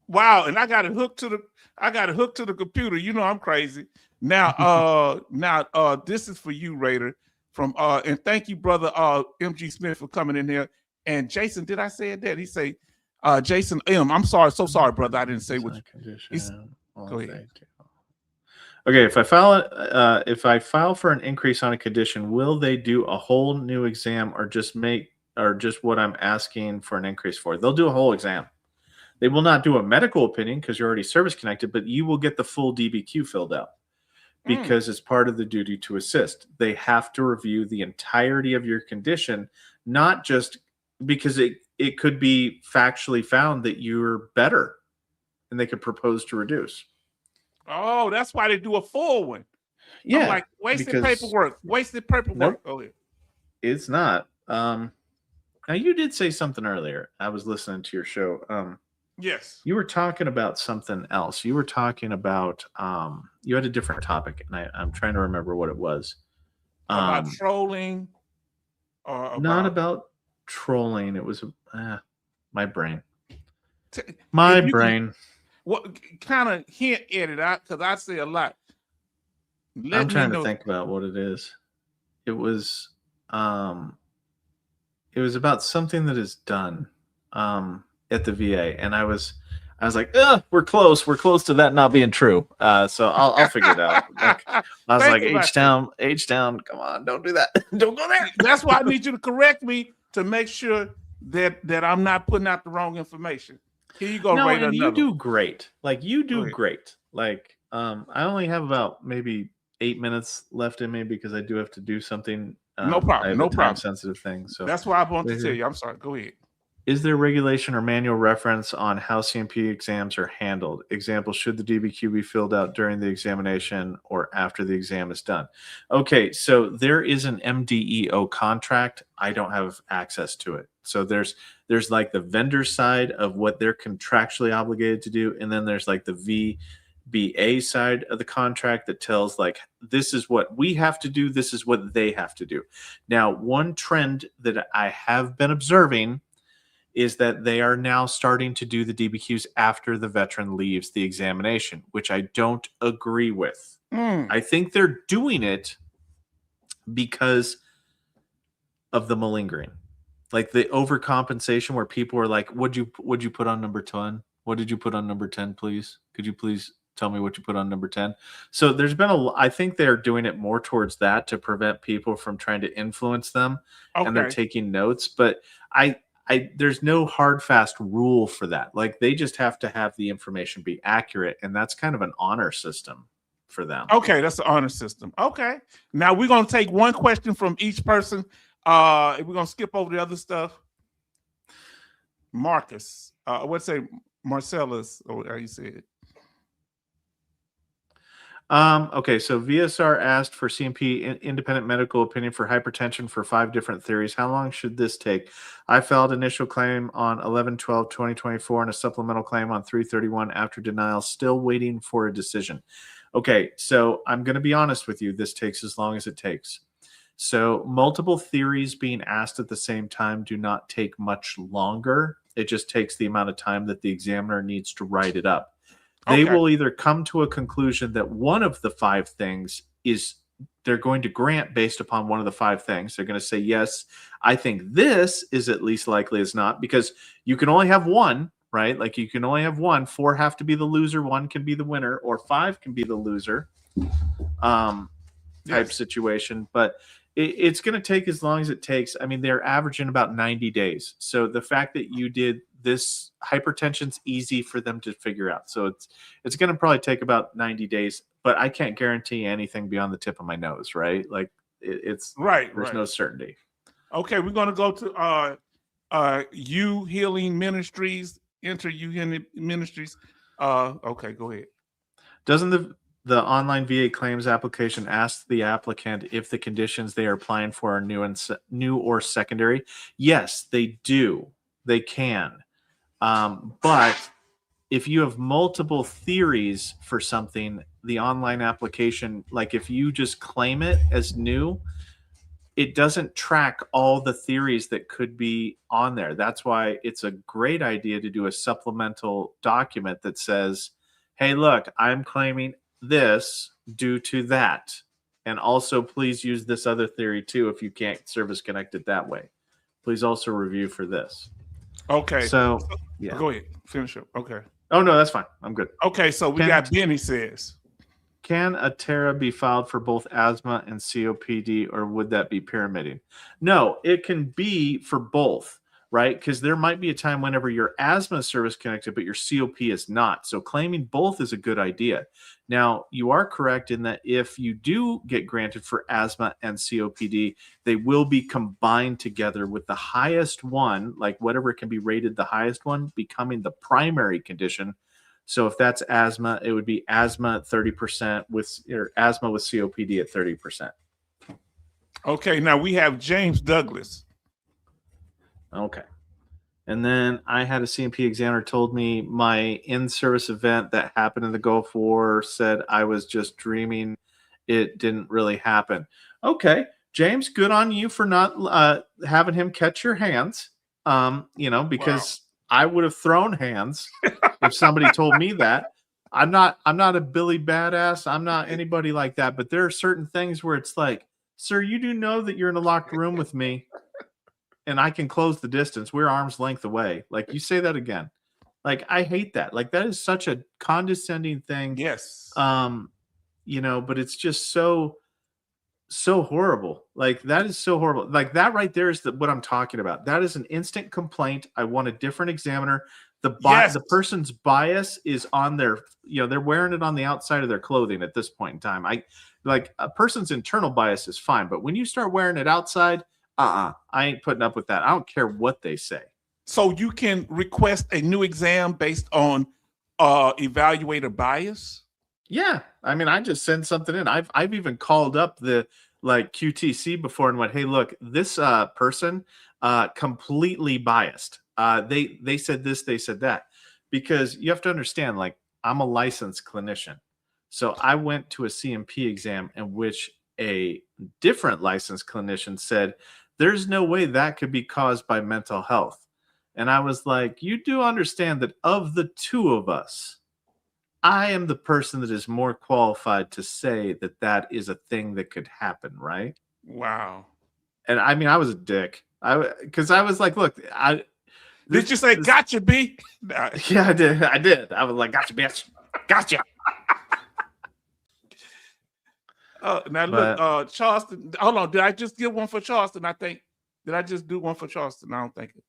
Wow, and I got it hooked to the computer. You know I'm crazy. Now this is for you, Raider. From and thank you, brother MG Smith, for coming in here. And Jason, did I say that? He say Jason M. I'm sorry, so sorry, brother. I didn't say what go ahead. Okay, if I file for an increase on a condition, will they do a whole new exam or just what I'm asking for an increase for? They'll do a whole exam. They will not do a medical opinion because you're already service connected, but you will get the full DBQ filled out because it's part of the duty to assist. They have to review the entirety of your condition, not just because it could be factually found that you're better and they could propose to reduce. Oh, that's why they do a full one. Yeah, I'm like, wasted paperwork. Nope, Go ahead. it's not. Now you did say something earlier. I was listening to your show. Yes. You were talking about something else. You were talking about you had a different topic, and I'm trying to remember what it was. About trolling, or Not about trolling. It was my brain. My brain. What kind of hint at it out? Because I say a lot. I'm trying to think about what it is. It was about something that is done at the VA, and I was like, we're close to that not being true. So I'll figure it out. Like, I was like, H down, come on, don't do that. Don't go there. That's why I need you to correct me to make sure that I'm not putting out the wrong information. Here you go, Ray. And you do great. Like, you do great. Like, I only have about maybe 8 minutes left in me because I do have to do something. No problem. No problem. Sensitive thing. So that's why I want to tell you. I'm sorry. Go ahead. Is there regulation or manual reference on how CMP exams are handled? Example, should the DBQ be filled out during the examination or after the exam is done? Okay, so there is an MDEO contract. I don't have access to it. So there's like the vendor side of what they're contractually obligated to do, and then there's like the VBA side of the contract that tells like, this is what we have to do, this is what they have to do. Now, one trend that I have been observing is that they are now starting to do the DBQs after the veteran leaves the examination, which I don't agree with. I think they're doing it because of the malingering, like the overcompensation, where people are like, "Would you put on number 10? What did you put on number 10, please? Could you please tell me what you put on number 10?" So there's been I think they're doing it more towards that to prevent people from trying to influence them, and they're taking notes. But there's no hard fast rule for that. Like, they just have to have the information be accurate, and that's kind of an honor system for them. Okay, that's the honor system. Okay, now we're gonna take one question from each person. We're gonna skip over the other stuff. Marcus, what's say Marcellus, or how you say it? Okay, so VSR asked for CMP independent medical opinion for hypertension for 5 different theories. How long should this take? I filed initial claim on 11/12/2024 and a supplemental claim on 3/31 after denial, still waiting for a decision. Okay, so I'm going to be honest with you. This takes as long as it takes. So multiple theories being asked at the same time do not take much longer. It just takes the amount of time that the examiner needs to write it up. They will either come to a conclusion that one of the 5 things is they're going to grant based upon one of the 5 things. They're going to say, yes, I think this is at least likely as not, because you can only have one, right? Like, you can only have one. 4 have to be the loser, 1 can be the winner, or 5 can be the loser type situation. But it's going to take as long as it takes. I mean, they're averaging about 90 days. So the fact that you did this hypertension's easy for them to figure out. So it's going to probably take about 90 days, but I can't guarantee anything beyond the tip of my nose, right? Like it's Right, there's right. no certainty. Okay, we're gonna go to You Healing Ministries. Enter You Healing Ministries. Okay, go ahead. Doesn't the online VA claims application ask the applicant if the conditions they are applying for are new or secondary? Yes, they do. They can. But if you have multiple theories for something, the online application, like if you just claim it as new, it doesn't track all the theories that could be on there. That's why it's a great idea to do a supplemental document that says, hey, look, I'm claiming this due to that. And also, please use this other theory too if you can't service connect it that way. Please also review for this. Okay. So, yeah. Go ahead. Finish up. Okay. Oh, no, that's fine. I'm good. Okay, so we got Benny says. Can a TARA be filed for both asthma and COPD, or would that be pyramiding? No, it can be for both, right? Because there might be a time whenever your asthma is service connected, but your COP is not. So claiming both is a good idea. Now, you are correct in that if you do get granted for asthma and COPD, they will be combined together with the highest one, like whatever can be rated the highest one, becoming the primary condition. So if that's asthma, it would be asthma at 30% or asthma with COPD at 30%. Okay, now we have James Douglas. Okay. And then I had a CMP examiner told me my in-service event that happened in the Gulf War said I was just dreaming. It didn't really happen. Okay, James, good on you for not having him catch your hands. Because I would have thrown hands if somebody told me that. I'm not a Billy Badass. I'm not anybody like that. But there are certain things where it's like, sir, you do know that you're in a locked room with me and I can close the distance. We're arm's length away. Like, you say that again. Like, I hate that. Like, that is such a condescending thing. Yes. But it's just so horrible. Like, that is so horrible. Like, that right there is what I'm talking about. That is an instant complaint. I want a different examiner. The person's bias is on their, they're wearing it on the outside of their clothing at this point in time. Like, a person's internal bias is fine, but when you start wearing it outside, I ain't putting up with that. I don't care what they say. So you can request a new exam based on evaluator bias? Yeah, I mean, I just send something in. I've even called up the QTC before and went, hey, look, this person completely biased. They said this, they said that, because you have to understand, like, I'm a licensed clinician, so I went to a CMP exam in which a different licensed clinician said, there's no way that could be caused by mental health, and I was like, you do understand that of the two of us, I am the person that is more qualified to say that that is a thing that could happen, right? Wow. And I mean, I was a dick. Because I was like, look, did you say gotcha, B? Yeah, I did. I was like, gotcha, bitch. Gotcha. Look, Charleston. Hold on. Did I just give one for Charleston? I think. Did I just do one for Charleston? I don't think it.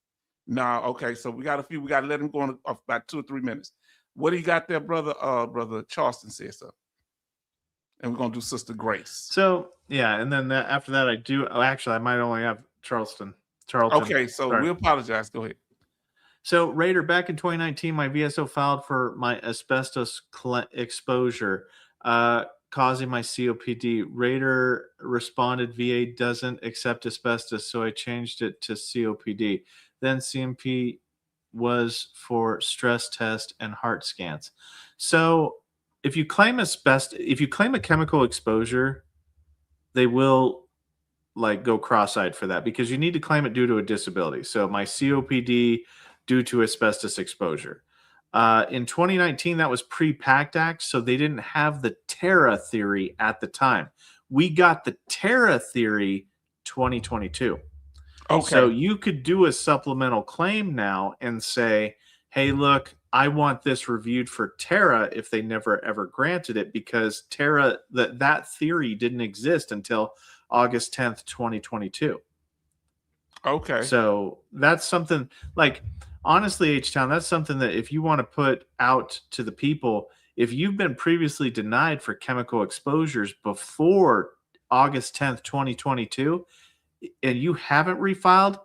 No. Okay. So we got a few. We got to let him go in about 2 or 3 minutes. What do you got there, brother? Brother Charleston says so. And we're gonna do Sister Grace. So yeah, and then after that, I do. Oh, actually, I might only have Charlton. Okay, so we apologize. Go ahead. So Raider, back in 2019, my VSO filed for my asbestos exposure, causing my COPD. Raider responded, VA doesn't accept asbestos, so I changed it to COPD. Then CMP was for stress test and heart scans. So if you claim asbestos, if you claim a chemical exposure, they will go cross-eyed for that, because you need to claim it due to a disability. So my COPD due to asbestos exposure. In 2019, that was pre-PACT Act, so they didn't have the TARA theory at the time. We got the TARA theory 2022. Okay. So you could do a supplemental claim now and say, hey, look, I want this reviewed for TARA if they never ever granted it, because TARA, that theory didn't exist until August 10th, 2022. Okay. So that's something like, honestly, H-Town, that's something that if you want to put out to the people, if you've been previously denied for chemical exposures before August 10th, 2022, and you haven't refiled,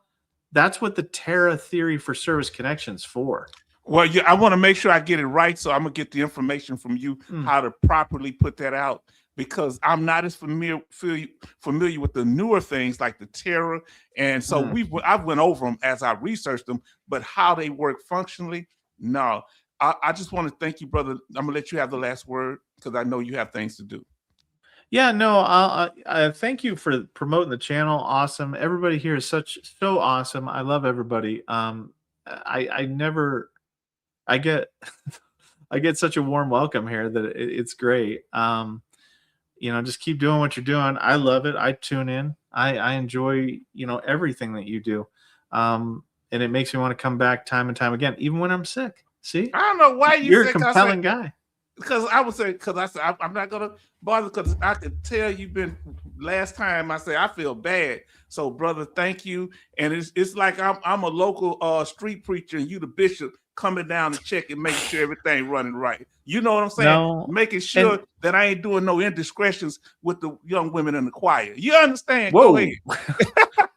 that's what the Terra theory for service connections for. Well, yeah, I want to make sure I get it right, so I'm gonna get the information from you how to properly put that out, because I'm not as familiar with the newer things like the Terra, and so I've went over them as I researched them, but how they work functionally, no. I just want to thank you, brother. I'm gonna let you have the last word because I know you have things to do. Yeah, no, thank you for promoting the channel. Awesome. Everybody here is so awesome. I love everybody. I never, I get, I get such a warm welcome here that it's great. Just keep doing what you're doing. I love it. I tune in. I enjoy, everything that you do. And it makes me want to come back time and time again, even when I'm sick. See, I don't know why you're a compelling guy. Because I would say, because I said I'm not gonna bother, because I could tell you've been. Last time I said I feel bad, so brother, thank you. And it's like I'm a local street preacher, and you the bishop coming down to check and making sure everything running right. You know what I'm saying? No, making sure that I ain't doing no indiscretions with the young women in the choir. You understand? Whoa. Go ahead.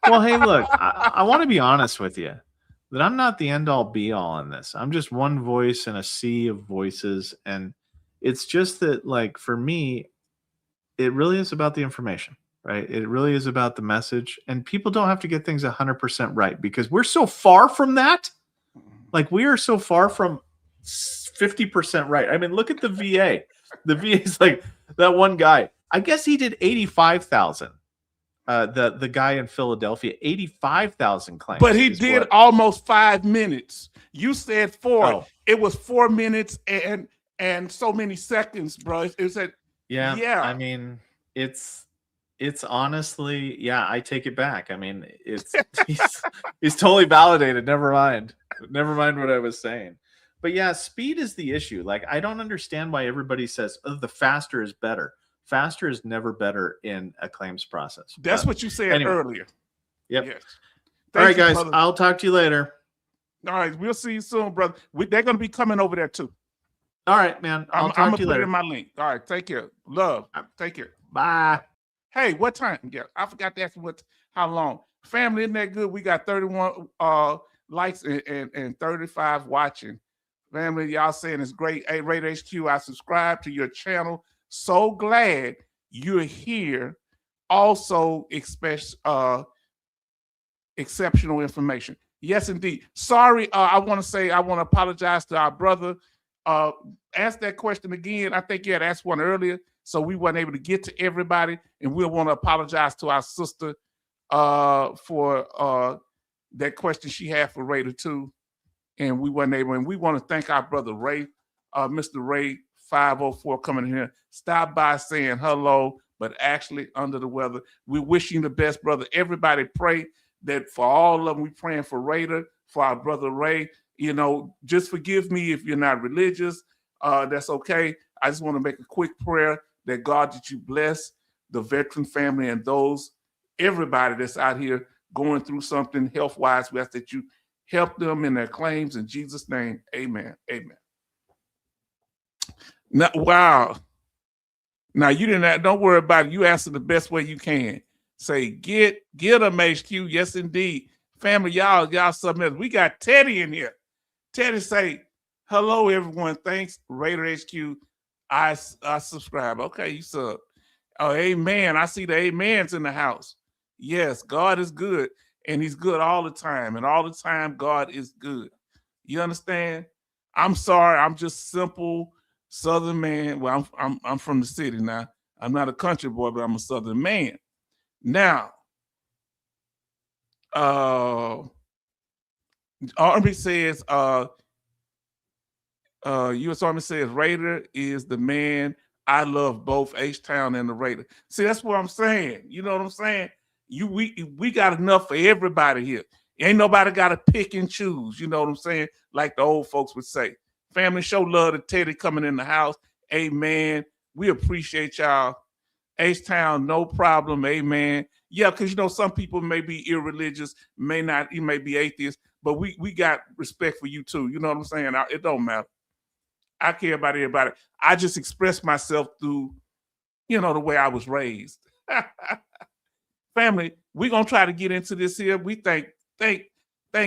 Well, hey, look, I want to be honest with you that I'm not the end all be all in this. I'm just one voice in a sea of voices, and it's just that, like, for me, it really is about the information, right? It really is about the message, and people don't have to get things 100% right because we're so far from that. Like, we are so far from 50% right. I mean, look at the VA. The VA is like that one guy. I guess he did 85,000. The guy in Philadelphia, 85,000 claims. But he did almost 5 minutes. You said 4. Oh. It was 4 minutes and so many seconds, bro. It said, yeah. I mean, it's honestly, yeah, I take it back. I mean, he's totally validated. Never mind what I was saying. But yeah, speed is the issue. Like, I don't understand why everybody says, oh, the faster is better. Faster is never better in a claims process. That's what you said earlier. Yep. Yes. All right, guys. Brother. I'll talk to you later. All right. We'll see you soon, brother. They're going to be coming over there too. All right, man. I'll talk to you later. I'm going to put in my link. All right. Take care. Love. Take care. Bye. Hey, what time? Yeah, I forgot to ask you how long. Family, isn't that good? We got 31 likes and 35 watching. Family, y'all saying it's great. Hey, Raider HQ, I subscribe to your channel. So glad you're here. Also, exceptional information. Yes, indeed. Sorry, I want to apologize to our brother. Ask that question again. I think you had asked one earlier, so we weren't able to get to everybody, and we'll want to apologize to our sister for that question she had for Raider too, and we weren't able. And we want to thank our brother Ray, Mr. Ray 504, coming in here. Stop by saying hello, but actually under the weather. We wish you the best, brother. Everybody pray that for all of them. We praying for Raider, for our brother Ray. Just forgive me if you're not religious. That's okay. I just want to make a quick prayer that God, that you bless the veteran family and everybody that's out here going through something health-wise. We ask that you help them in their claims in Jesus' name. Amen. Amen. Now, wow. Now you don't worry about it. You answer the best way you can. Say, get them, HQ. Yes, indeed. Family, y'all something else. We got Teddy in here. Teddy say, hello, everyone. Thanks, Raider HQ. I subscribe. Okay, you sub. Oh, amen. I see the amens in the house. Yes, God is good, and he's good all the time. And all the time, God is good. You understand? I'm sorry. I'm just simple Southern man. Well, I'm from the city now. I'm not a country boy, but I'm a Southern man. Now, Army says, U.S. Army says Raider is the man. I love both H-Town and the Raider. See, that's what I'm saying. You know what I'm saying? We got enough for everybody here. Ain't nobody got to pick and choose. You know what I'm saying? Like the old folks would say. Family, show love to Teddy coming in the house. Amen. We appreciate y'all. H-Town, no problem, amen. Yeah, because some people may be irreligious, may not, you may be atheist, but we got respect for you too. You know what I'm saying? It don't matter. I care about everybody. I just express myself through, the way I was raised. Family, we're gonna try to get into this here. We thank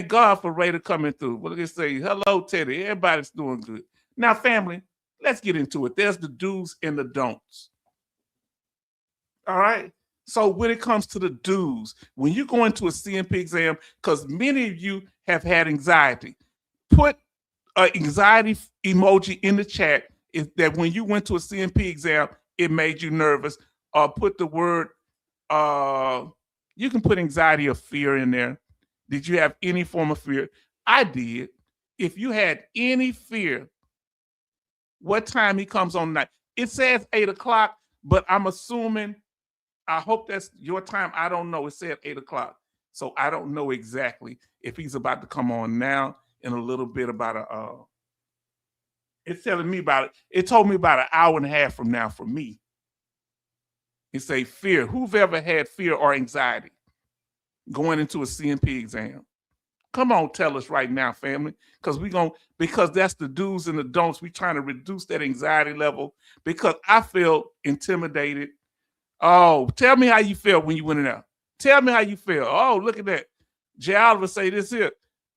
God for Raider coming through. What did they say? Hello, Teddy. Everybody's doing good. Now, family, let's get into it. There's the do's and the don'ts. All right. So when it comes to the do's, when you go into a CMP exam, because many of you have had anxiety, put an anxiety emoji in the chat is that when you went to a CMP exam, it made you nervous. Or put the word, you can put anxiety or fear in there. Did you have any form of fear? I did. If you had any fear, what time he comes on night? It says 8 o'clock, but I'm assuming, I hope that's your time. I don't know. It said 8 o'clock. So I don't know exactly if he's about to come on now in a little bit about it's telling me about it. It told me about an hour and a half from now for me. It say fear. Who've ever had fear or anxiety going into a CMP exam? Come on, tell us right now, family, because that's the do's and the don'ts. We're trying to reduce that anxiety level because I feel intimidated. Oh, tell me how you felt when you went in there. Tell me how you feel. Oh, look at that. Jay Oliver say this here.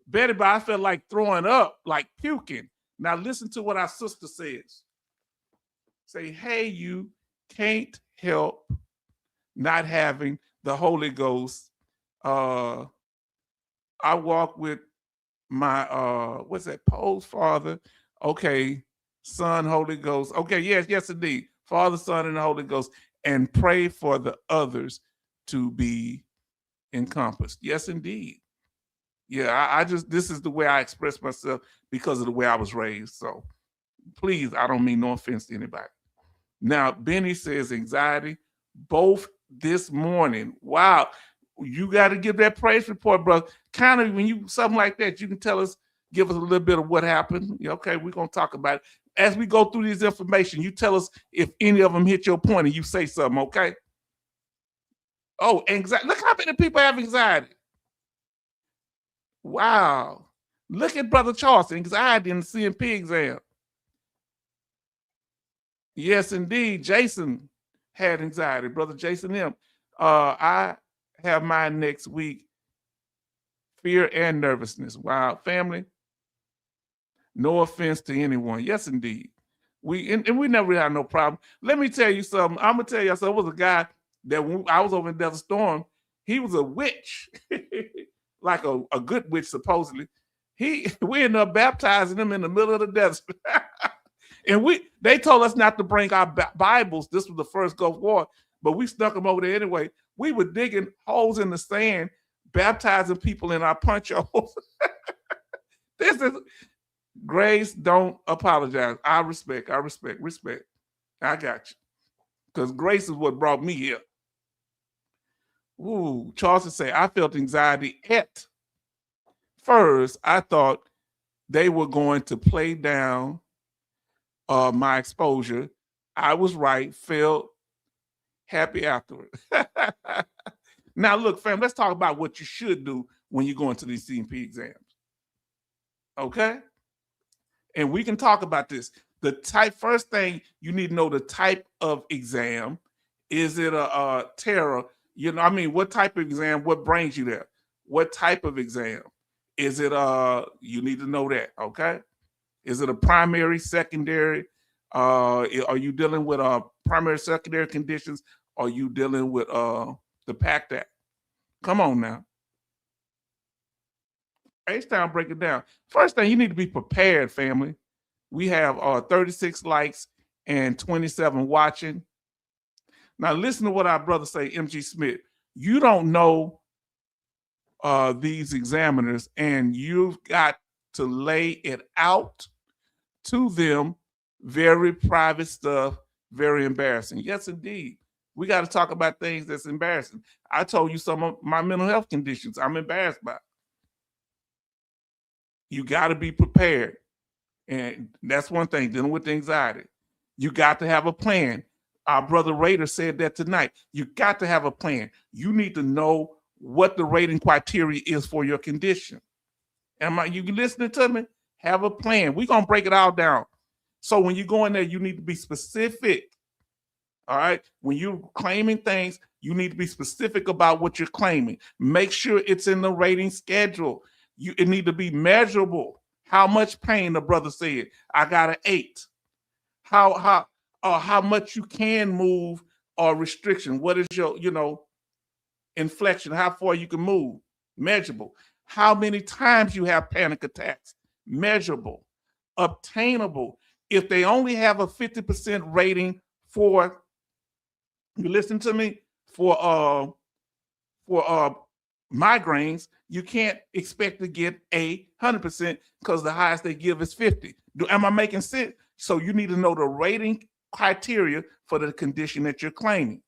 Betty, but I felt like throwing up, like puking. Now listen to what our sister says. Say, hey, you can't help not having the Holy Ghost. I walk with my what's that? Poe's father. Okay, Son, Holy Ghost. Okay, yes, indeed. Father, Son, and the Holy Ghost. And pray for the others to be encompassed. Yes, indeed. Yeah, I just, this is the way I express myself because of the way I was raised. So please, I don't mean no offense to anybody. Now, Benny says anxiety, both this morning. Wow. You got to give that praise report, brother. Kind of when you, something like that, you can tell us, give us a little bit of what happened. Okay, we're going to talk about it. As we go through this information, you tell us if any of them hit your point and you say something, okay? Oh, anxiety. Look how many people have anxiety. Wow. Look at Brother Charles, anxiety in the CMP exam. Yes, indeed. Jason had anxiety. Brother Jason M. I have mine next week. Fear and nervousness. Wow, family. No offense to anyone. Yes, indeed. We never really had no problem. Let me tell you something. I'm gonna tell you something. There was a guy that when I was over in Desert Storm, he was a witch, like a good witch supposedly. We ended up baptizing him in the middle of the desert. And they told us not to bring our Bibles. This was the first Gulf War, but we snuck them over there anyway. We were digging holes in the sand, baptizing people in our punch holes. This is Grace. Don't apologize. I respect. I got you. Because grace is what brought me here. Ooh, Charleston say, I felt anxiety at first. I thought they were going to play down my exposure. I was right. Felt happy afterward. Now, look, fam, let's talk about what you should do when you go into these CMP exams. Okay? And we can talk about this. First thing you need to know the type of exam. Is it a terror? What type of exam? What brings you there? What type of exam? Is it you need to know that, okay? Is it a primary, secondary? Are you dealing with primary, secondary conditions? Are you dealing with the PACT Act? Come on now. H-Town, break it down. First thing, you need to be prepared, family. We have 36 likes and 27 watching. Now, listen to what our brother say, MG Smith. You don't know these examiners, and you've got to lay it out to them. Very private stuff, very embarrassing. Yes, indeed. We got to talk about things that's embarrassing. I told you some of my mental health conditions I'm embarrassed by. You got to be prepared. And that's one thing, dealing with anxiety. You got to have a plan. Our brother Raider said that tonight. You got to have a plan. You need to know what the rating criteria is for your condition. You listening to me? Have a plan. We're going to break it all down. So when you go in there, you need to be specific. All right. When you're claiming things, you need to be specific about what you're claiming. Make sure it's in the rating schedule. It need to be measurable. How much pain, the brother said? I got an 8. How much you can move or restriction? What is your, inflection? How far you can move? Measurable. How many times you have panic attacks? Measurable. Obtainable. If they only have a 50% rating for, you listen to me, for migraines, you can't expect to get 100% because the highest they give is 50. Am I making sense? So you need to know the rating criteria for the condition that you're claiming.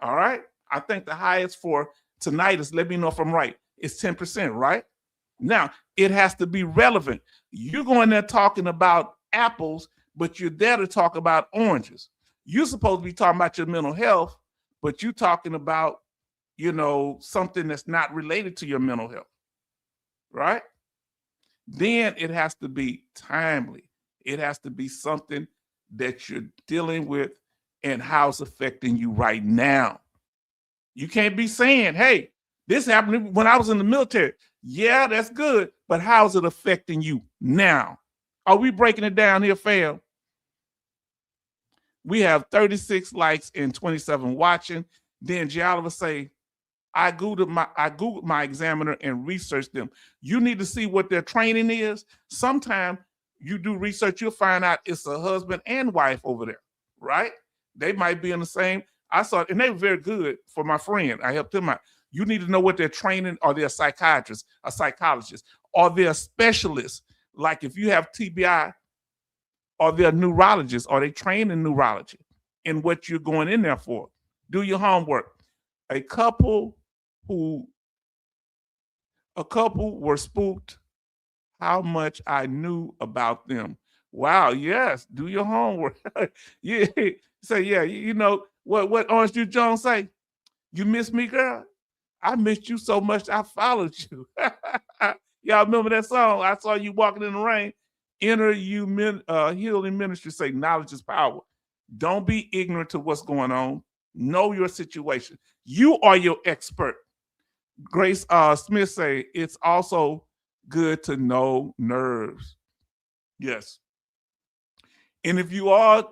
All right. I think the highest for tinnitus, let me know if I'm right, is 10%, right? Now, it has to be relevant. You're going there talking about apples, but you're there to talk about oranges. You're supposed to be talking about your mental health, but you're talking about, something that's not related to your mental health, right? Then it has to be timely. It has to be something that you're dealing with and how it's affecting you right now. You can't be saying, hey, this happened when I was in the military. Yeah, that's good, but how is it affecting you now? Are we breaking it down here, fam? We have 36 likes and 27 watching. Then Gioliver say, I Googled my examiner and researched them. You need to see what their training is. Sometime you do research, you'll find out it's a husband and wife over there, right? They might be in the same. I saw it, and they were very good for my friend. I helped him out. You need to know what their training, or they're a psychiatrist, a psychologist, or they're a specialist. Like if you have TBI, or they're a neurologist, or they train in neurology, and what you're going in there for. Do your homework. A couple were spooked how much I knew about them. Wow, yes, do your homework. Yeah, say, yeah, what Orange Juice Jones say? You miss me, girl? I missed you so much, I followed you. Y'all remember that song? I saw you walking in the rain. Enter you healing ministry, say knowledge is power. Don't be ignorant to what's going on. Know your situation. You are your expert. Grace Smith say it's also good to know nerves. Yes. And if you are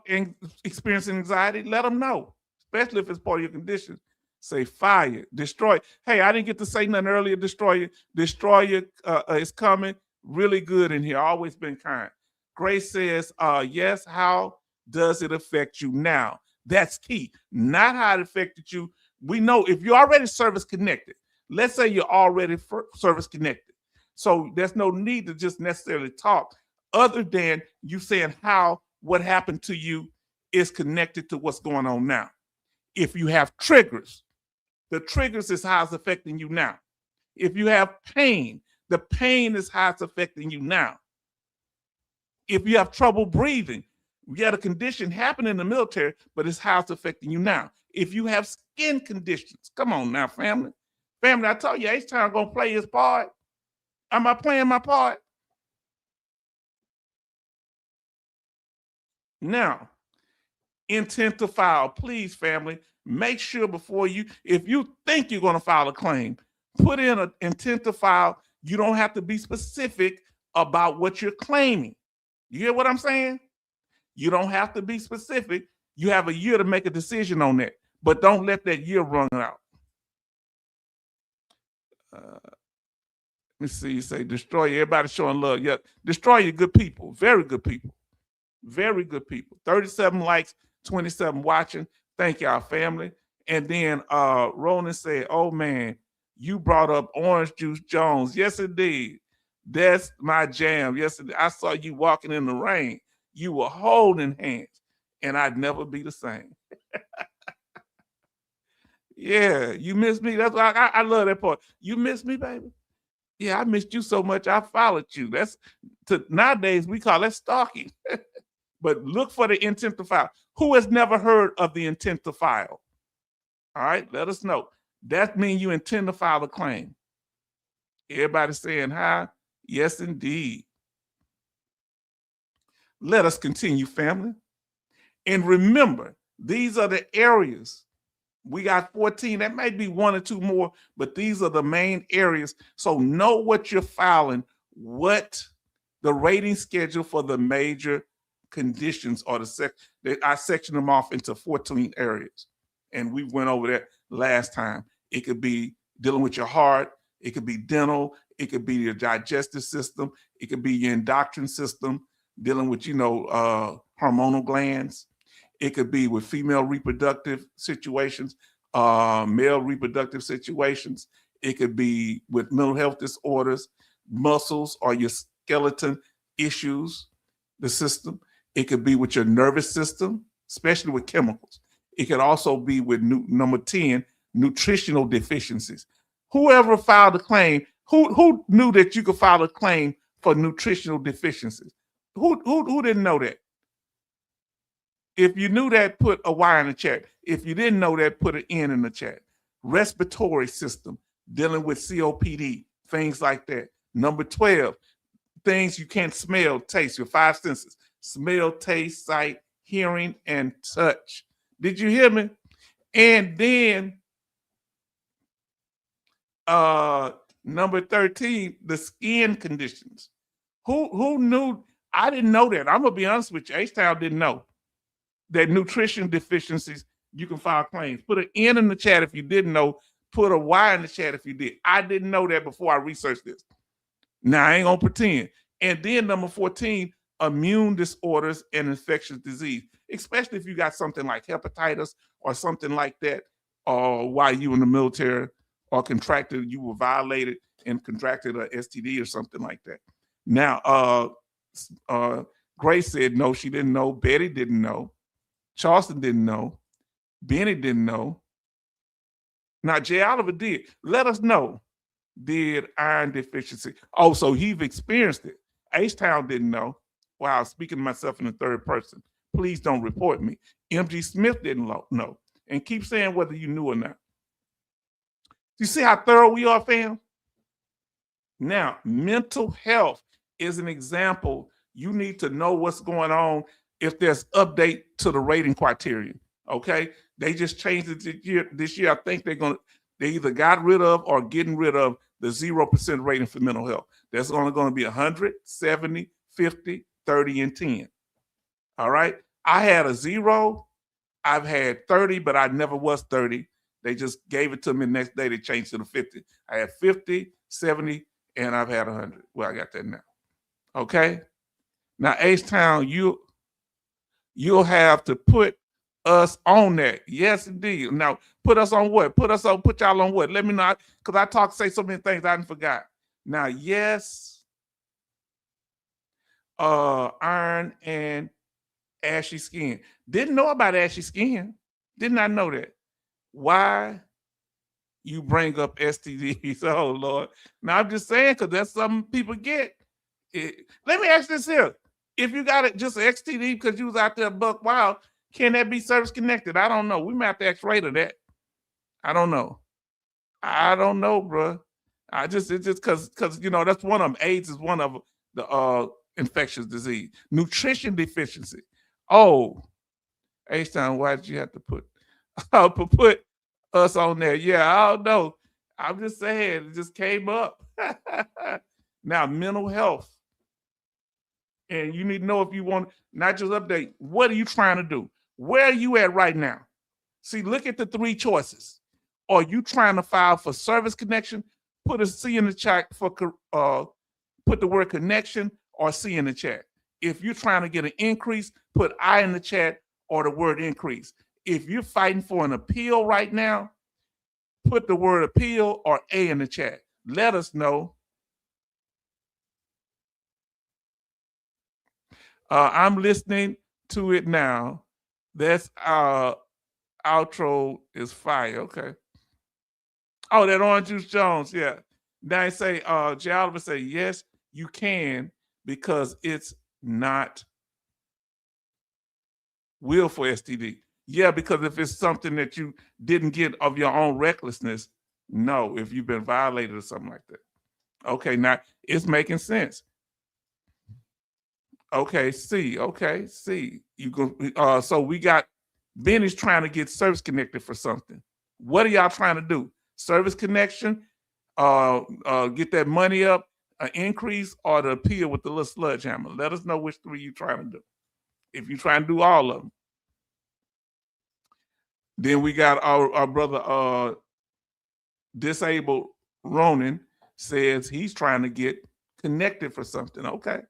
experiencing anxiety, let them know, especially if it's part of your condition. Say fire, destroy. Hey, I didn't get to say nothing earlier. Destroyer is coming. Really good in here. Always been kind. Grace says, yes, how does it affect you now? That's key. Not how it affected you. We know if you're already service connected, let's say you're already service connected. So there's no need to just necessarily talk other than you saying how what happened to you is connected to what's going on now. If you have triggers, the triggers is how it's affecting you now. If you have pain, the pain is how it's affecting you now. If you have trouble breathing, you had a condition happen in the military, but it's how it's affecting you now. If you have skin conditions, come on now, family. Family, I told you, H-Town gonna play his part. Am I playing my part? Now, intent to file. Please, family, make sure before if you think you're gonna file a claim, put in an intent to file. You don't have to be specific about what you're claiming. You hear what I'm saying? You don't have to be specific. You have a year to make a decision on that, but don't let that year run out. Let me see. You say destroy. Everybody showing love. Yeah, destroy your good people. Very good people. Very good people. 37 likes, 27 watching. Thank y'all, family. And then Ronan said, oh man, you brought up Orange Juice Jones. Yes, indeed. That's my jam. Yes, indeed. I saw you walking in the rain. You were holding hands, and I'd never be the same. Yeah, you miss me. That's why I love that part. You miss me, baby? Yeah, I missed you so much, I followed you. Nowadays, we call that stalking. But look for the intent to file. Who has never heard of the intent to file? All right, let us know. That means you intend to file a claim. Everybody saying hi? Yes, indeed. Let us continue, family. And remember, these are the areas. We got 14. That might be one or two more, but these are the main areas. So know what you're filing, what the rating schedule for the major conditions or I section them off into 14 areas. And we went over that last time. It could be dealing with your heart. It could be dental. It could be your digestive system. It could be your endocrine system, dealing with, hormonal glands. It could be with female reproductive situations, male reproductive situations. It could be with mental health disorders, muscles or your skeleton issues, the system. It could be with your nervous system, especially with chemicals. It could also be with number 10, nutritional deficiencies. Whoever filed a claim, who knew that you could file a claim for nutritional deficiencies? Who didn't know that? If you knew that, put a Y in the chat. If you didn't know that, put an N in the chat. Respiratory system, dealing with COPD, things like that. Number 12, things you can't smell, taste, your 5 senses. Smell, taste, sight, hearing, and touch. Did you hear me? And then number 13, the skin conditions. Who knew? I didn't know that. I'm going to be honest with you. H-Town didn't know that nutrition deficiencies, you can file claims. Put an N in the chat if you didn't know. Put a Y in the chat if you did. I didn't know that before I researched this. Now, I ain't going to pretend. And then number 14, immune disorders and infectious disease, especially if you got something like hepatitis or something like that, or while you in the military or you were violated and contracted a STD or something like that. Now, Grace said no, she didn't know. Betty didn't know. Charleston didn't know. Benny didn't know. Now, Jay Oliver did. Let us know. Did iron deficiency? Oh, so you've experienced it. H-Town didn't know. Wow, speaking to myself in the third person. Please don't report me. MG Smith didn't know. And keep saying whether you knew or not. You see how thorough we are, fam? Now, mental health is an example. You need to know what's going on if there's update to the rating criterion. Okay, they just changed it this year. I think they either got rid of or getting rid of the 0% rating for mental health. There's only going to be 100, 70, 50, 30, and 10. All right, I had a 0. I've had 30, but I never was 30. They just gave it to me the next day. They changed it to 50. I had 50, 70, and I've had 100. Well, I got that now. Okay. Now, H-Town, you'll have to put us on that. Yes, indeed. Now, put us on what? Put y'all on what? Let me know, because I say so many things I forgot. Now, yes, iron and ashy skin. Didn't know about ashy skin. Did not know that. Why you bring up STDs? Oh, Lord. Now, I'm just saying, because that's something people get. Let me ask this here. If you got it just an STD because you was out there buck wild, can that be service connected? I don't know. We might have to ask Ray to that. I don't know. Bro. It's just because that's one of them. AIDS is one of the infectious disease. Nutrition deficiency. Oh, H-Town, why did you have to put us on there? Yeah, I don't know. I'm just saying, it just came up. Now, mental health. And you need to know if you want, not just update, what are you trying to do? Where are you at right now? See, look at the 3 choices. Are you trying to file for service connection? Put a C in the chat for, put the word connection or C in the chat. If you're trying to get an increase, put I in the chat or the word increase. If you're fighting for an appeal right now, put the word appeal or A in the chat. Let us know. I'm listening to it now. That's outro is fire. Okay. Oh, that Orange Juice Jones. Yeah. Now I say, Jay Oliver say, yes, you can, because it's not will for STD. Yeah, because if it's something that you didn't get of your own recklessness, no, if you've been violated or something like that. Okay, now it's making sense. Okay, C. Okay, C. You go. So we got Benny's trying to get service connected for something. What are y'all trying to do? Service connection, get that money up, an increase, or the appeal with the little sledgehammer. Let us know which three you're trying to do. If you're trying to do all of them. Then we got our brother disabled Ronan says he's trying to get connected for something. Okay.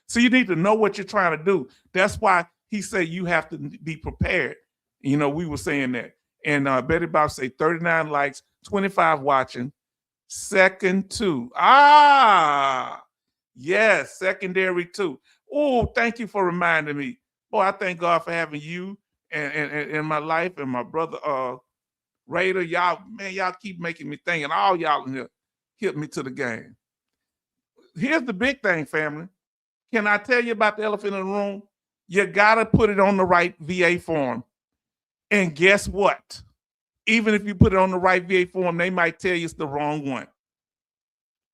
So you need to know what you're trying to do. That's why he said you have to be prepared. You know, we were saying that. And Betty Bob say 39 likes, 25 watching. Second two. Ah, yes, secondary two. Oh, thank you for reminding me. Boy, I thank God for having you and in my life and my brother Raider. Y'all, man, y'all keep making me think, and all y'all in here hit me to the game. Here's the big thing, family. Can I tell you about the elephant in the room? You gotta put it on the right VA form. And guess what? Even if you put it on the right VA form, they might tell you it's the wrong one.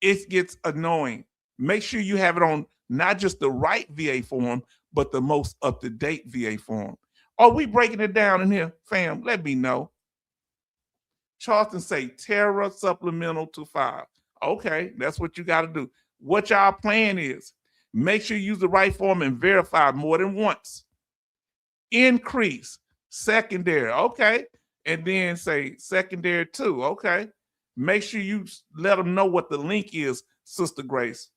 It gets annoying. Make sure you have it on not just the right VA form, but the most up-to-date VA form. Are we breaking it down in here, fam? Let me know. Charleston say Terra supplemental to 5. Okay, that's what you got to do. What y'all plan is, make sure you use the right form and verify more than once. Increase, secondary, okay. And then say secondary 2, okay. Make sure you let them know what the link is, Sister Grace.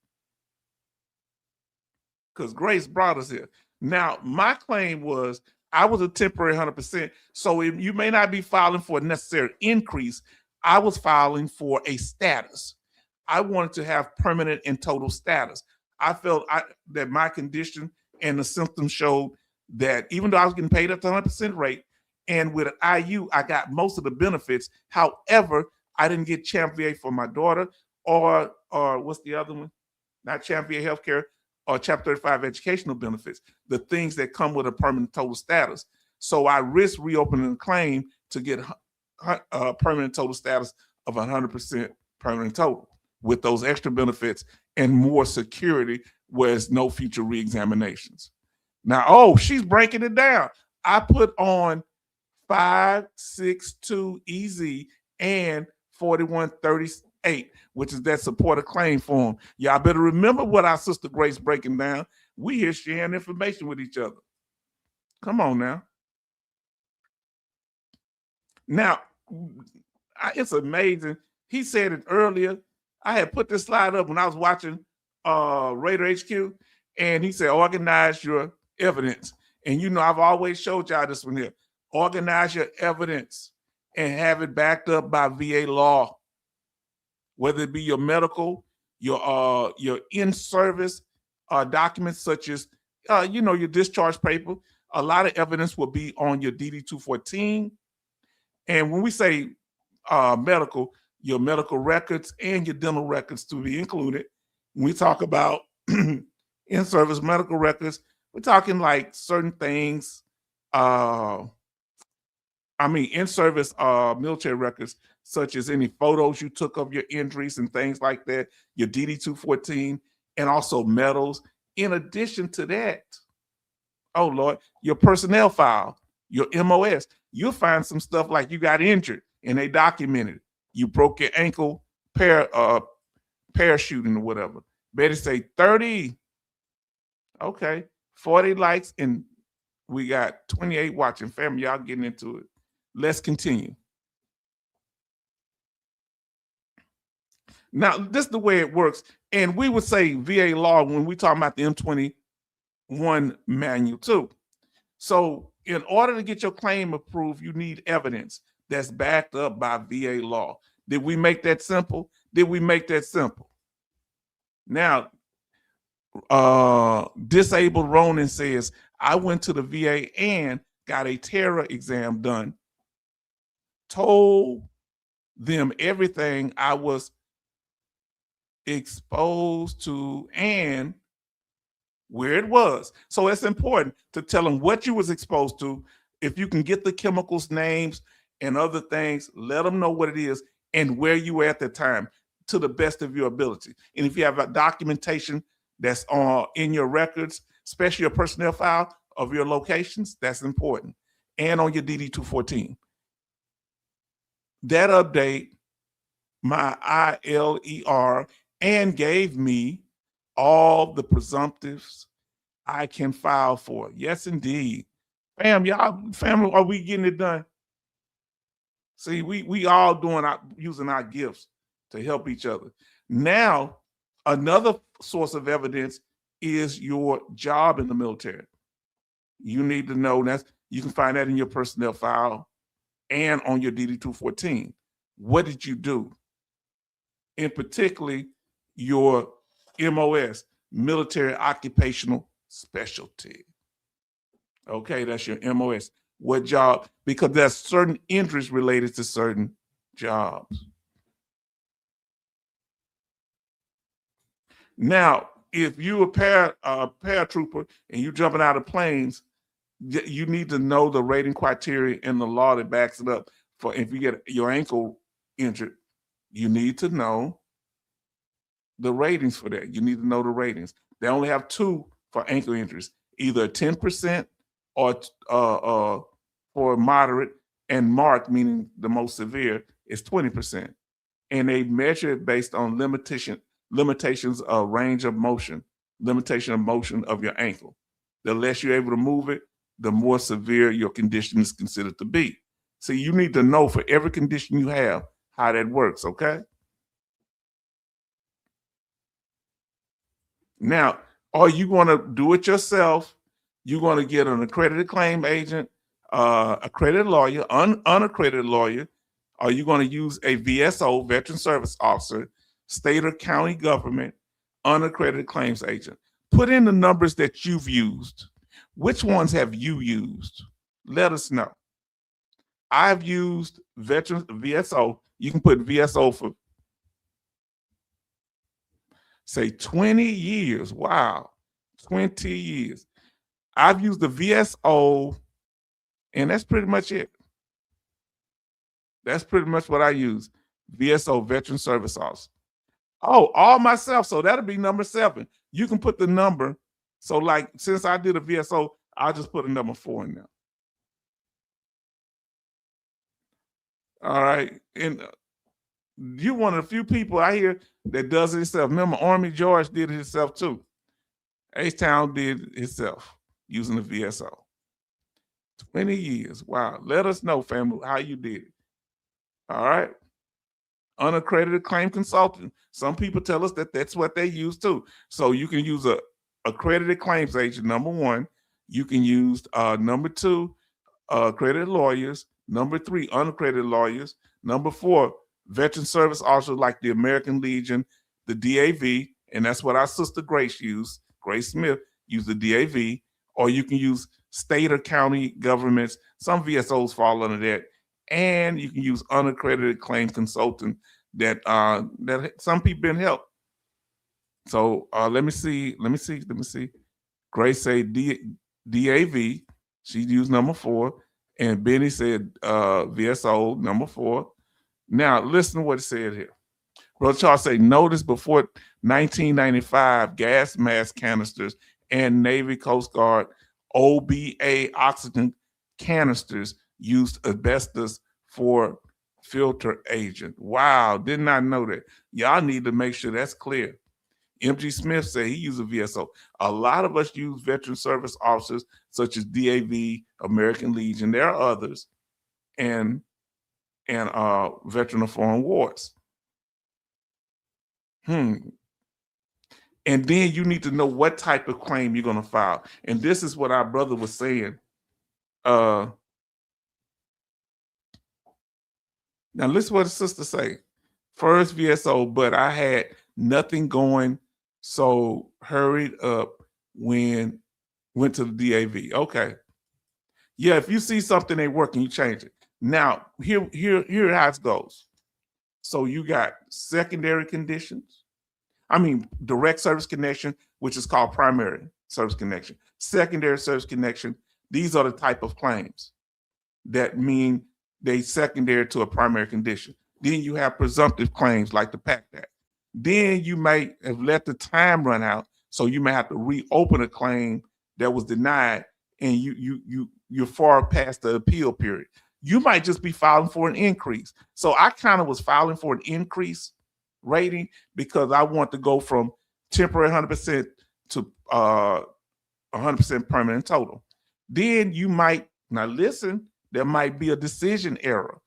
Because Grace brought us here. Now, my claim was I was a temporary 100%. So you may not be filing for a necessary increase. I was filing for a status. I wanted to have permanent and total status. I felt that my condition and the symptoms showed that even though I was getting paid at the 100% rate, and with IU, I got most of the benefits. However, I didn't get Champ VA for my daughter or what's the other one? Not Champ VA Healthcare or Chapter 35 educational benefits, the things that come with a permanent total status. So I risked reopening the claim to get a permanent total status of 100% permanent total with those extra benefits and more security where there's no future reexaminations. Now, oh, she's breaking it down. I put on 562 EZ and 4138, which is that supporter claim form. Y'all better remember what our sister Grace breaking down. We here sharing information with each other. Come on now. Now, it's amazing. He said it earlier. I had put this slide up when I was watching Raider HQ, and he said, organize your evidence. And you know, I've always showed y'all this one here. Organize your evidence and have it backed up by VA law, whether it be your medical, your in-service documents such as your discharge paper. A lot of evidence will be on your DD-214. And when we say medical, your medical records and your dental records to be included. When we talk about in-service medical records, we're talking like certain things. In-service military records, such as any photos you took of your injuries and things like that, your DD-214, and also medals. In addition to that, oh Lord, your personnel file, your MOS, you'll find some stuff like you got injured and they documented it. You broke your ankle parachuting or whatever. Better say 30. Okay, 40 likes and we got 28 watching. Family, y'all getting into it. Let's continue. Now, this is the way it works. And we would say VA law when we talk about the M21 manual too. So in order to get your claim approved, you need evidence that's backed up by VA law. Did we make that simple? Did we make that simple? Now, disabled Ronan says, I went to the VA and got a Terra exam done, told them everything I was exposed to, and where it was. So it's important to tell them what you was exposed to. If you can get the chemicals names and other things, let them know what it is and where you were at the time to the best of your ability. And if you have a documentation that's in your records, especially your personnel file of your locations, that's important. And on your DD-214. That update, my ILER, and gave me all the presumptives I can file for. Yes, indeed. Fam, y'all, family, are we getting it done? See, we all using our gifts to help each other. Now, another source of evidence is your job in the military. You need to know that you can find that in your personnel file and on your DD-214. What did you do? And particularly your MOS, military occupational specialty. Okay, that's your MOS. What job? Because there's certain injuries related to certain jobs. Now, if you're a paratrooper and you're jumping out of planes, you need to know the rating criteria in the law that backs it up. For if you get your ankle injured, you need to know the ratings for that. You need to know the ratings. They only have two for ankle injuries, either 10% or for moderate, and marked, meaning the most severe, is 20%. And they measure it based on limitations of range of motion, limitation of motion of your ankle. The less you're able to move it, the more severe your condition is considered to be. So you need to know for every condition you have how that works, okay? Now, are you going to do it yourself? You're going to get an accredited claim agent, accredited lawyer, unaccredited lawyer. Are you going to use a VSO, veteran service officer, state or county government, unaccredited claims agent? Put in the numbers that you've used. Which ones have you used? Let us know. I've used veteran VSO. You can put VSO for, say, 20 years. Wow, 20 years. I've used the VSO, and that's pretty much it. That's pretty much what I use. VSO, veteran service officer. Oh, all myself. So that'll be number 7. You can put the number. So like, since I did a VSO, I'll just put a number 4 in there. All right. And you're one of the few people I hear that does it himself. Remember, Army George did it himself too. H-Town did it himself using the VSO. 20 years. Wow. Let us know, family, how you did it. All right. Unaccredited claim consultant. Some people tell us that that's what they use too. So you can use a accredited claims agent, number 1. You can use number 2, accredited lawyers. Number 3, unaccredited lawyers. Number 4, veteran service officers like the American Legion, the DAV, and that's what our sister Grace used. Grace Smith used the DAV. Or you can use state or county governments. Some VSOs fall under that. And you can use unaccredited claim consultant that some people been helped. So let me see. Grace said DAV. She used number 4. And Benny said VSO, number 4. Now, listen to what it said here. Brother Charles said, notice before 1995, gas mask canisters and Navy Coast Guard OBA oxygen canisters used asbestos for filter agent. Wow, did not know that. Y'all need to make sure that's clear. MG Smith said he used a VSO. A lot of us use veteran service officers such as DAV, American Legion. There are others, and veteran of foreign wars. And then you need to know what type of claim you're going to file. And this is what our brother was saying. Now listen what the sister say. First VSO, but I had nothing going, so hurried up when went to the DAV. Okay. Yeah, if you see something ain't working, you change it. Now, here how it goes. So you got secondary conditions. I mean, direct service connection, which is called primary. service connection. Secondary service connection, these are the type of claims that mean they secondary to a primary condition. Then you have presumptive claims like the PACT Act. Then you may have let the time run out, so you may have to reopen a claim that was denied, and you're far past the appeal period. You might just be filing for an increase. So I kind of was filing for an increase rating because I want to go from temporary 100% to 100% permanent total. Then you might, now listen, there might be a decision error,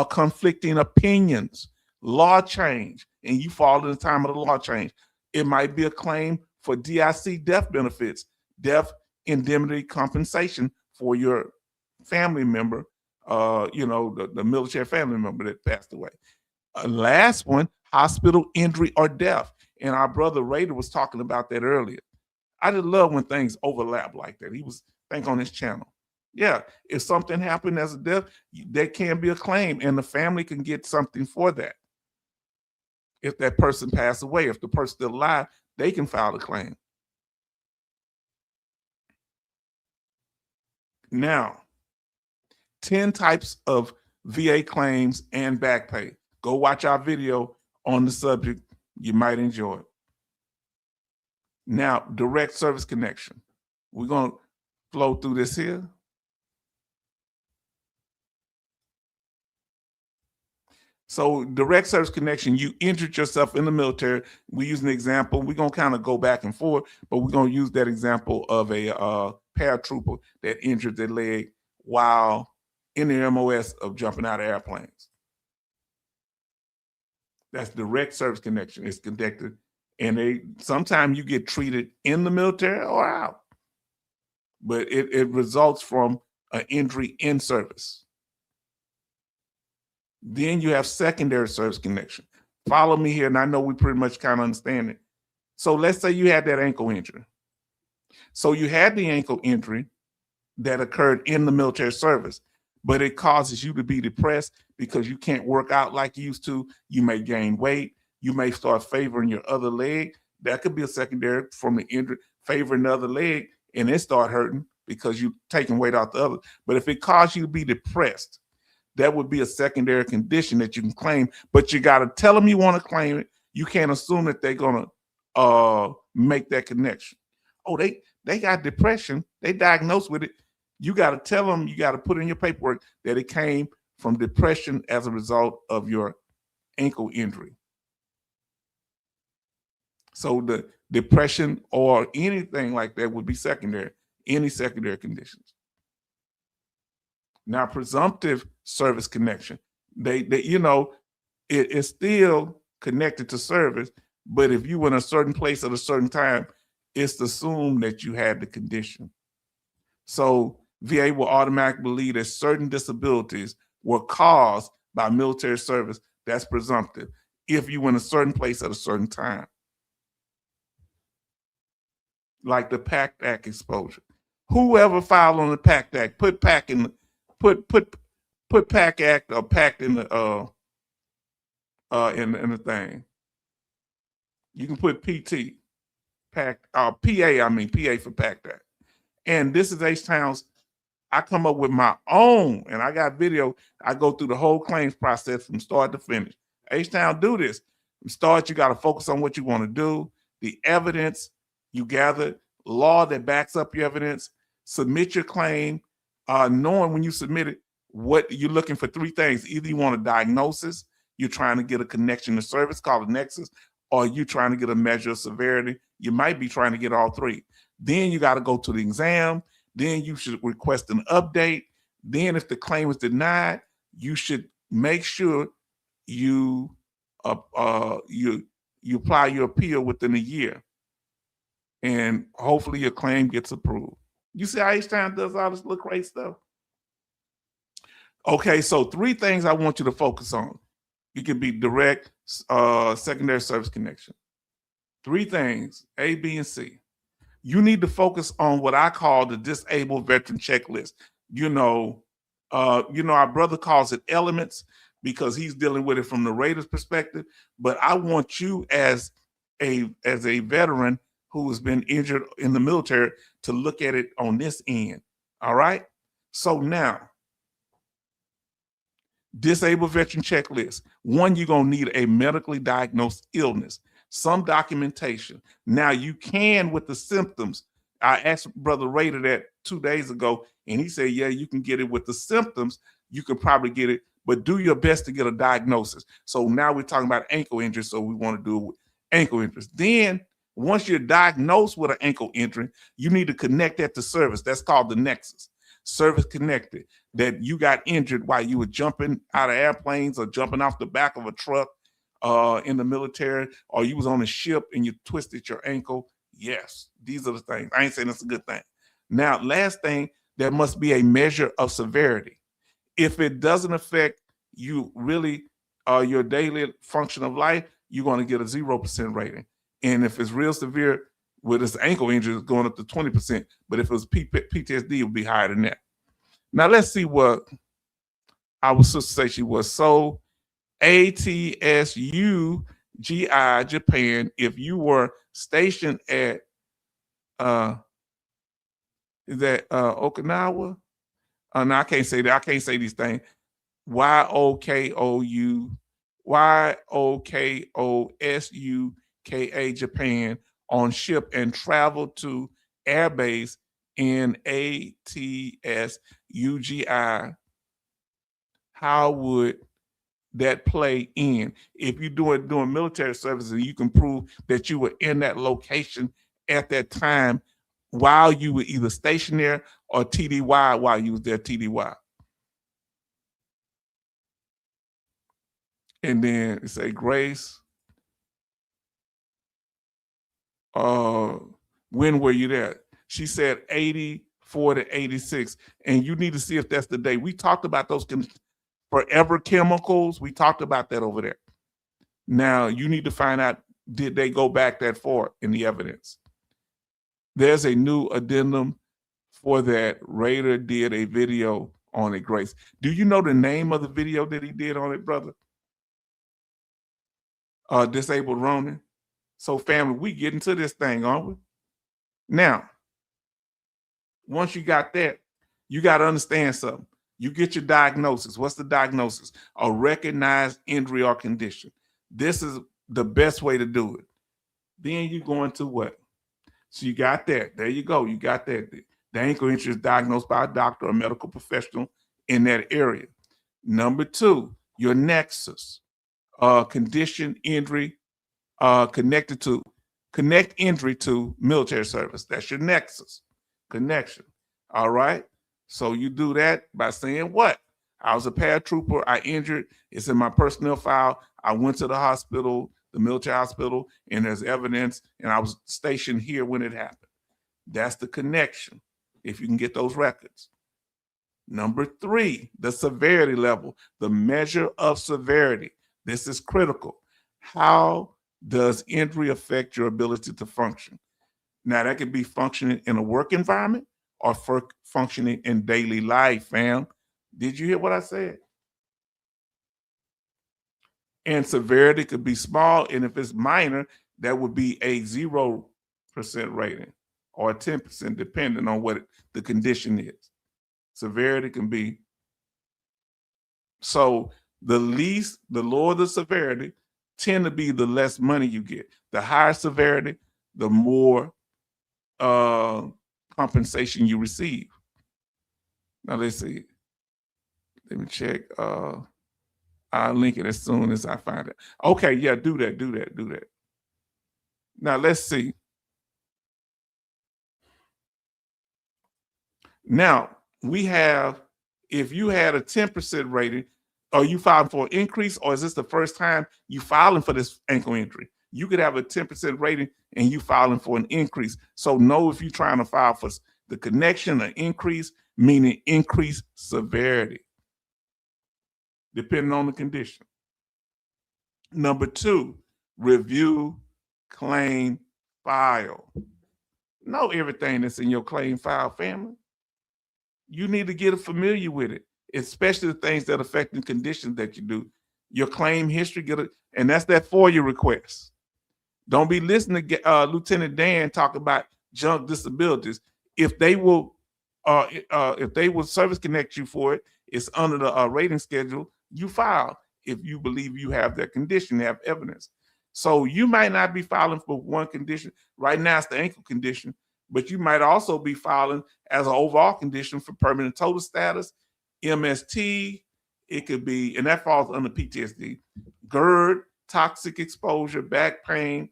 conflicting opinions, law change, and you fall in the time of the law change. It might be a claim for DIC death benefits, death indemnity compensation for your family member, the military family member that passed away. Last one, hospital injury or death. And our brother Raider was talking about that earlier. I just love when things overlap like that. He was, I think, on his channel. Yeah, if something happened as a death, there can be a claim, and the family can get something for that. If that person passed away, if the person still alive, they can file a claim. Now, 10 types of VA claims and back pay. Go watch our video on the subject. You might enjoy it. Now, direct service connection. We're going to flow through this here. So direct service connection, you injured yourself in the military. We use an example. We're going to kind of go back and forth, but we're going to use that example of a paratrooper that injured their leg while in the MOS of jumping out of airplanes. That's direct service connection. It's conducted, and sometimes you get treated in the military or out, but it results from an injury in service. Then you have secondary service connection. Follow me here, and I know we pretty much kind of understand it. So let's say you had that ankle injury. So you had the ankle injury that occurred in the military service, but it causes you to be depressed because you can't work out like you used to. You may gain weight. You may start favoring your other leg. That could be a secondary from the injury, favoring the other leg, and it start hurting because you're taking weight off the other. But if it caused you to be depressed, that would be a secondary condition that you can claim, but you got to tell them you want to claim it. You can't assume that they're going to make that connection. Oh, they got depression. They diagnosed with it. You got to tell them, you got to put in your paperwork that it came from depression as a result of your ankle injury. So the depression or anything like that would be secondary, any secondary conditions. Now, presumptive service connection, it's still connected to service, but if you were in a certain place at a certain time, it's assumed that you had the condition. So VA will automatically believe that certain disabilities were caused by military service. That's presumptive if you were in a certain place at a certain time. Like the PACT Act exposure. Whoever filed on the PACT Act, put PAC in the Put PAC Act or PACT in the thing. You can put PT, PACT, PA for PACT Act. And this is H-Town's. I come up with my own, and I got video. I go through the whole claims process from start to finish. H-Town do this. From start, you got to focus on what you want to do, the evidence you gather, law that backs up your evidence, submit your claim, knowing when you submit it, what you're looking for. 3 things. Either you want a diagnosis, you're trying to get a connection to service called a nexus, or you're trying to get a measure of severity. You might be trying to get all 3. Then you got to go to the exam. Then you should request an update. Then if the claim is denied, you should make sure you apply your appeal within a year. And hopefully your claim gets approved. You see how H-Town does all this little crazy stuff? Okay, so 3 things I want you to focus on. You can be direct, secondary service connection. 3 things, A, B, and C. You need to focus on what I call the disabled veteran checklist. Our brother calls it elements because he's dealing with it from the Raiders perspective. But I want you as a veteran who has been injured in the military to look at it on this end. All right. So now, disabled veteran checklist. One, you're going to need a medically diagnosed illness, some documentation. Now, you can, with the symptoms, I asked Brother Rader that 2 days ago, and he said, yeah, you can get it with the symptoms. You could probably get it, but do your best to get a diagnosis. So now we're talking about ankle injury, so we want to do it with ankle injuries. Then, once you're diagnosed with an ankle injury, you need to connect that to service. That's called the nexus. Service connected, that you got injured while you were jumping out of airplanes or jumping off the back of a truck in the military, or you was on a ship and you twisted your ankle. Yes, these are the things. I ain't saying it's a good thing. Now, last thing, there must be a measure of severity. If it doesn't affect you really your daily function of life, you're going to get a 0% rating. And if it's real severe, with this ankle injury, it's going up to 20%. But if it was PTSD, it would be higher than that. Now, let's see what our sister say she was. So, ATSU GI Japan, if you were stationed at is that Okinawa? No, I can't say that. I can't say these things. YOKOSUKA Japan on ship and travel to airbase in ATSUGI. How would that play in? If you're doing military service and you can prove that you were in that location at that time while you were either stationed there or TDY while you was there, TDY. And then it say, Grace, when were you there? She said 84 to 86. And you need to see if that's the day. We talked about those forever chemicals. We talked about that over there. Now, you need to find out, did they go back that far in the evidence? There's a new addendum for that. Raider did a video on it, Grace. Do you know the name of the video that he did on it, brother? Disabled Ronin. So, family, we get into this thing, aren't we? Now, once you got that, you got to understand something. You get your diagnosis. What's the diagnosis? A recognized injury or condition. This is the best way to do it. Then you go into what? So you got that. There you go. You got that. The ankle injury is diagnosed by a doctor or medical professional in that area. Number two, your nexus. Condition, injury, connect injury to military service. That's your nexus, connection. All right. So you do that by saying what? I was a paratrooper. I injured. It's in my personnel file. I went to the hospital, the military hospital, and there's evidence, and I was stationed here when it happened. That's the connection, if you can get those records. Number three, the severity level, the measure of severity. This is critical. How does injury affect your ability to function? Now, that could be functioning in a work environment or functioning in daily life, fam. Did you hear what I said? And severity could be small, and if it's minor, that would be a 0% rating or a 10%, depending on what the condition is. Severity can be. So the lower the severity, tend to be the less money you get. The higher severity, the more compensation you receive. Now let's see. Let me check. I'll link it as soon as I find it. Okay, yeah, do that. Now let's see. Now we have, if you had a 10% rating, are you filing for an increase, or is this the first time you filing for this ankle injury? You could have a 10% rating and you filing for an increase. So know if you're trying to file for the connection, an increase, meaning increased severity, depending on the condition. Number two, review claim file. Know everything that's in your claim file, family. You need to get familiar with it, especially the things that affect the conditions that you do. Your claim history, and that's that FOIA request. Don't be listening to Lieutenant Dan talk about junk disabilities. If they will service connect you for it, it's under the rating schedule. You file if you believe you have that condition, have evidence. So you might not be filing for one condition. Right now, it's the ankle condition, but you might also be filing as an overall condition for permanent total status, MST. It could be, and that falls under PTSD, GERD, toxic exposure, back pain,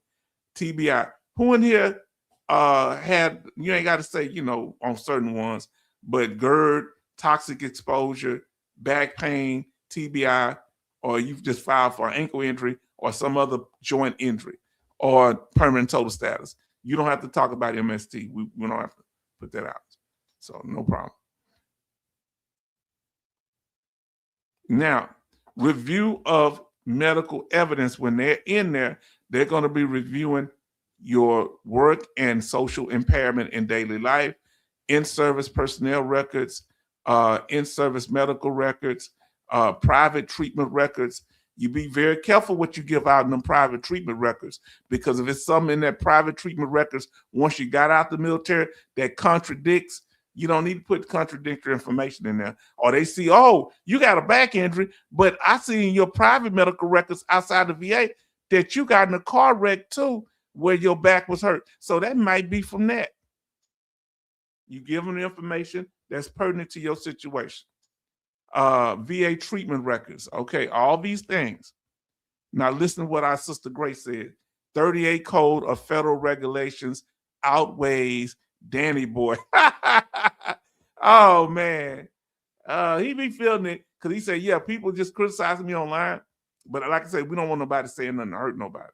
TBI. Who in here had, you ain't got to say, on certain ones, but GERD, toxic exposure, back pain, TBI, or you've just filed for ankle injury or some other joint injury or permanent total status. You don't have to talk about MST. We don't have to put that out. So no problem. Now, review of medical evidence. When they're in there, they're going to be reviewing your work and social impairment in daily life, in-service personnel records, in-service medical records, private treatment records. You be very careful what you give out in them private treatment records, because if it's something in that private treatment records, once you got out the military, that contradicts, you don't need to put contradictory information in there. Or they see, oh, you got a back injury, but I see in your private medical records outside the VA that you got in a car wreck too, where your back was hurt. So that might be from that. You give them the information that's pertinent to your situation. VA treatment records. Okay, all these things. Now listen to what our sister Grace said. 38 code of federal regulations outweighs Danny boy. Oh man. He be feeling it because he said, yeah, people just criticizing me online. But like I said, we don't want nobody saying nothing to hurt nobody.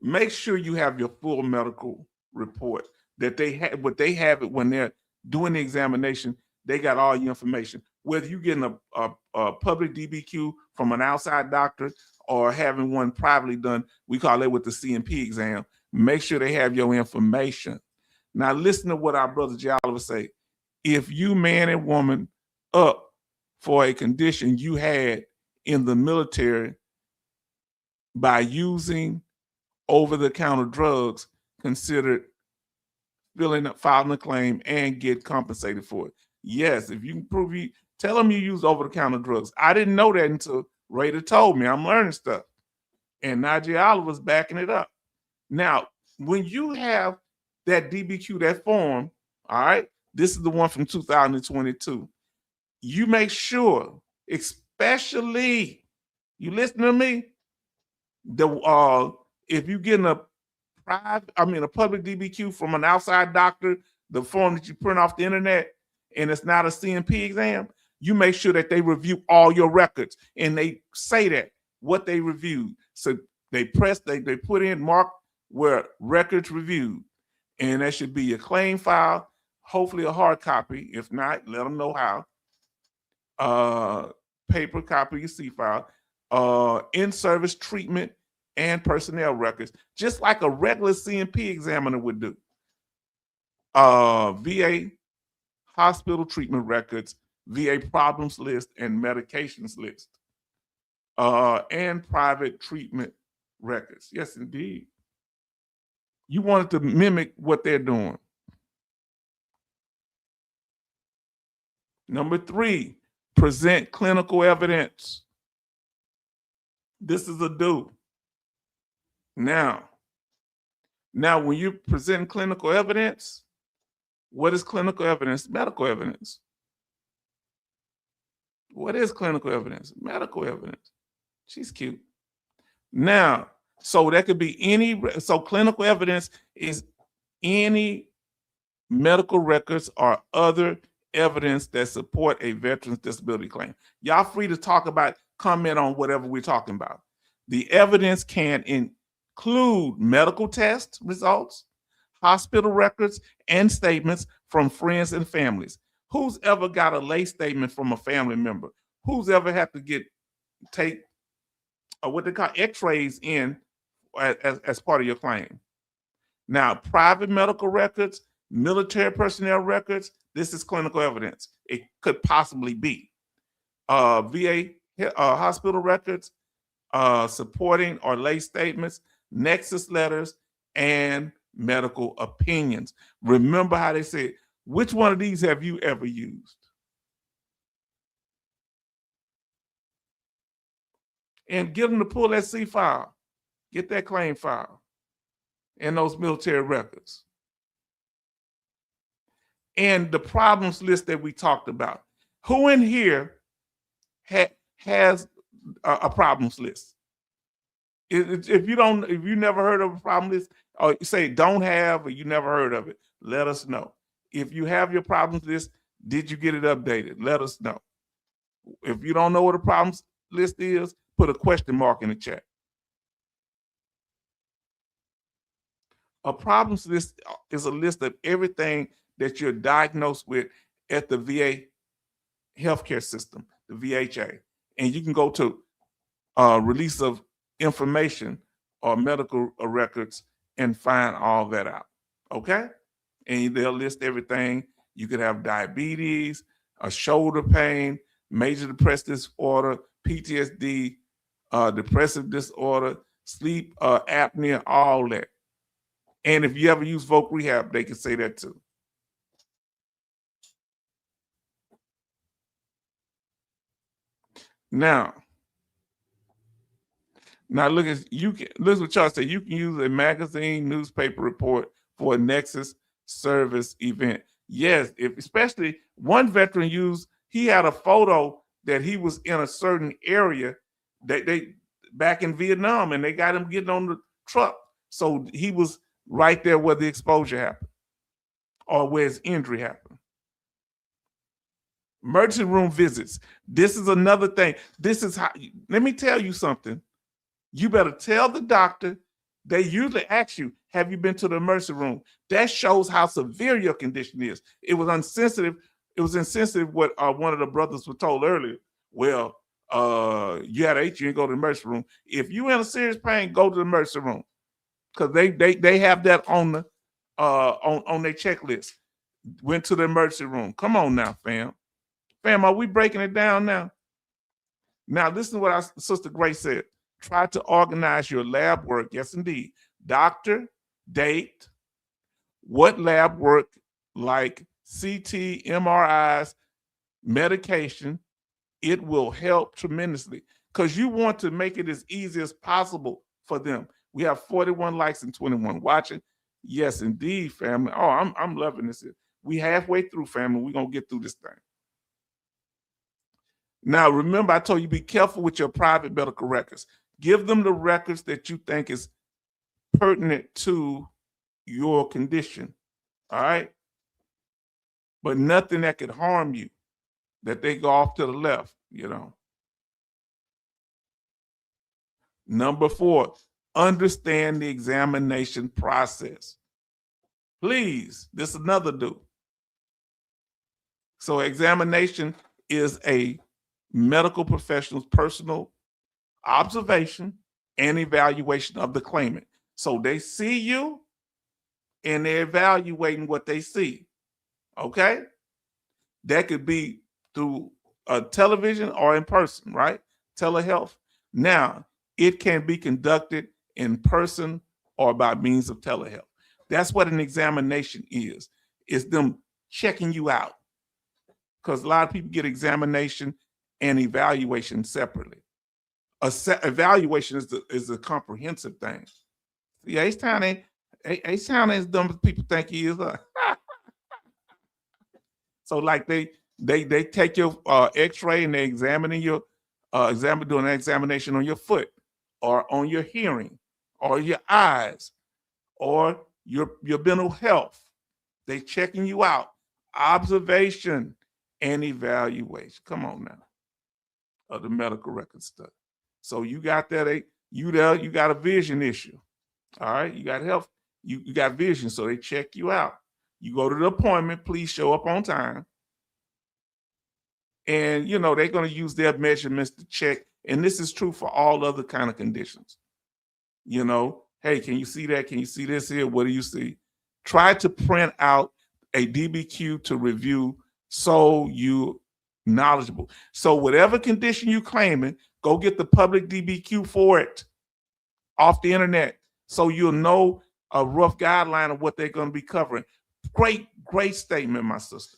Make sure you have your full medical report, that they have what they have it when they're doing the examination. They got all your information. Whether you're getting a public DBQ from an outside doctor or having one privately done, we call it with the CMP exam. Make sure they have your information. Now listen to what our brother Jay Oliver say. If you man and woman up for a condition you had in the military by using over-the-counter drugs, considered filing a claim and get compensated for it. Yes, if you can prove tell them you use over-the-counter drugs. I didn't know that until Raider told me. I'm learning stuff. And Najee Oliver's backing it up. Now, when you have that DBQ, that form, all right, this is the one from 2022. You make sure, especially, you listen to me, if you're getting a public DBQ from an outside doctor, the form that you print off the internet, and it's not a CMP exam, you make sure that they review all your records, and they say that what they reviewed. So they put in mark where records reviewed, and that should be your claim file, hopefully a hard copy. If not, let them know how. Paper copy, your C file, in-service treatment and personnel records, just like a regular CMP examiner would do. VA hospital treatment records, VA problems list and medications list, and private treatment records. Yes, indeed. You wanted to mimic what they're doing. Number 3, present clinical evidence. This is a do. Now, when you present clinical evidence, what is clinical evidence? Medical evidence. What is clinical evidence? Medical evidence. She's cute. Now, so that could be so clinical evidence is any medical records or other evidence that support a veteran's disability claim. Y'all free to comment on whatever we're talking about. The evidence can include medical test results, hospital records, and statements from friends and families. Who's ever got a lay statement from a family member? Who's ever had to take what they call x-rays in as part of your claim? Now, private medical records, military personnel records, this is clinical evidence. It could possibly be. VA hospital records, supporting or lay statements, nexus letters, and medical opinions. Remember how they said, which one of these have you ever used? And get them to pull that C file, get that claim file, and those military records. And the problems list that we talked about. Who in here has a problems list? If you never heard of a problem list, or you say don't have, or you never heard of it, let us know. If you have your problems list, did you get it updated? Let us know. If you don't know what a problems list is, put a question mark in the chat. A problems list is a list of everything that you're diagnosed with at the VA healthcare system, the VHA. And you can go to release of information or medical records and find all that out. Okay? And they'll list everything. You could have diabetes, a shoulder pain, major depressive disorder, PTSD, depressive disorder, sleep apnea, all that. And if you ever use Voc Rehab, they can say that too. Now look at look what y'all say. You can use a magazine, newspaper report for a Nexus service event. Yes, especially one veteran he had a photo that he was in a certain area that they back in Vietnam, and they got him getting on the truck. So he was right there where the exposure happened or where his injury happened. Emergency room visits. This is another thing. This is how, let me tell you something. You better tell the doctor. They usually ask you, have you been to the emergency room? That shows how severe your condition is. It was insensitive. It was insensitive what one of the brothers were told earlier. Well, you had H, you didn't go to the emergency room. If you're in a serious pain, go to the emergency room. Because they have that on the on their checklist. Went to the emergency room. Come on now, fam. Fam, are we breaking it down now? Now, listen to what our Sister Grace said. Try to organize your lab work. Yes, indeed. Doctor, date, what lab work like CT, MRIs, medication, it will help tremendously because you want to make it as easy as possible for them. We have 41 likes and 21 watching. Yes, indeed, family. Oh, I'm loving this. We halfway through, family. We're going to get through this thing. Now, remember, I told you be careful with your private medical records. Give them the records that you think is pertinent to your condition, all right? But nothing that could harm you, that they go off to the left, you know. Number 4, understand the examination process. Please, this is another do. So examination is a medical professional's personal observation and evaluation of the claimant. So they see you and they're evaluating what they see. Okay? That could be through a television or in person, right? Telehealth. Now, it can be conducted in person or by means of telehealth. That's what an examination is. It's them checking you out. Because a lot of people get examination and evaluation separately. Evaluation is a comprehensive thing. Yeah, H-Town ain't as dumb as people think he is. So like they take your X-ray and they examining your doing an examination on your foot or on your hearing or your eyes or your mental health. They checking you out. Observation and evaluation. Come on now. Of the medical record stuff. So you got that, you got a vision issue. All right, you got health, you got vision, so they check you out. You go to the appointment, please show up on time. And you know, they're going to use their measurements to check. And this is true for all other kind of conditions. You know, hey, can you see that? Can you see this here? What do you see? Try to print out a DBQ to review so you knowledgeable. So whatever condition you claiming, Go get the public DBQ for it off the internet so you'll know a rough guideline of what they're going to be covering. Great statement, my sister.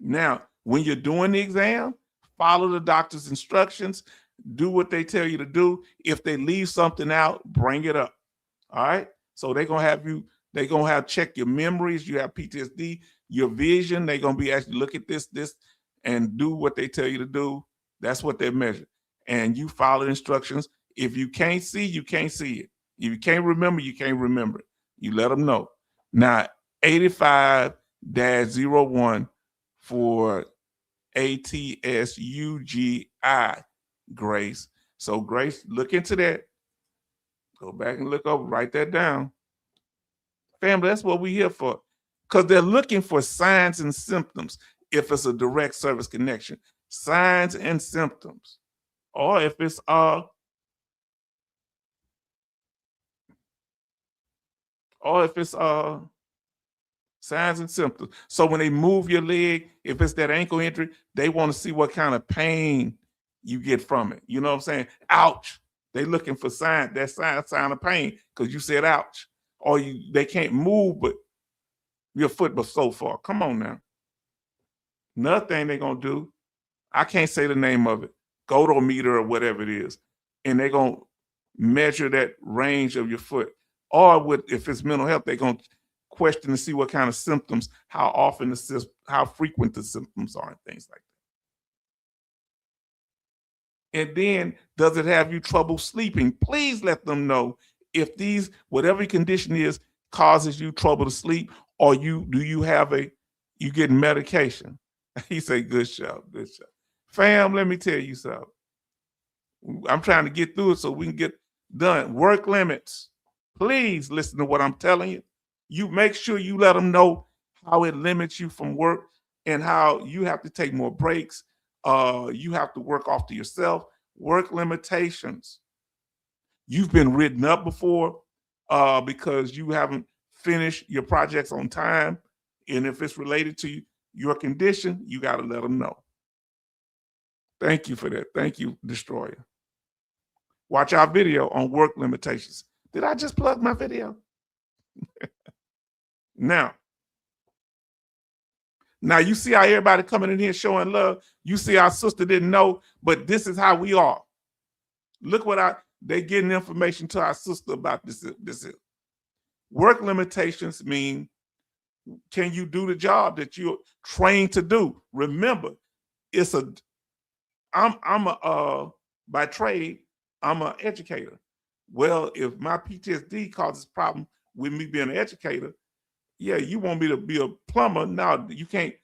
Now, when you're doing the exam, follow the doctor's instructions, do what they tell you to do. If they leave something out, bring it up. All right. So they're gonna have check your memories, you have PTSD, your vision. They're gonna be asking, look at this, and do what they tell you to do. That's what they measure. And you follow the instructions. If you can't see, you can't see it. If you can't remember, you can't remember it. You let them know. Now, 85-01 for ATSUGI, Grace. So Grace, look into that. Go back and look over, write that down. Family, that's what we're here for. Because they're looking for signs and symptoms if it's a direct service connection. Signs and symptoms. Or if it's signs and symptoms. So when they move your leg, if it's that ankle injury, they want to see what kind of pain you get from it. You know what I'm saying? Ouch. They looking for sign of pain because you said ouch. Or they can't move but your foot but so far. Come on now. Another thing they're gonna do, I can't say the name of it, gotometer or whatever it is, and they're gonna measure that range of your foot. Or if it's mental health, they're gonna question to see what kind of symptoms, how frequent the symptoms are, and things like that. And then, does it have you trouble sleeping? Please let them know if whatever your condition is causes you trouble to sleep, or you get medication. He say, good show. Fam, let me tell you something. I'm trying to get through it so we can get done. Work limits. Please listen to what I'm telling you. You make sure you let them know how it limits you from work and how you have to take more breaks. You have to work off to yourself. Work limitations. You've been written up before because you haven't finished your projects on time. And if it's related to your condition, you got to let them know. Thank you for that. Thank you, Destroyer. Watch our video on work limitations. Did I just plug my video? Now you see how everybody coming in here showing love. You see our sister didn't know, but this is how we are. Look what they getting information to our sister about this. Work limitations mean, can you do the job that you're trained to do? Remember, by trade, I'm an educator. Well, if my PTSD causes problem with me being an educator, yeah, you want me to be a plumber. No, you can't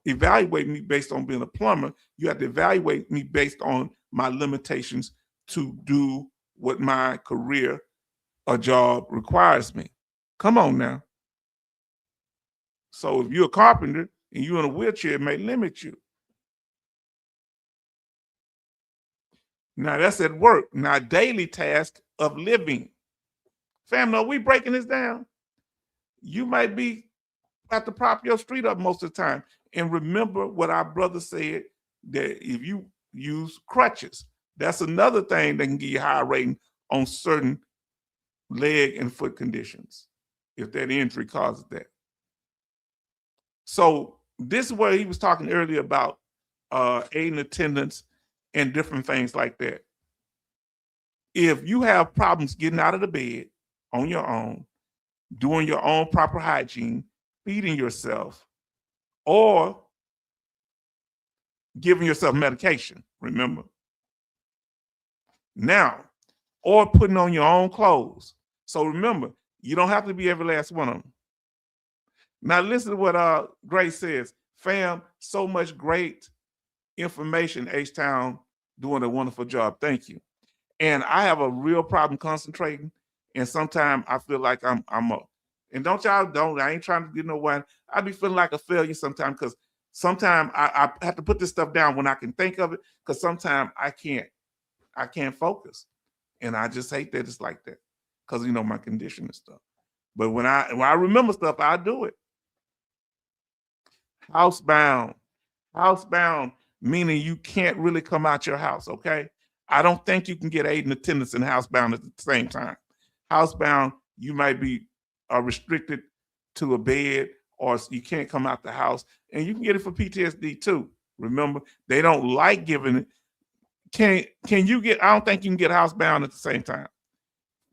evaluate me based on being a plumber. You have to evaluate me based on my limitations to do what my career or job requires me. Come on now. So if you're a carpenter and you're in a wheelchair, it may limit you. Now that's at work. Now daily task of living. Family, are we breaking this down? You might be have to prop your street up most of the time. And remember what our brother said, that if you use crutches, that's another thing that can give you a high rating on certain leg and foot conditions, if that injury causes that. So this is where he was talking earlier about aiding attendance and different things like that. If you have problems getting out of the bed on your own, doing your own proper hygiene, feeding yourself, or giving yourself medication, remember? Now, or putting on your own clothes. So remember, you don't have to be every last one of them. Now listen to what Grace says. Fam, so much great information, H-Town, doing a wonderful job. Thank you. And I have a real problem concentrating. And sometimes I feel like I'm up. And I ain't trying to get no one. I be feeling like a failure sometimes because sometimes I have to put this stuff down when I can think of it, because sometimes I can't focus. And I just hate that it's like that because, my condition and stuff. But when I remember stuff, I do it. Housebound. meaning you can't really come out your house, okay? I don't think you can get aid and attendance and housebound at the same time. Housebound, you might be restricted to a bed, or you can't come out the house, and you can get it for PTSD too. Remember, they don't like giving it. Can you get? I don't think you can get housebound at the same time.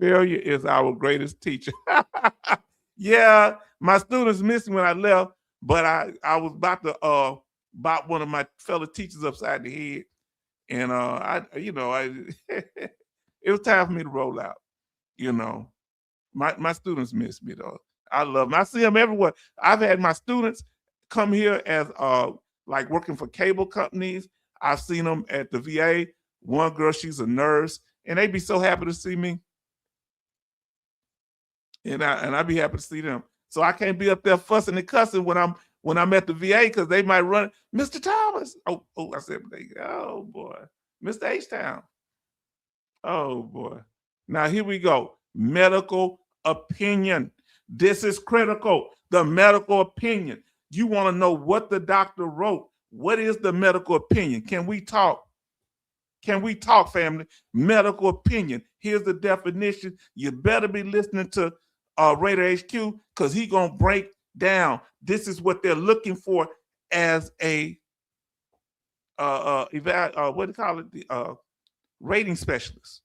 Failure is our greatest teacher. Yeah, my students missed me when I left, but I was about to bop one of my fellow teachers upside the head, and it was time for me to roll out. You know, my students miss me though. I love them. I see them everywhere. I've had my students come here as like working for cable companies. I've seen them at the VA. One girl, she's a nurse, and they'd be so happy to see me. And I'd be happy to see them. So I can't be up there fussing and cussing when I'm at the VA, because they might run, Mr. Thomas. Oh, I said, oh boy, Mr. H-Town. Oh boy. Now here we go. Medical opinion. This is critical. The medical opinion. You want to know what the doctor wrote. What is the medical opinion? Can we talk? Can we talk, family? Medical opinion. Here's the definition. You better be listening to Raider HQ, because he's going to break down. This is what they're looking for as a what do you call it? The rating specialist.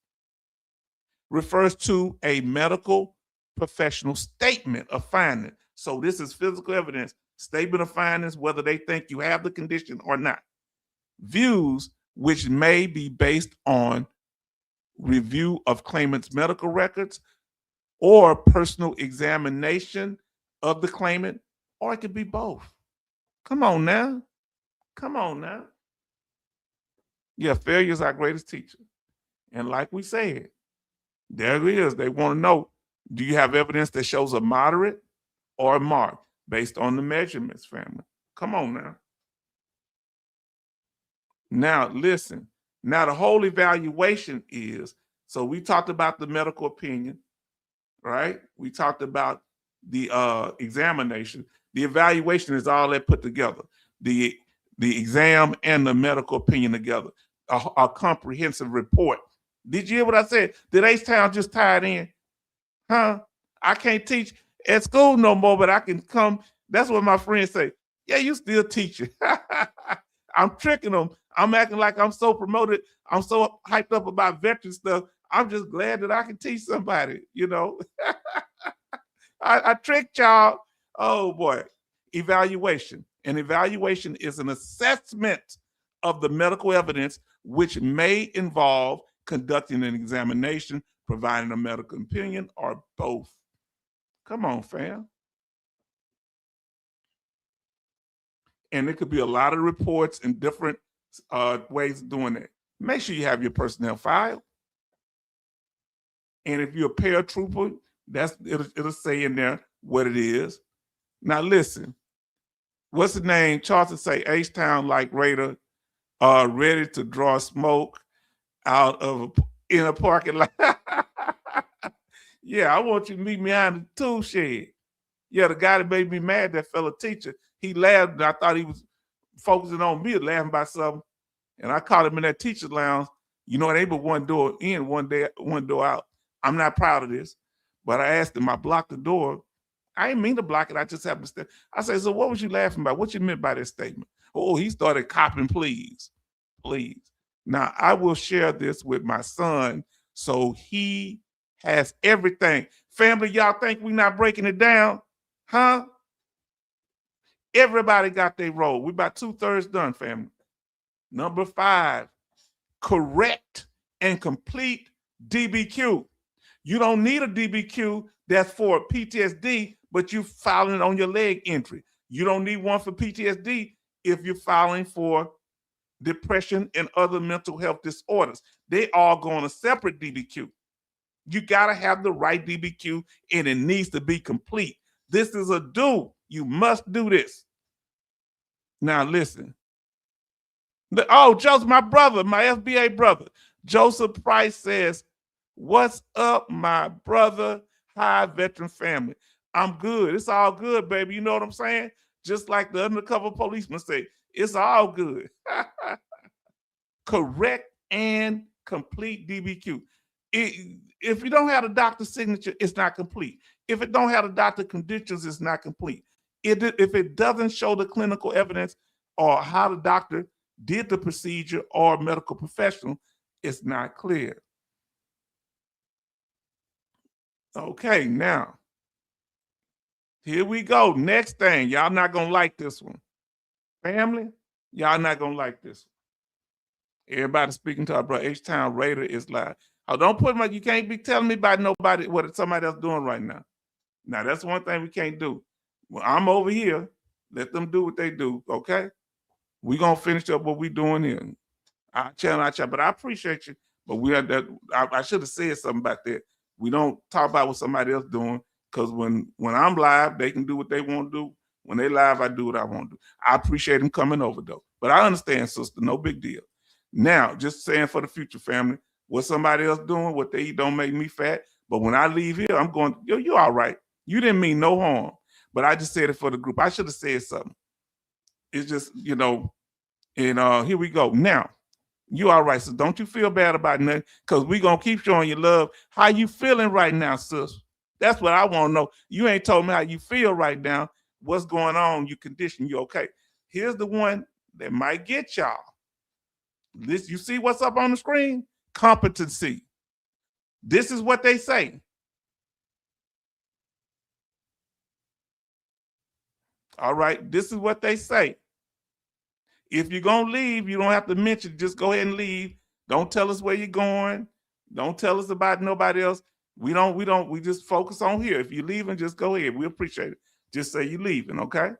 Refers to a medical professional statement of finding. So this is physical evidence, statement of findings, whether they think you have the condition or not. Views which may be based on review of claimant's medical records or personal examination of the claimant, or it could be both. Come on now. Come on now. Yeah, failure is our greatest teacher. And like we said, there it is. They want to know, do you have evidence that shows a moderate or a marked based on the measurements, family? Come on now. Now, listen. Now, the whole evaluation is, so we talked about the medical opinion, right? We talked about the examination. The evaluation is all that put together. The exam and the medical opinion together. A comprehensive report. Did you hear what I said? Did H-Town just tie it in? Huh? I can't teach at school no more, but I can come. That's what my friends say. Yeah, you still teaching. I'm tricking them. I'm acting like I'm so promoted. I'm so hyped up about veteran stuff. I'm just glad that I can teach somebody, you know. I tricked y'all. Oh boy. Evaluation. An evaluation is an assessment of the medical evidence, which may involve conducting an examination, providing a medical opinion, or both. Come on, fam. And it could be a lot of reports and different ways of doing it. Make sure you have your personnel file. And if you're a paratrooper, it'll say in there what it is. Now listen, what's the name? Charleston say H-Town like Raider, ready to draw smoke out of in a parking lot. Yeah, I want you to meet me behind the tool shed. Yeah, the guy that made me mad, that fellow teacher, he laughed, and I thought he was focusing on me, laughing about something. And I caught him in that teacher's lounge. You know, they put one door in, one door out. I'm not proud of this, but I asked him, I blocked the door. I didn't mean to block it. I just happened to stay. I said, so what was you laughing about? What you meant by that statement? Oh, he started copping, please. Now, I will share this with my son so he has everything. Family, y'all think we're not breaking it down? Huh? Everybody got their role. We're about 2/3 done, family. Number 5, correct and complete DBQ. You don't need a DBQ that's for PTSD, but you're filing on your leg injury. You don't need one for PTSD if you're filing for depression and other mental health disorders. They all go on a separate DBQ. You got to have the right DBQ, and it needs to be complete. This is a do. You must do this. Now listen. Joseph, my brother, my FBA brother, Joseph Price says, what's up, my brother? Hi, veteran family. I'm good. It's all good, baby. You know what I'm saying? Just like the undercover policeman say, It's all good. Correct and complete DBQ. If you don't have a doctor's signature, it's not complete. If it don't have the doctor conditions, it's not complete. If it doesn't show the clinical evidence or how the doctor did the procedure or medical professional, it's not clear. Okay, now, here we go. Next thing. Y'all not going to like this one. Family, y'all not going to like this one. Everybody speaking to our brother H-Town Raider is live. Oh, don't put you can't be telling me about nobody, what somebody else doing right now. Now, that's one thing we can't do. Well, I'm over here. Let them do what they do, okay? We're going to finish up what we're doing here. I chat, but I appreciate you. But we had that. I should have said something about that. We don't talk about what somebody else doing, because when I'm live, they can do what they want to do. When they live, I do what I want to do. I appreciate them coming over, though. But I understand, sister, no big deal. Now, just saying for the future, family, what somebody else doing, what they eat don't make me fat. But when I leave here, I'm going, yo, you all right. You didn't mean no harm. But I just said it for the group. I should have said something. It's just, and here we go. Now, you all right, so don't you feel bad about nothing, because we're going to keep showing you love. How you feeling right now, sis? That's what I want to know. You ain't told me how you feel right now. What's going on? You condition, you okay? Here's the one that might get y'all. This, you see what's up on the screen? Competency. This is what they say. All right, this is what they say. If you're going to leave, you don't have to mention, just go ahead and leave. Don't tell us where you're going. Don't tell us about nobody else. We just focus on here. If you're leaving, just go ahead. We appreciate it. Just say you're leaving, okay?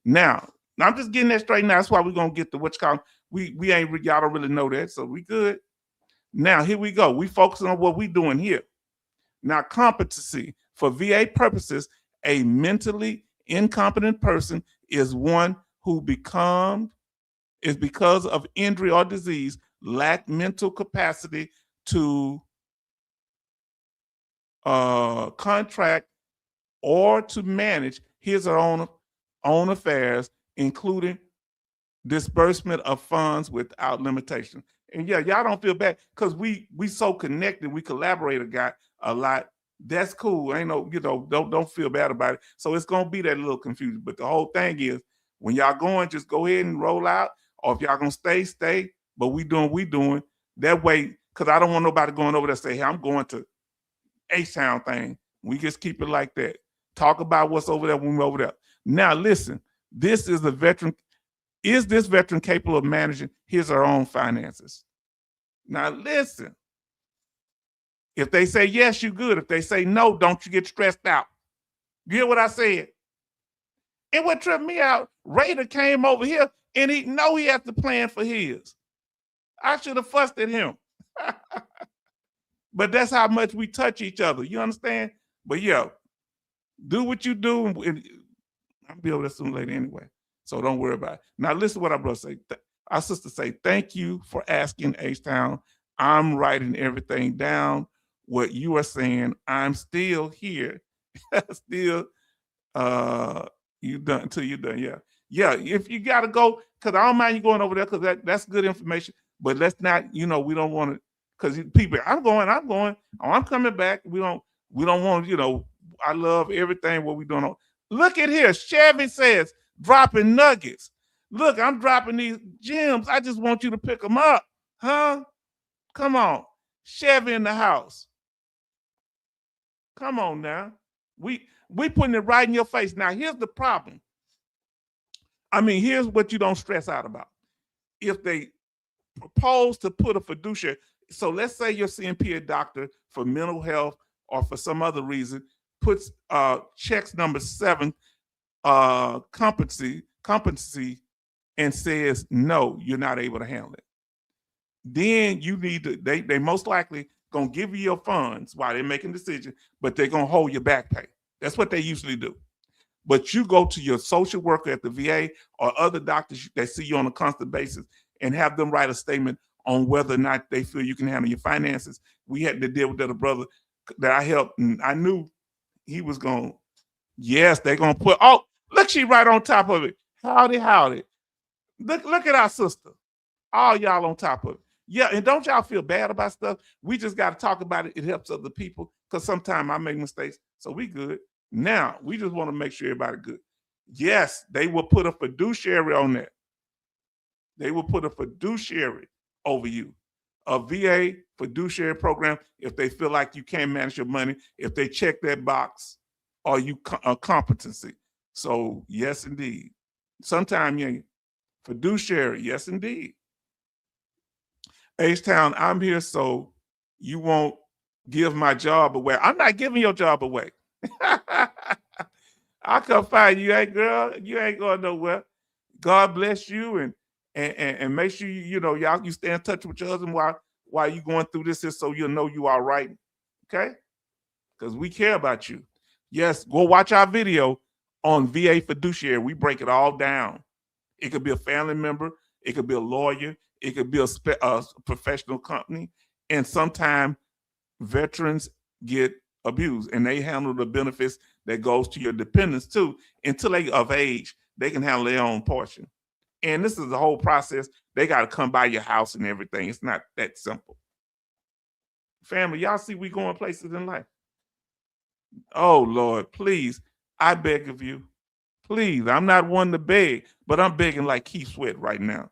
Now, I'm just getting that straight now. That's why we're going to get to what you call, y'all don't really know that, so we good. Now, here we go. We focus on what we doing here. Now, competency. For VA purposes, a mentally incompetent person is one who is because of injury or disease, lack mental capacity to contract or to manage his or own affairs, including disbursement of funds without limitation. And yeah, y'all don't feel bad, because we so connected, we collaborate a lot. That's cool. Ain't no, don't feel bad about it. So it's gonna be that little confusion. But the whole thing is, when y'all going, just go ahead and roll out. Or if y'all gonna stay. But we doing that way, because I don't want nobody going over there and say, hey, I'm going to H-Town thing. We just keep it like that. Talk about what's over there when we're over there. Now listen, this is a veteran. Is this veteran capable of managing his or her own finances? Now listen. If they say yes, you good. If they say no, don't you get stressed out. You hear what I said? And what tripped me out, Raider came over here and he has to plan for his. I should have fussed at him. But that's how much we touch each other. You understand? But yeah, do what you do. And I'll be over there sooner or later anyway. So don't worry about it. Now listen to what our brother say. Our sister say, thank you for asking, H-Town. I'm writing everything down. What you are saying, I'm still here. Still, you done until you're done. Yeah. Yeah, if you gotta go, because I don't mind you going over there, because that's good information. But let's not, we don't want to, because people, I'm going, oh, I'm coming back. We don't want, I love everything what we doing. Look at here. Chevy says, dropping nuggets. Look, I'm dropping these gems. I just want you to pick them up. Huh? Come on. Chevy in the house. Come on now. We putting it right in your face. Now, here's the problem. I mean, here's what you don't stress out about. If they propose to put a fiduciary, so let's say you're seeing a doctor for mental health or for some other reason, puts checks number 7, competency, and says, no, you're not able to handle it. Then you need to, they most likely gonna give you your funds while they're making decisions, but they're gonna hold your back pay. That's what they usually do. But you go to your social worker at the VA or other doctors that see you on a constant basis and have them write a statement on whether or not they feel you can handle your finances. We had to deal with that, a brother that I helped, and I knew he was going, yes, they're going to put, oh, look, she right on top of it. Howdy. Look at our sister. All y'all on top of it. Yeah, and don't y'all feel bad about stuff? We just got to talk about it. It helps other people because sometimes I make mistakes. So we good. Now, we just want to make sure everybody good. Yes, they will put a fiduciary on that. They will put a fiduciary over you. A VA fiduciary program, if they feel like you can't manage your money, if they check that box, or you competency. So, yes, indeed. Sometimes you fiduciary, yes, indeed. H-Town, I'm here so you won't give my job away. I'm not giving your job away. I'll come find you. Hey, girl, you ain't going nowhere. God bless you, and make sure you stay in touch with your husband while you going through this, so you'll know you all right. Okay? Because we care about you. Yes, go watch our video on VA fiduciary. We break it all down. It could be a family member. It could be a lawyer. It could be a professional company. And sometimes veterans get abused, and they handle the benefits that goes to your dependents too. Until they of age, they can handle their own portion. And this is the whole process. They got to come by your house and everything. It's not that simple. Family, y'all see we going places in life. Oh, Lord, please, I beg of you. Please, I'm not one to beg, but I'm begging like Keith Sweat right now.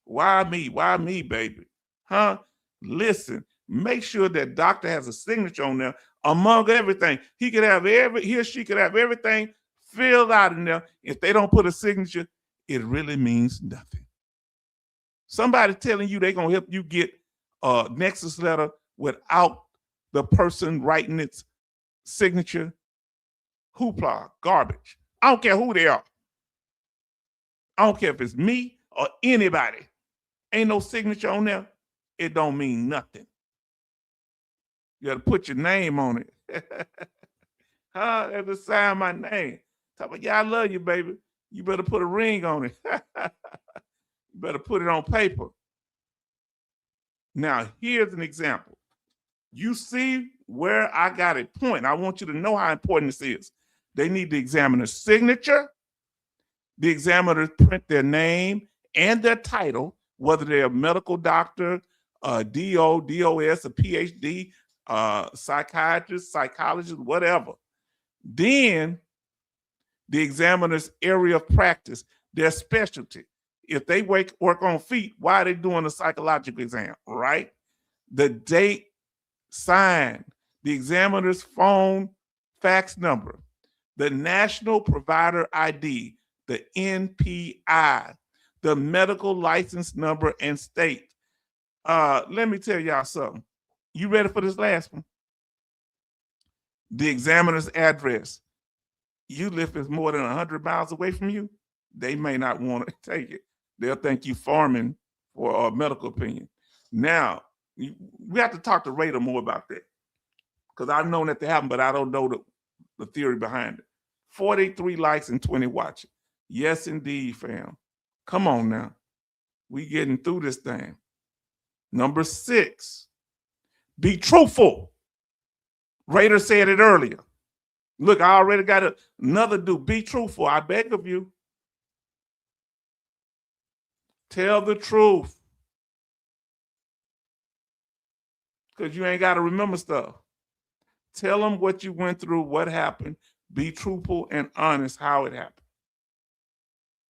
Why me? Why me, baby? Huh? Listen, make sure that doctor has a signature on there among everything. He or she could have everything filled out in there. If they don't put a signature, it really means nothing. Somebody telling you they're going to help you get a Nexus letter without the person writing its signature, hoopla, garbage. I don't care who they are. I don't care if it's me or anybody. Ain't no signature on there. It don't mean nothing. You got to put your name on it. Huh? Have to sign my name. Talk about, yeah, I love you, baby. You better put a ring on it. You better put it on paper. Now, here's an example. You see where I got it point. I want you to know how important this is. They need the examiner's signature. The examiners print their name and their title, whether they're a medical doctor, a DO, DOS, a PhD, psychiatrist, psychologist, whatever. Then the examiner's area of practice, their specialty. If they work on feet, why are they doing a psychological exam, right? The date, sign, the examiner's phone, fax number, the National Provider ID, the NPI, the medical license number and state. Let me tell y'all something. You ready for this last one? The examiner's address. You live is more than 100 miles away from you, they may not want to take it. They'll think you farming for a medical opinion. Now, we have to talk to Raider more about that, because I've known that to happen, but I don't know the theory behind it. 43 likes and 20 watching. Yes, indeed, fam. Come on now. We getting through this thing. Number 6, be truthful. Raider said it earlier. Look, I already got another dude. Be truthful. I beg of you. Tell the truth. Because you ain't got to remember stuff. Tell them what you went through, what happened. Be truthful and honest how it happened.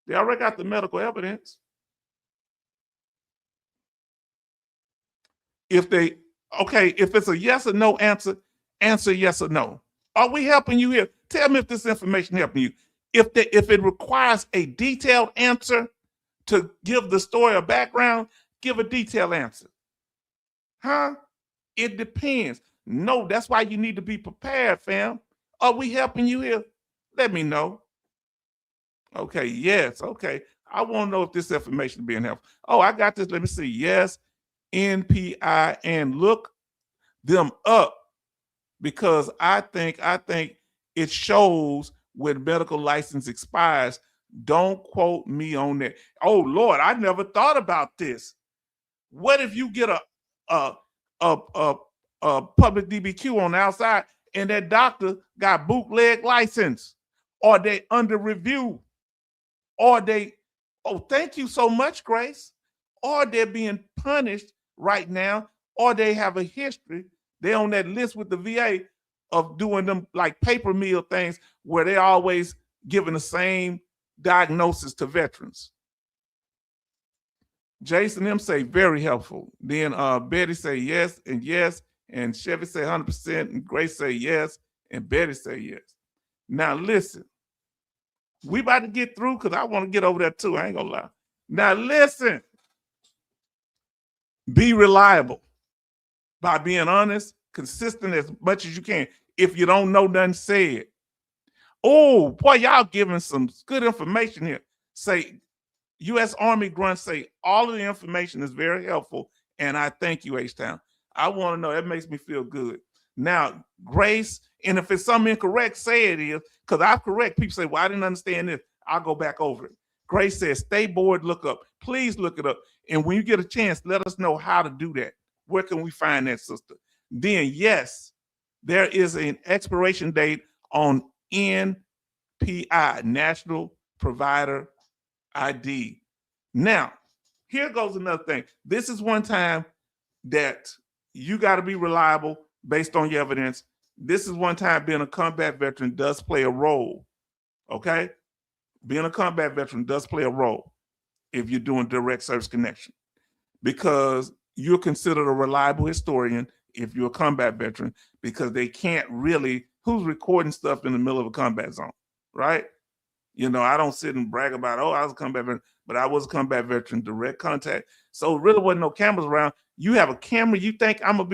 They already got the medical evidence. If it's a yes or no answer, answer yes or no. Are we helping you here? Tell me if this information helping you. If it requires a detailed answer to give the story a background, give a detailed answer. Huh? It depends. No, that's why you need to be prepared, fam. Are we helping you here? Let me know. Okay, yes, okay. I want to know if this information is being helpful. Oh, I got this. Let me see. Yes, NPI, and look them up, because I think it shows when medical license expires. Don't quote me on that. Oh Lord, I never thought about this. What if you get a public DBQ on the outside and that doctor got bootleg license, or they under review, or they Oh, thank you so much, Grace. Or they're being punished right now, or they have a history. They're on that list with the VA of doing them like paper mill things where they're always giving the same diagnosis to veterans. Jason M say very helpful. Then Betty say yes, and Chevy say 100%, and Grace say yes, and Betty say yes. Now listen, we about to get through because I want to get over that too. I ain't gonna lie. Now listen, be reliable by being honest, consistent as much as you can. If you don't know nothing, say it. Oh boy, y'all giving some good information here. Say U.S. Army grunts say all of the information is very helpful, and I thank you, H-Town. I want to know. That makes me feel good. Now, Grace, and if it's something incorrect, say it is, because I'm correct. People say, well, I didn't understand this. I'll go back over it. Grace says, stay bored, look up. Please look it up. And when you get a chance, let us know how to do that. Where can we find that, sister? Then, yes, there is an expiration date on NPI, National Provider ID. Now, here goes another thing. This is one time that you got to be reliable based on your evidence. This is one time being a combat veteran does play a role. Okay? Being a combat veteran does play a role if you're doing direct service connection, because you're considered a reliable historian if you're a combat veteran, because they can't really, who's recording stuff in the middle of a combat zone, right? You know, I don't sit and brag about, oh, I was a combat veteran, but I was a combat veteran, direct contact. So really wasn't no cameras around. You have a camera, you think I'm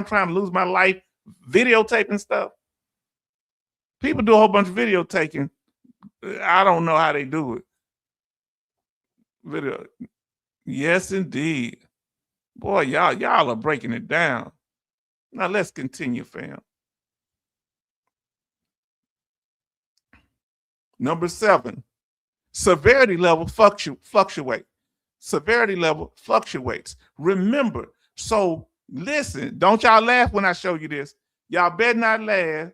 trying to lose my life videotaping stuff? People do a whole bunch of videotaping. I don't know how they do it. Video. Yes, indeed. Boy, y'all are breaking it down. Now let's continue, fam. Number 7, severity level fluctuate. Severity level fluctuates. Remember, so listen, don't y'all laugh when I show you this. Y'all better not laugh.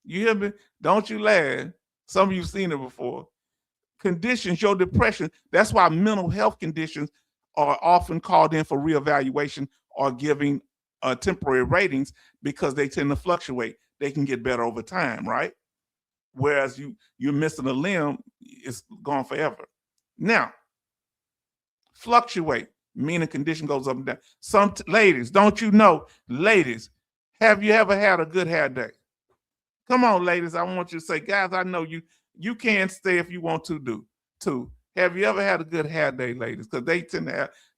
You hear me? Don't you laugh. Some of you seen it before. Conditions, your depression. That's why mental health conditions are often called in for reevaluation or giving temporary ratings, because they tend to fluctuate. They can get better over time, right? Whereas you're missing a limb, it's gone forever. Now, fluctuate, meaning condition goes up and down. Some ladies, don't you know, ladies, have you ever had a good hair day? Come on, ladies, I want you to say, guys, I know you can stay if you want to do too. Have you ever had a good hair day, ladies? Because they tend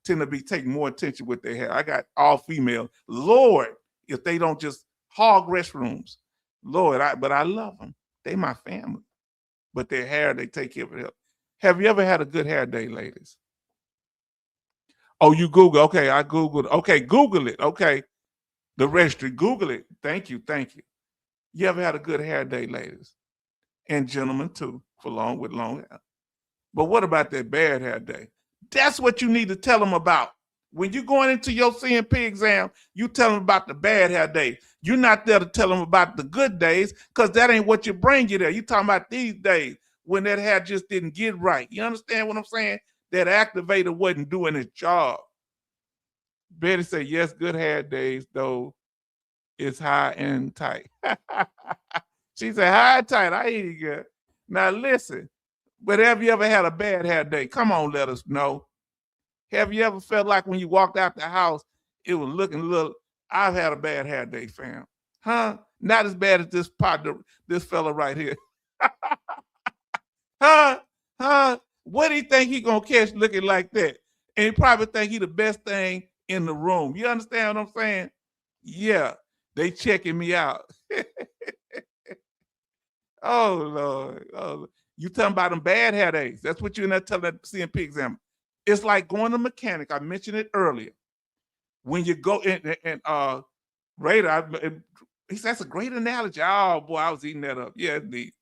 to be taking more attention with their hair. I got all female. Lord, if they don't just hog restrooms, Lord, but I love them. They my family. But their hair, they take care of it. Have you ever had a good hair day, ladies? Oh, you Google. Okay, I Googled. Okay, Google it. Okay. The registry, Google it. Thank you. You ever had a good hair day, ladies? And gentlemen too, with long hair. But what about that bad hair day? That's what you need to tell them about. When you're going into your CMP exam, you tell them about the bad hair day. You're not there to tell them about the good days, because that ain't what you bring you there. You're talking about these days when that hair just didn't get right. You understand what I'm saying? That activator wasn't doing its job. Betty said, yes, good hair days, though it's high and tight. She said, high and tight. I hear you good. Now listen, but have you ever had a bad hair day? Come on, let us know. Have you ever felt like when you walked out the house, it was looking a little, I've had a bad hair day, fam. Huh? Not as bad as this partner, this fella right here. Huh? What do you think he gonna catch looking like that? And he probably think he the best thing in the room. You understand what I'm saying? Yeah, they checking me out. Oh, Lord. Oh, you talking about them bad hair days. That's what you're not telling that CMP exam. It's like going to mechanic. I mentioned it earlier. When you go in and Raider, he said, that's a great analogy. Oh, boy, I was eating that up. Yeah, indeed.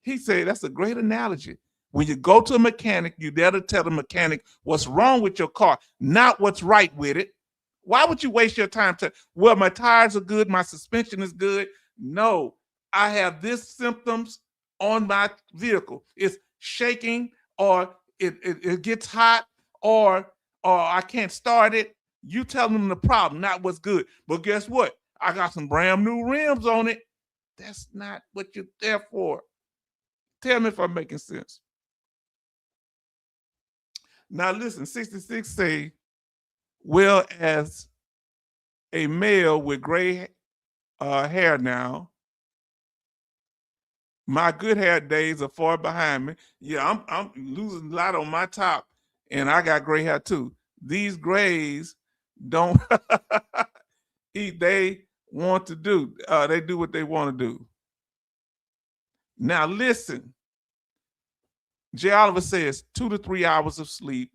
He said, that's a great analogy. When you go to a mechanic, you there to tell the mechanic what's wrong with your car, not what's right with it. Why would you waste your time well, my tires are good, my suspension is good. No, I have this symptoms on my vehicle. It's shaking, or it gets hot, or I can't start it. You tell them the problem, not what's good. But guess what? I got some brand new rims on it. That's not what you're there for. Tell me if I'm making sense. Now listen, 66 say, well, as a male with gray hair now, my good hair days are far behind me. Yeah, I'm losing a lot on my top, and I got gray hair too. These grays don't they want to do. They do what they want to do. Now listen, Jay Oliver says 2 to 3 hours of sleep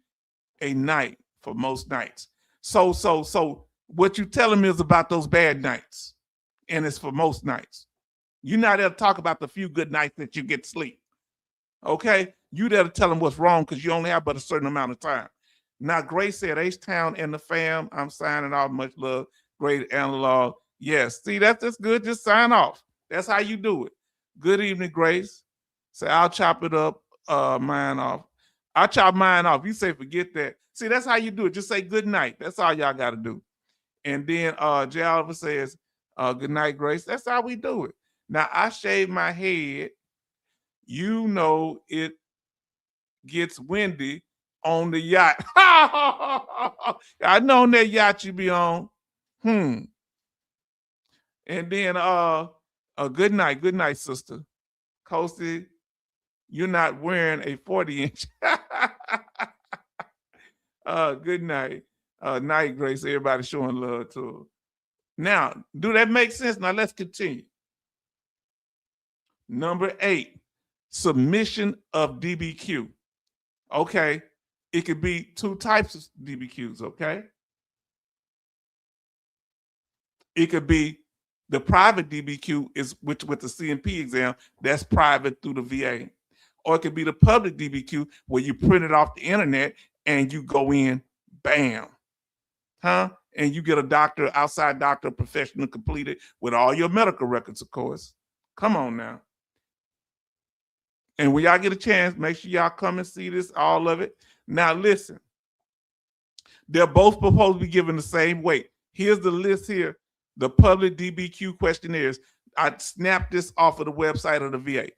a night for most nights. So what you tell him is about those bad nights, and it's for most nights. You're not there to talk about the few good nights that you get sleep. Okay? You there to tell them what's wrong because you only have but a certain amount of time. Now, Grace said, H-Town and the fam, I'm signing off. Much love. Great analog. Yes. See, that's just good. Just sign off. That's how you do it. Good evening, Grace. Say, I'll chop it up, mine off. I'll chop mine off. You say, forget that. See, that's how you do it. Just say good night. That's all y'all got to do. And then Jay Oliver says, good night, Grace. That's how we do it. Now, I shave my head. You know it gets windy on the yacht. I know on that yacht you be on. And then good night, sister. Coasty, you're not wearing a 40-inch. Good night. Night, Grace. Everybody showing love to her. Now, do that make sense? Now let's continue. Number 8, submission of DBQ. Okay, it could be 2 types of DBQs, okay? It could be the private DBQ is with the CMP exam, that's private through the VA. Or it could be the public DBQ where you print it off the internet and you go in, bam, and you get a doctor, outside doctor, professional completed with all your medical records, of course. Come on now. And when y'all get a chance, make sure y'all come and see this, all of it. Now listen, they're both supposed to be given the same weight. Here's the list here, the public DBQ questionnaires. I snapped this off of the website of the VA.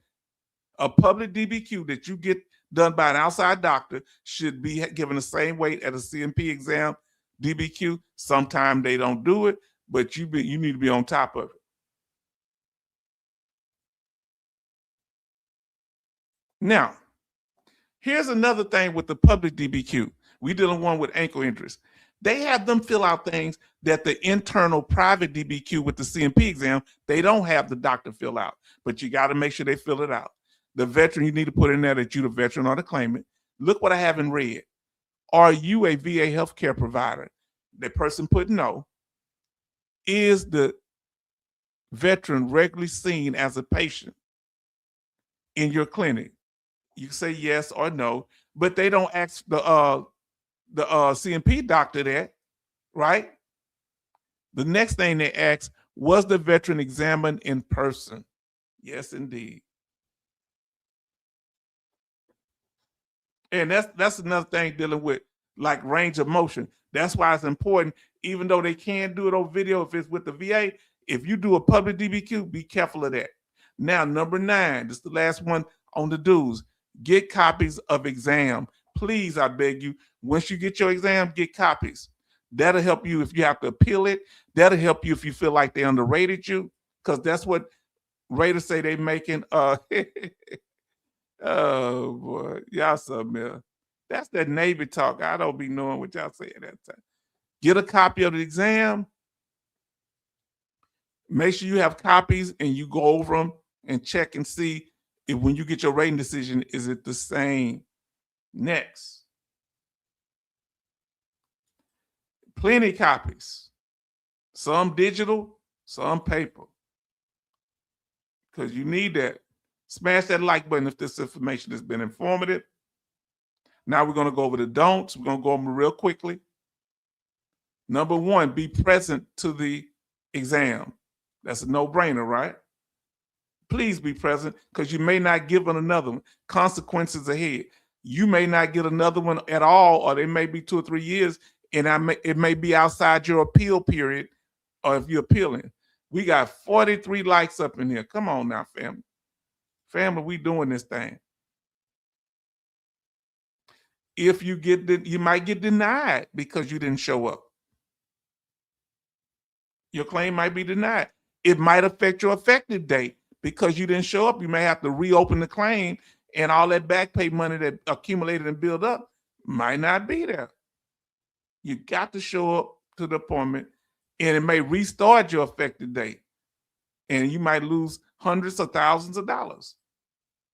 A public DBQ that you get done by an outside doctor should be given the same weight as a CMP exam DBQ. Sometimes they don't do it, but you need to be on top of it. Now, here's another thing with the public DBQ. We did one with ankle injuries. They have them fill out things that the internal private DBQ with the CMP exam, they don't have the doctor fill out, but you got to make sure they fill it out. The veteran, you need to put in there that you're the veteran or the claimant. Look what I have in red. Are you a VA healthcare provider? The person put no. Is the veteran regularly seen as a patient in your clinic? You say yes or no, but they don't ask the CMP doctor that, right? The next thing they ask, was the veteran examined in person? Yes, indeed. And that's another thing dealing with like range of motion. That's why it's important, even though they can do it on video if it's with the VA, if you do a public DBQ, be careful of that. Now, number 9, this is the last one on the dues. Get copies of exam. Please, I beg you, once you get your exam, get copies. That'll help you if you have to appeal it. That'll help you if you feel like they underrated you, because that's what raters say they making. Oh, boy. Y'all something else. That's that Navy talk. I don't be knowing what y'all say at that time. Get a copy of the exam. Make sure you have copies and you go over them and check and see if when you get your rating decision, is it the same? Next. Plenty copies. Some digital, some paper. Because you need that. Smash that like button if this information has been informative. Now we're going to go over the don'ts. We're going to go over them real quickly. Number 1, be present to the exam. That's a no-brainer, right? Please be present because you may not give it another one. Consequences ahead. you may not get another one at all, or it may be 2 or 3 years, and it may be outside your appeal period, or if you're appealing. We got 43 likes up in here. Come on now, family. Family, we doing this thing. If you you might get denied because you didn't show up. Your claim might be denied. It might affect your effective date because you didn't show up. You may have to reopen the claim, and all that back pay money that accumulated and built up might not be there. You got to show up to the appointment, and it may restart your effective date, and you might lose hundreds of thousands of dollars.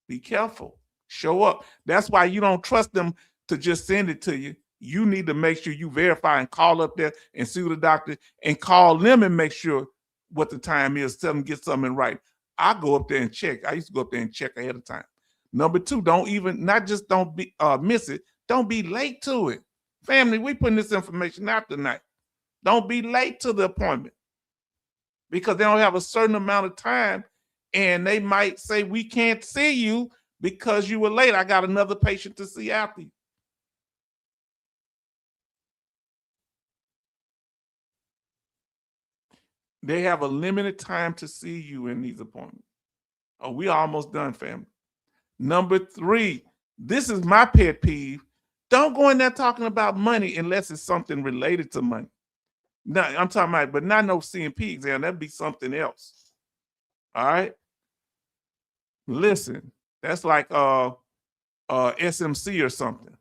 Be careful. Show up. That's why you don't trust them to just send it to you. You need to make sure you verify and call up there and see the doctor and call them and make sure what the time is. Tell them get something right. I go up there and check. I used to go up there and check ahead of time. Number two, don't miss it. Don't be late to it. Family, we putting this information out tonight. Don't be late to the appointment because they don't have a certain amount of time, and they might say, we can't see you because you were late. I got another patient to see after you. They have a limited time to see you in these appointments. Oh, we almost done, family. Number three, this is my pet peeve. Don't go in there talking about money unless it's something related to money. No, I'm talking about, but not no CMP exam. That'd be something else. All right. Listen, that's like SMC or something.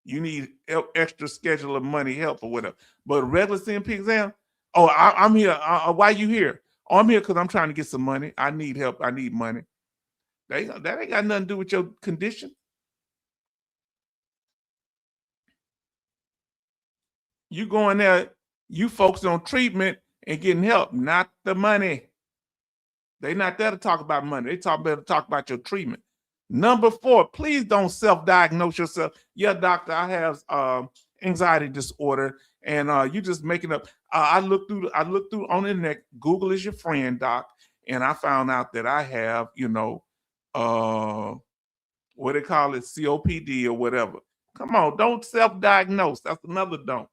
You need extra scheduler money help or whatever. But regular CMP exam, oh, I'm here. Why you here? Oh, I'm here because I'm trying to get some money. I need help. I need money. That ain't got nothing to do with your condition. You going there, you focus on treatment and getting help, not the money. They're not there to talk about money. They talk about your treatment. Number four, please don't self-diagnose yourself. Yeah, doctor, I have anxiety disorder, and you just making up. I looked through on the internet. Google is your friend, doc, and I found out that I have, what they call it, COPD or whatever. Come on, don't self-diagnose. That's another don't.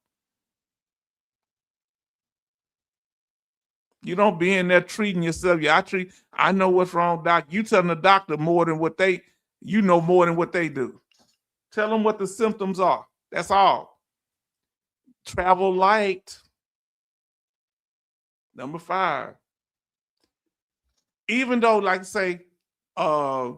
You don't be in there treating yourself. Yeah, I know what's wrong, doc. You telling the doctor more than what they do. Tell them what the symptoms are. That's all. Travel light. Number 5. Even though, like say, I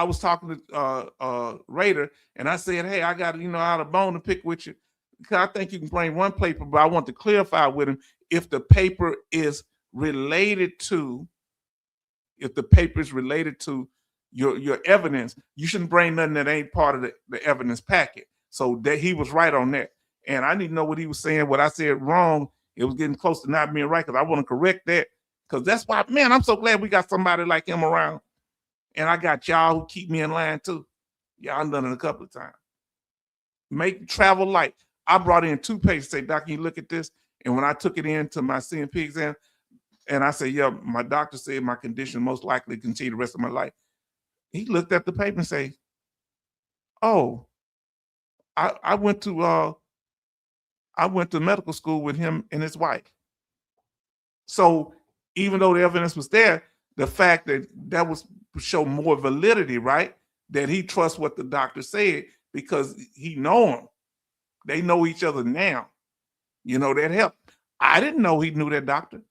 was talking to Raider, and I said, hey, I got, I had a bone to pick with you. Because I think you can bring one paper, but I want to clarify with him if the paper is related to your evidence. You shouldn't bring nothing that ain't part of the evidence packet. So that he was right on that. And I didn't know what he was saying. What I said wrong, it was getting close to not being right, because I want to correct that. Because that's why, man, I'm so glad we got somebody like him around. And I got y'all who keep me in line too. Y'all done it a couple of times. Make travel light. I brought in 2 patients, say, doc, can you look at this? And when I took it into my CMP exam, and I said, yeah, my doctor said my condition most likely continue the rest of my life. He looked at the paper and say, oh, I went to medical school with him and his wife. So even though the evidence was there, the fact that was show more validity, right? That he trusts what the doctor said because he know him. They know each other now. That helped. I didn't know he knew that doctor.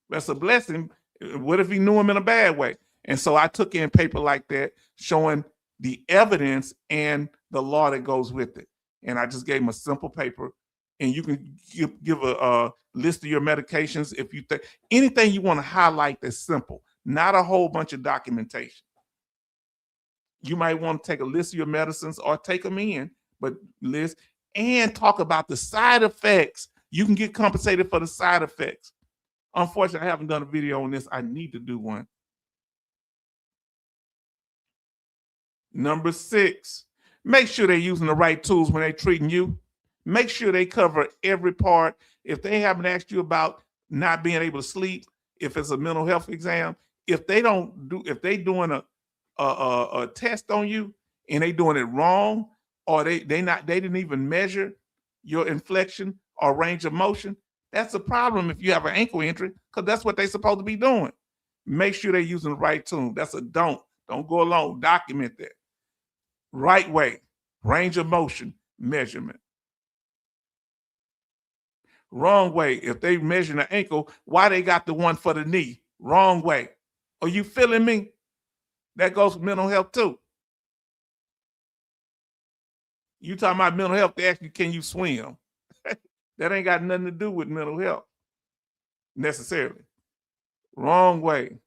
That's a blessing. What if he knew him in a bad way? And so I took in paper like that, showing the evidence and the law that goes with it. And I just gave him a simple paper. And you can give a list of your medications if you think anything you want to highlight that's simple, not a whole bunch of documentation. You might want to take a list of your medicines or take them in, but list and talk about the side effects. You can get compensated for the side effects. Unfortunately, I haven't done a video on this. I need to do one. Number 6, make sure they're using the right tools when they're treating you. Make sure they cover every part. If they haven't asked you about not being able to sleep, if it's a mental health exam, if they doing a test on you and they doing it wrong, or they didn't even measure your inflection or range of motion, that's a problem if you have an ankle injury, because that's what they're supposed to be doing. Make sure they're using the right tool. That's a don't. Don't go along. Document that. Right way, range of motion measurement. Wrong way. If they measure the ankle, why they got the one for the knee? Wrong way. Are you feeling me? That goes for mental health too. You talking about mental health, they ask you, can you swim? That ain't got nothing to do with mental health necessarily. Wrong way.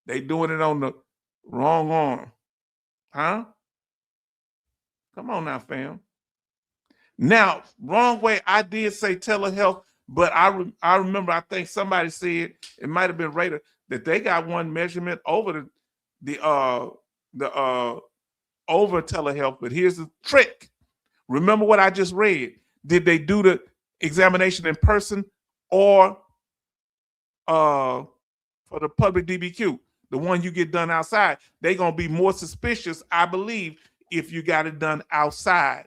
They doing it on the wrong arm. Huh? Come on now, fam. Now, wrong way, I did say telehealth, but I remember, I think somebody said, it might have been Raider, that they got one measurement over the over telehealth. But here's the trick. Remember what I just read. Did they do the examination in person or for the public DBQ, the one you get done outside? They're going to be more suspicious, I believe, if you got it done outside.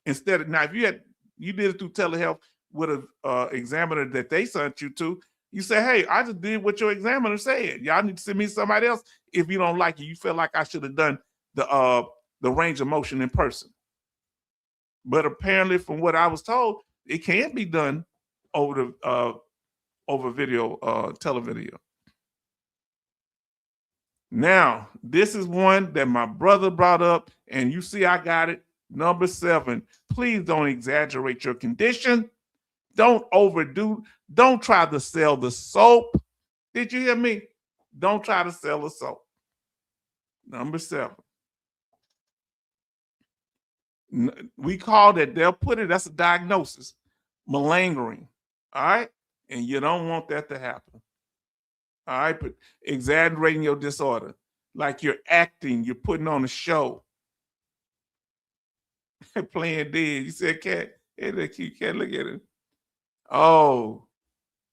Instead of, now, if you did it through telehealth with a examiner that they sent you to, you say, hey, I just did what your examiner said. Y'all need to send me somebody else if you don't like it. You feel like I should have done the range of motion in person. But apparently, from what I was told, it can be done over video, televideo. Now, this is one that my brother brought up, and you see I got it. Number 7, please don't exaggerate your condition. Don't overdo. Don't try to sell the soap. Did you hear me? Don't try to sell the soap. Number 7. We call that, they'll put it, that's a diagnosis, malingering. All right? And you don't want that to happen. All right? But exaggerating your disorder, like you're acting, you're putting on a show. Playing dead. You said, cat, hey, that cute cat, look at it. Oh,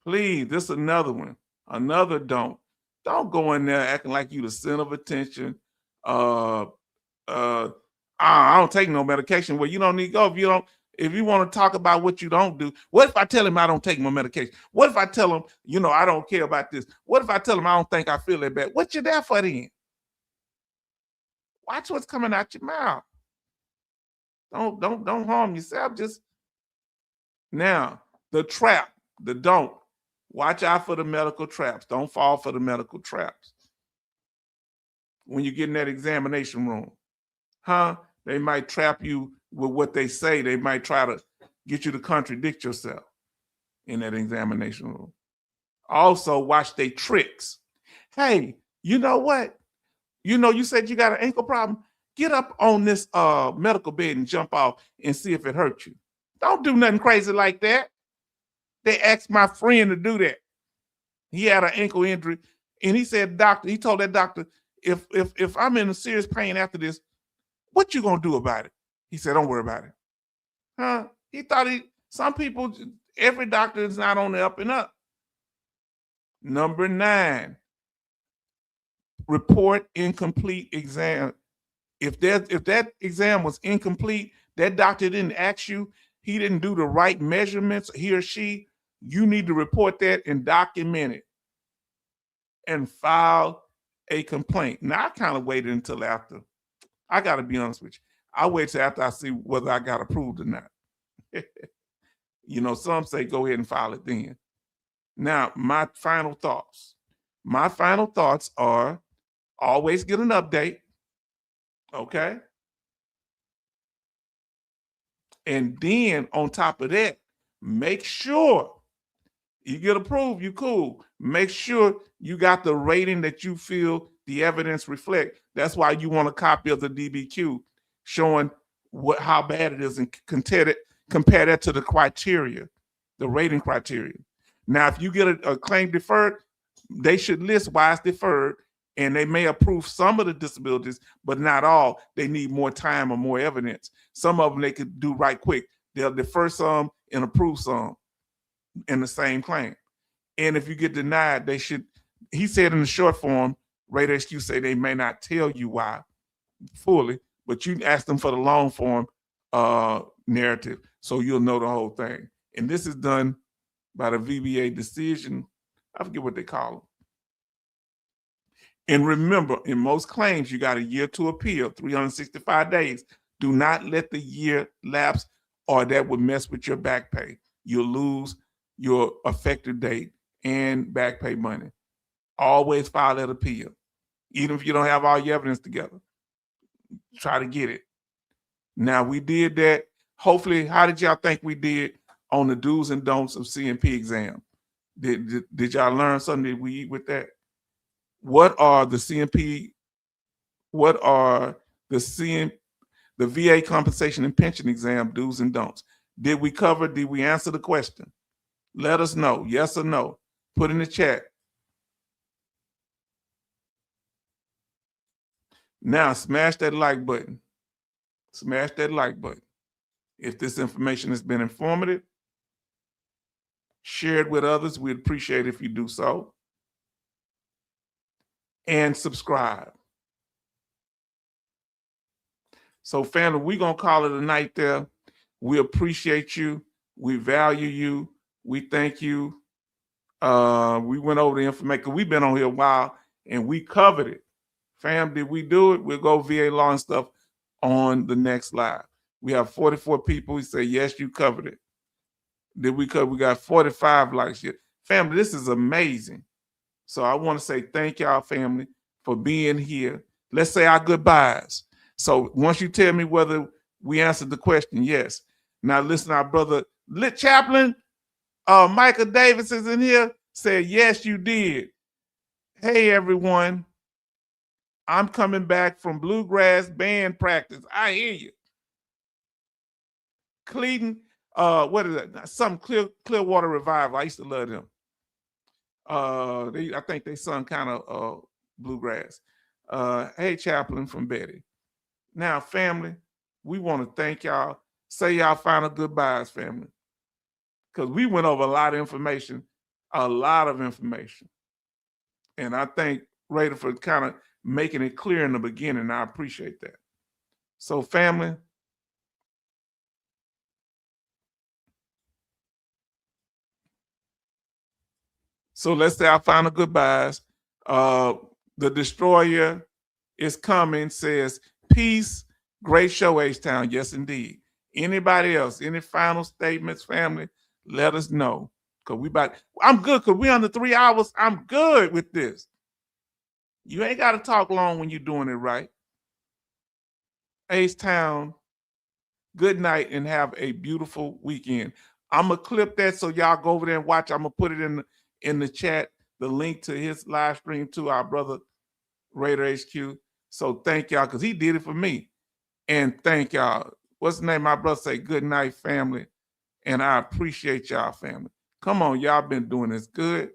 please, this is another one. Another don't. Don't go in there acting like you the center of attention. I don't take no medication. Well, you don't need to go if you want to talk about what you don't do. What if I tell him I don't take my medication? What if I tell him, I don't care about this? What if I tell him I don't think I feel that bad? What you there for then? Watch what's coming out your mouth. Don't harm yourself. Just now, the trap, the don't. Watch out for the medical traps. Don't fall for the medical traps. When you get in that examination room, they might trap you with what they say. They might try to get you to contradict yourself in that examination room. Also, watch their tricks. Hey, you know what? You said you got an ankle problem. Get up on this medical bed and jump off and see if it hurts you. Don't do nothing crazy like that. They asked my friend to do that. He had an ankle injury, and he said, he told that doctor, if I'm in a serious pain after this, what you gonna do about it? He said, don't worry about it. He thought some people, every doctor is not on the up and up. Number 9, report incomplete exam. If that exam was incomplete, that doctor didn't ask you, he didn't do the right measurements, he or she, you need to report that and document it and file a complaint. Now, I kind of waited until after. I got to be honest with you. I wait till after I see whether I got approved or not. Some say go ahead and file it then. Now, my final thoughts. My final thoughts are always get an update. Okay. And then on top of that, make sure you get approved, you cool. Make sure you got the rating that you feel the evidence reflect. That's why you want a copy of the DBQ showing how bad it is and compare that to the criteria, the rating criteria. Now, if you get a claim deferred, they should list why it's deferred, and they may approve some of the disabilities, but not all. They need more time or more evidence. Some of them they could do right quick. They'll defer some and approve some in the same claim. And if you get denied, they should, he said in the short form, Rate HQ say they may not tell you why fully, but you ask them for the long form narrative, so you'll know the whole thing. And this is done by the VBA decision. I forget what they call them. And remember, in most claims, you got a year to appeal, 365 days. Do not let the year lapse, or that would mess with your back pay. You'll lose your effective date and back pay money. Always file that appeal. Even if you don't have all your evidence together, try to get it. Now, we did that. Hopefully, how did y'all think we did on the do's and don'ts of CMP exam? Did y'all learn something? Did we eat with that? What are the CMP? What are the VA compensation and pension exam do's and don'ts? Did we cover? Did we answer the question? Let us know, yes or no. Put in the chat. Now, smash that like button. Smash that like button. If this information has been informative, share it with others. We'd appreciate it if you do so. And subscribe. So, family, we're going to call it a night there. We appreciate you. We value you. We thank you. We went over the information. We've been on here a while, and we covered it. Fam, did we do it? We'll go VA law and stuff on the next live. We have 44 people. We say, yes, you covered it. Did we cover? We got 45 likes here. Family, this is amazing. So I want to say thank y'all, family, for being here. Let's say our goodbyes. So once you tell me whether we answered the question, yes. Now listen, our brother Lit Chaplain, Michael Davis is in here, said, yes, you did. Hey, everyone. I'm coming back from bluegrass band practice. I hear you. Cleveland, what is that? Some Clearwater Revival. I used to love them. I think they sung kind of bluegrass. Hey, Chaplain from Betty. Now, family, we want to thank y'all. Say y'all final goodbyes, family. Because we went over a lot of information. And I thank Raider for kind of making it clear in the beginning. I appreciate that. So, family, so let's say our final goodbyes. The Destroyer is coming, says, peace, great show, H-Town. Yes, indeed. Anybody else, any final statements, family, let us know. I'm good, because we're under 3 hours. I'm good with this. You ain't got to talk long when you're doing it right. H-Town, good night and have a beautiful weekend. I'm going to clip that so y'all go over there and watch. I'm going to put it in the chat, the link to his live stream to our brother Raider HQ. So thank y'all, because he did it for me. And thank y'all. What's the name? My brother say good night, family. And I appreciate y'all, family. Come on, y'all been doing this good.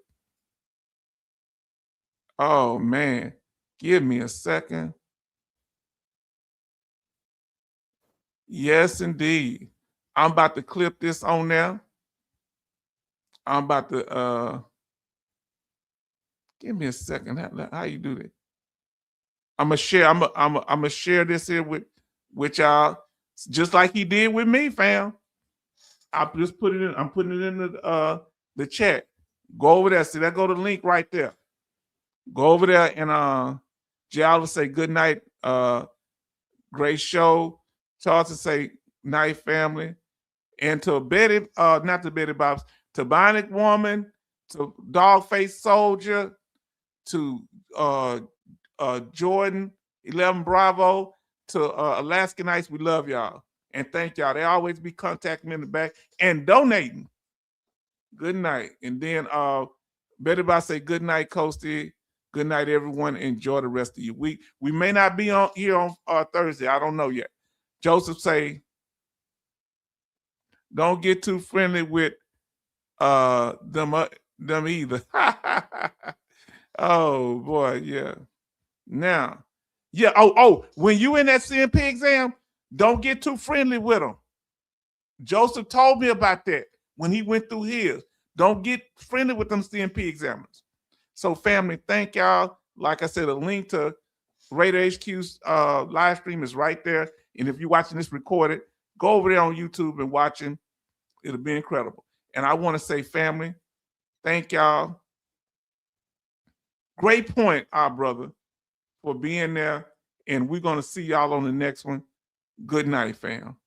Oh, man. Give me a second. Yes, indeed. I'm about to clip this on there. I'm about to give me a second. How you do that? I'm gonna share. I'm gonna share this here with y'all, just like he did with me, fam. I just put it in. I'm putting it in the chat. Go over there. See that? Go to the link right there. Go over there and Giala say good night. Great show. Charlton say night, family. And to Betty, not to Betty Bobs, to Bionic Woman, to Dogface Soldier, to Jordan 11 Bravo, to Alaskan Ice. We love y'all and thank y'all. They always be contacting me in the back and donating. Good night. And then Betty Bobs say good night, Coasty. Good night, everyone. Enjoy the rest of your week. We may not be on here on Thursday. I don't know yet. Joseph say, don't get too friendly with them either. Oh boy, yeah. Now, yeah. Oh, when you in that CMP exam, don't get too friendly with them. Joseph told me about that when he went through his. Don't get friendly with them CMP examiners. So, family, thank y'all. Like I said, a link to Radar HQ's live stream is right there. And if you're watching this recorded, go over there on YouTube and watch him. It'll be incredible. And I want to say, family, thank y'all. Great point, our brother, for being there. And we're going to see y'all on the next one. Good night, fam.